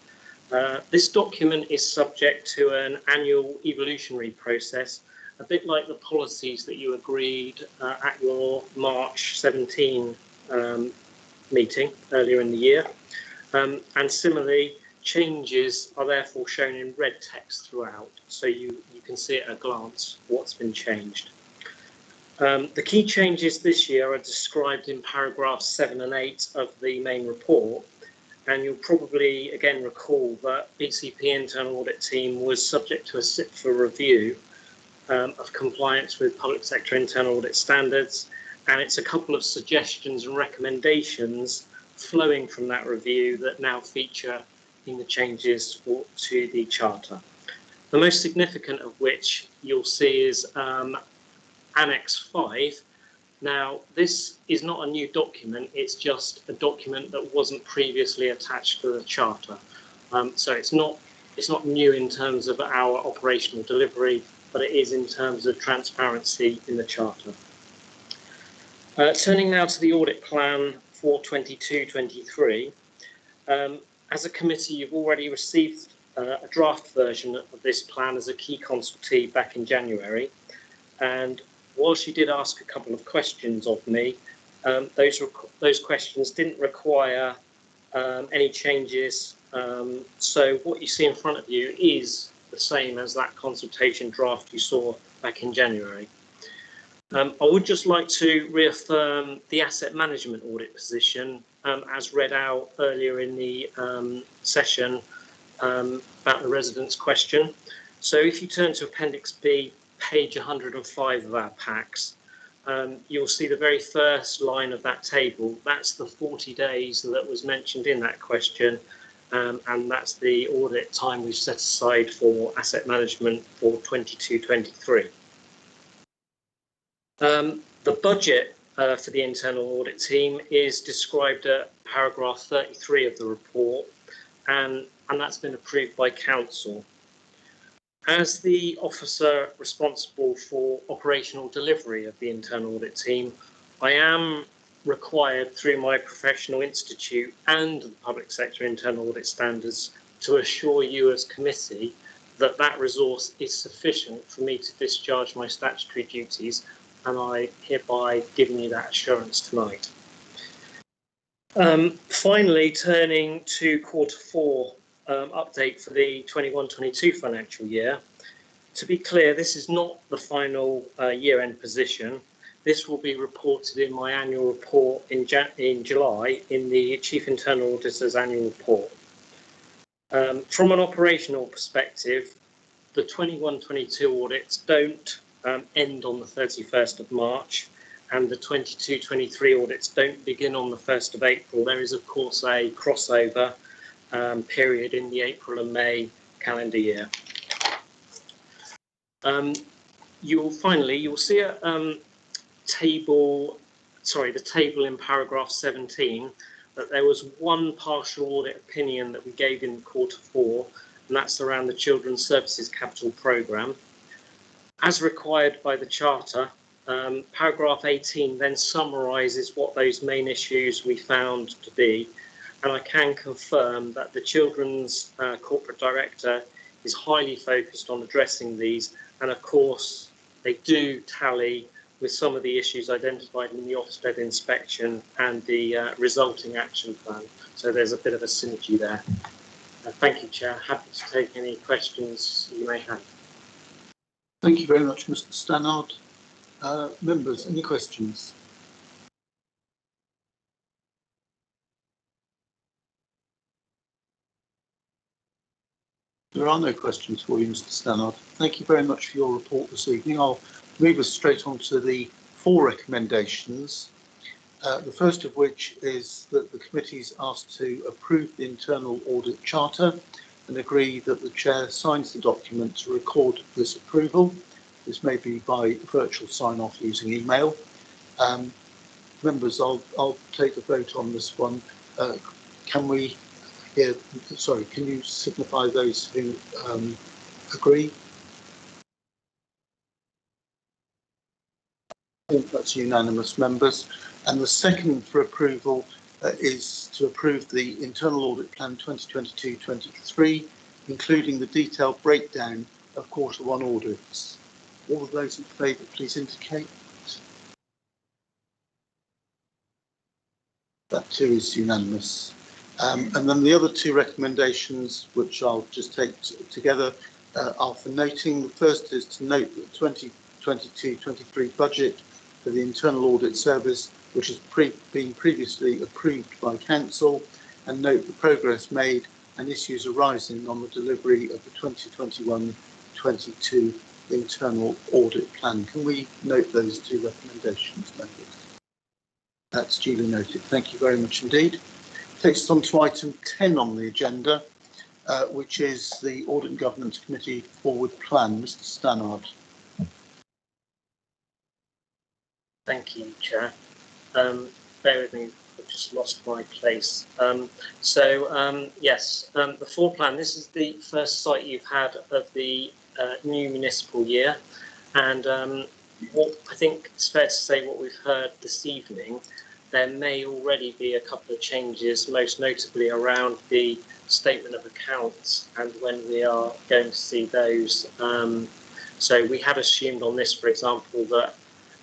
this document is subject to an annual evolutionary process, a bit like the policies that you agreed at your March 17 meeting earlier in the year. And similarly, changes are therefore shown in red text throughout, so you can see at a glance what's been changed. The key changes this year are described in paragraphs 7 and 8 of the main report, and you'll probably again recall that BCP internal audit team was subject to a SIPFA review of compliance with public sector internal audit standards, and it's a couple of suggestions and recommendations flowing from that review that now feature in the changes to the charter. The most significant of which you'll see is Annex 5, Now, this is not a new document, it's just a document that wasn't previously attached to the Charter. So it's not new in terms of our operational delivery, but it is in terms of transparency in the Charter. Turning now to the audit plan for 22-23. As a committee, you've already received a draft version of this plan as a key consultee back in January. And whilst you did ask a couple of questions of me, those questions didn't require any changes. So what you see in front of you is the same as that consultation draft you saw back in January. I would just like to reaffirm the asset management audit position as read out earlier in the session about the residents' question. So if you turn to Appendix B, page 105 of our packs, you'll see the very first line of that table. That's the 40 days that was mentioned in that question, and that's the audit time we've set aside for asset management for 22-23. The budget for the internal audit team is described at paragraph 33 of the report, and that's been approved by council. As the officer responsible for operational delivery of the internal audit team, I am required through my professional institute and the public sector internal audit standards to assure you as committee that that resource is sufficient for me to discharge my statutory duties, and I hereby giving you that assurance tonight. Finally, turning to Q4 update for the 21-22 financial year. To be clear, this is not the final year-end position. This will be reported in my annual report in July in the Chief Internal Auditor's annual report. From an operational perspective, the 21-22 audits don't end on the 31st of March, and the 22-23 audits don't begin on the 1st of April. There is, of course, a crossover period in the April and May calendar year. You'll see a the table in paragraph 17, that there was one partial audit opinion that we gave in Q4, and that's around the Children's Services Capital Programme. As required by the Charter, paragraph 18 then summarises what those main issues we found to be, and I can confirm that the Children's Corporate Director is highly focused on addressing these, and of course they do tally with some of the issues identified in the Ofsted inspection and the resulting action plan. So there's a bit of a synergy there. Thank you, Chair. Happy to take any questions you may have. Thank you very much, Mr. Stannard. Members, any questions? There are no questions for you, Mr. Stannard. Thank you very much for your report this evening. I'll move us straight on to the 4 recommendations. The first of which is that the committee is asked to approve the internal audit charter and agree that the chair signs the document to record this approval. This may be by virtual sign-off using email. Members, I'll take a vote on this one. Can you signify those who agree? I think that's unanimous, members. And the second for approval is to approve the internal audit plan 2022-23, including the detailed breakdown of Q1 audits. All of those in favour, please indicate. That too is unanimous. And then the other 2 recommendations, which I'll just take together, are for noting. The first is to note that the 2022-23 budget for the Internal Audit Service, which has been previously approved by Council, and note the progress made and issues arising on the delivery of the 2021-22 Internal Audit Plan. Can we note those 2 recommendations, members? That's duly noted. Thank you very much indeed. Takes us on to item 10 on the agenda, which is the Audit and Governance Committee Forward Plan. Mr. Stannard. Thank you, Chair. Bear with me, I've just lost my place. Yes, the floor plan, this is the first sight you've had of the new municipal year. And what I think it's fair to say what we've heard this evening, there may already be a couple of changes, most notably around the statement of accounts and when we are going to see those. So we had assumed on this, for example, that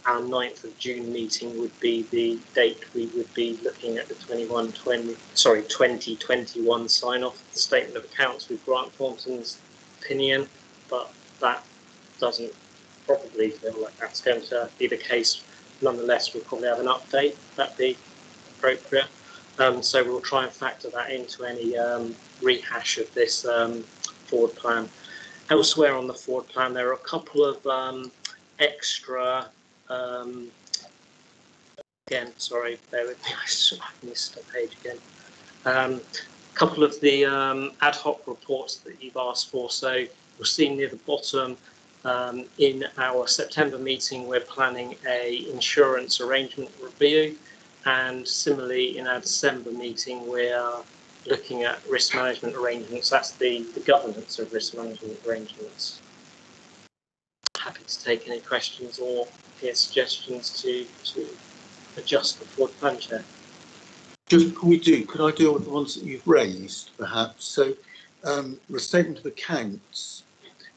our 9th of June meeting would be the date we would be looking at the 2021 sign off of the statement of accounts with Grant Thornton's opinion, but that doesn't probably feel like that's going to be the case. Nonetheless, we'll probably have an update. That'd be appropriate. So we'll try and factor that into any rehash of this forward plan. Elsewhere on the forward plan, there are a couple of extra. Again, sorry, bear with me. I missed a page again. A couple of the ad hoc reports that you've asked for. So we'll see near the bottom. In our September meeting, we're planning a insurance arrangement review, and similarly in our December meeting, we're looking at risk management arrangements. That's the governance of risk management arrangements. Happy to take any questions or hear suggestions to adjust the forward plan, Chair. Just before we do, could I deal with the ones that you've raised, perhaps? So, the statement of accounts,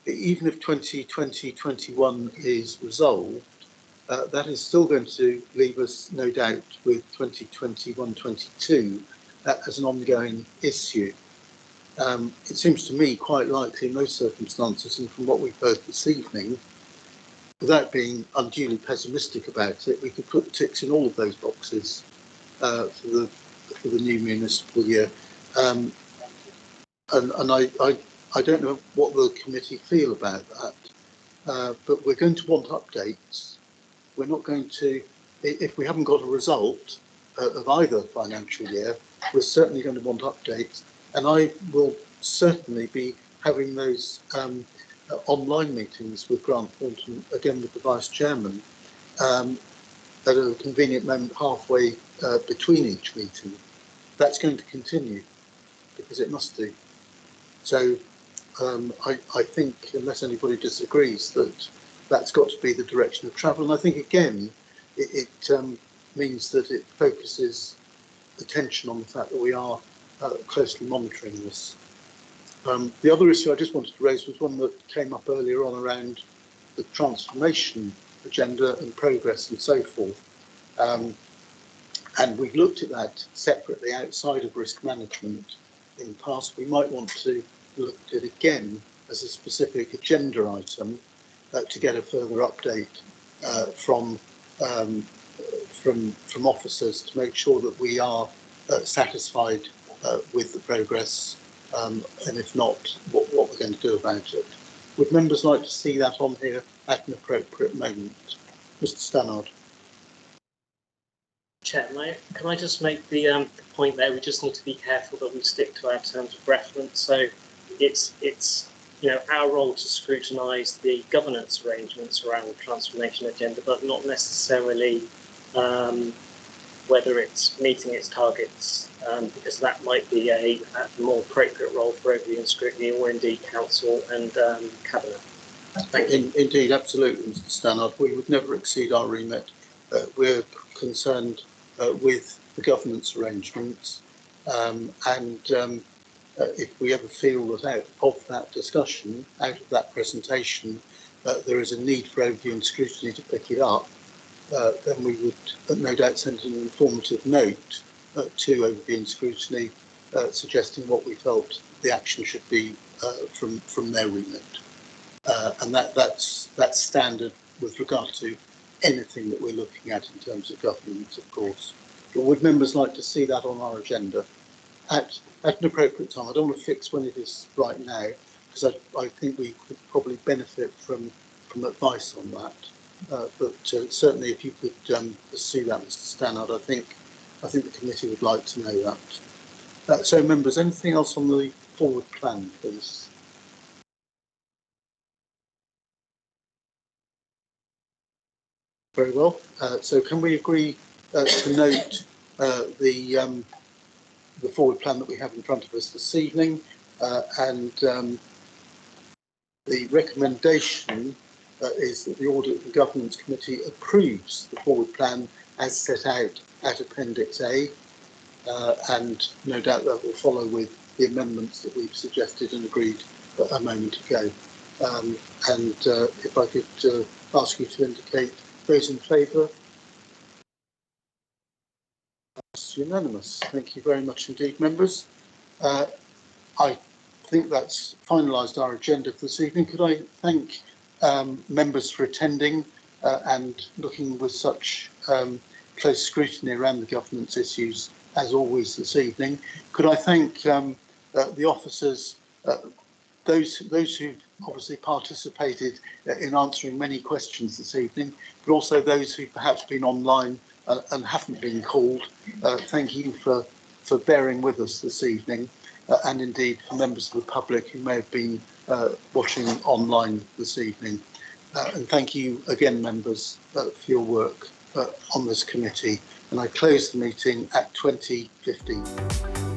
even if 2020-21 is resolved, that is still going to leave us, no doubt, with 2021-22 as an ongoing issue. It seems to me quite likely in most circumstances, and from what we've heard this evening, without being unduly pessimistic about it, we could put ticks in all of those boxes for the new municipal year. And I don't know what the committee feel about that, but we're going to want updates. We're not going to, if we haven't got a result of either financial year, we're certainly going to want updates. And I will certainly be having those online meetings with Grant Thornton, again with the Vice Chairman, at a convenient moment halfway between each meeting. That's going to continue because it must do. So I think, unless anybody disagrees, that's got to be the direction of travel. And I think, again, it means that it focuses attention on the fact that we are closely monitoring this. The other issue I just wanted to raise was one that came up earlier on around the transformation agenda and progress and so forth. And we've looked at that separately outside of risk management in the past. We might want to look at it again as a specific agenda item to get a further update from officers to make sure that we are satisfied with the progress, and if not, what we're going to do about it. Would members like to see that on here at an appropriate moment? Mr. Stannard. Chair, can I just make the point there? We just need to be careful that we stick to our terms of reference. So it's our role to scrutinise the governance arrangements around the transformation agenda, but not necessarily whether it's meeting its targets, because that might be a more appropriate role for overview and scrutiny, or indeed council and cabinet. Thank you. Indeed, absolutely, Mr. Stannard. We would never exceed our remit. We're concerned with the governance arrangements, and if we ever feel that out of that discussion, out of that presentation, there is a need for overview and scrutiny to pick it up, then we would no doubt send an informative note to overview and scrutiny, suggesting what we felt the action should be from their remit. And that's standard with regard to anything that we're looking at in terms of governance, of course. But would members like to see that on our agenda at an appropriate time? I don't want to fix when it is right now, because I think we could probably benefit from advice on that. But certainly, if you could pursue that, Mr. Stannard, I think the committee would like to know that. So, members, anything else on the forward plan, please? Very well. So can we agree to note the forward plan that we have in front of us this evening, and the recommendation is that the Audit and Governance Committee approves the forward plan as set out at Appendix A, and no doubt that will follow with the amendments that we've suggested and agreed a moment ago. And if I could ask you to indicate those in favour. That's unanimous. Thank you very much indeed, members. I think that's finalised our agenda for this evening. Could I thank members for attending and looking with such close scrutiny around the governance issues as always this evening. Could I thank the officers, those who obviously participated in answering many questions this evening, but also those who've perhaps been online and haven't been called. Thank you for bearing with us this evening, and indeed for members of the public who may have been watching online this evening. And thank you again, members, for your work on this committee. And I close the meeting at 20:15.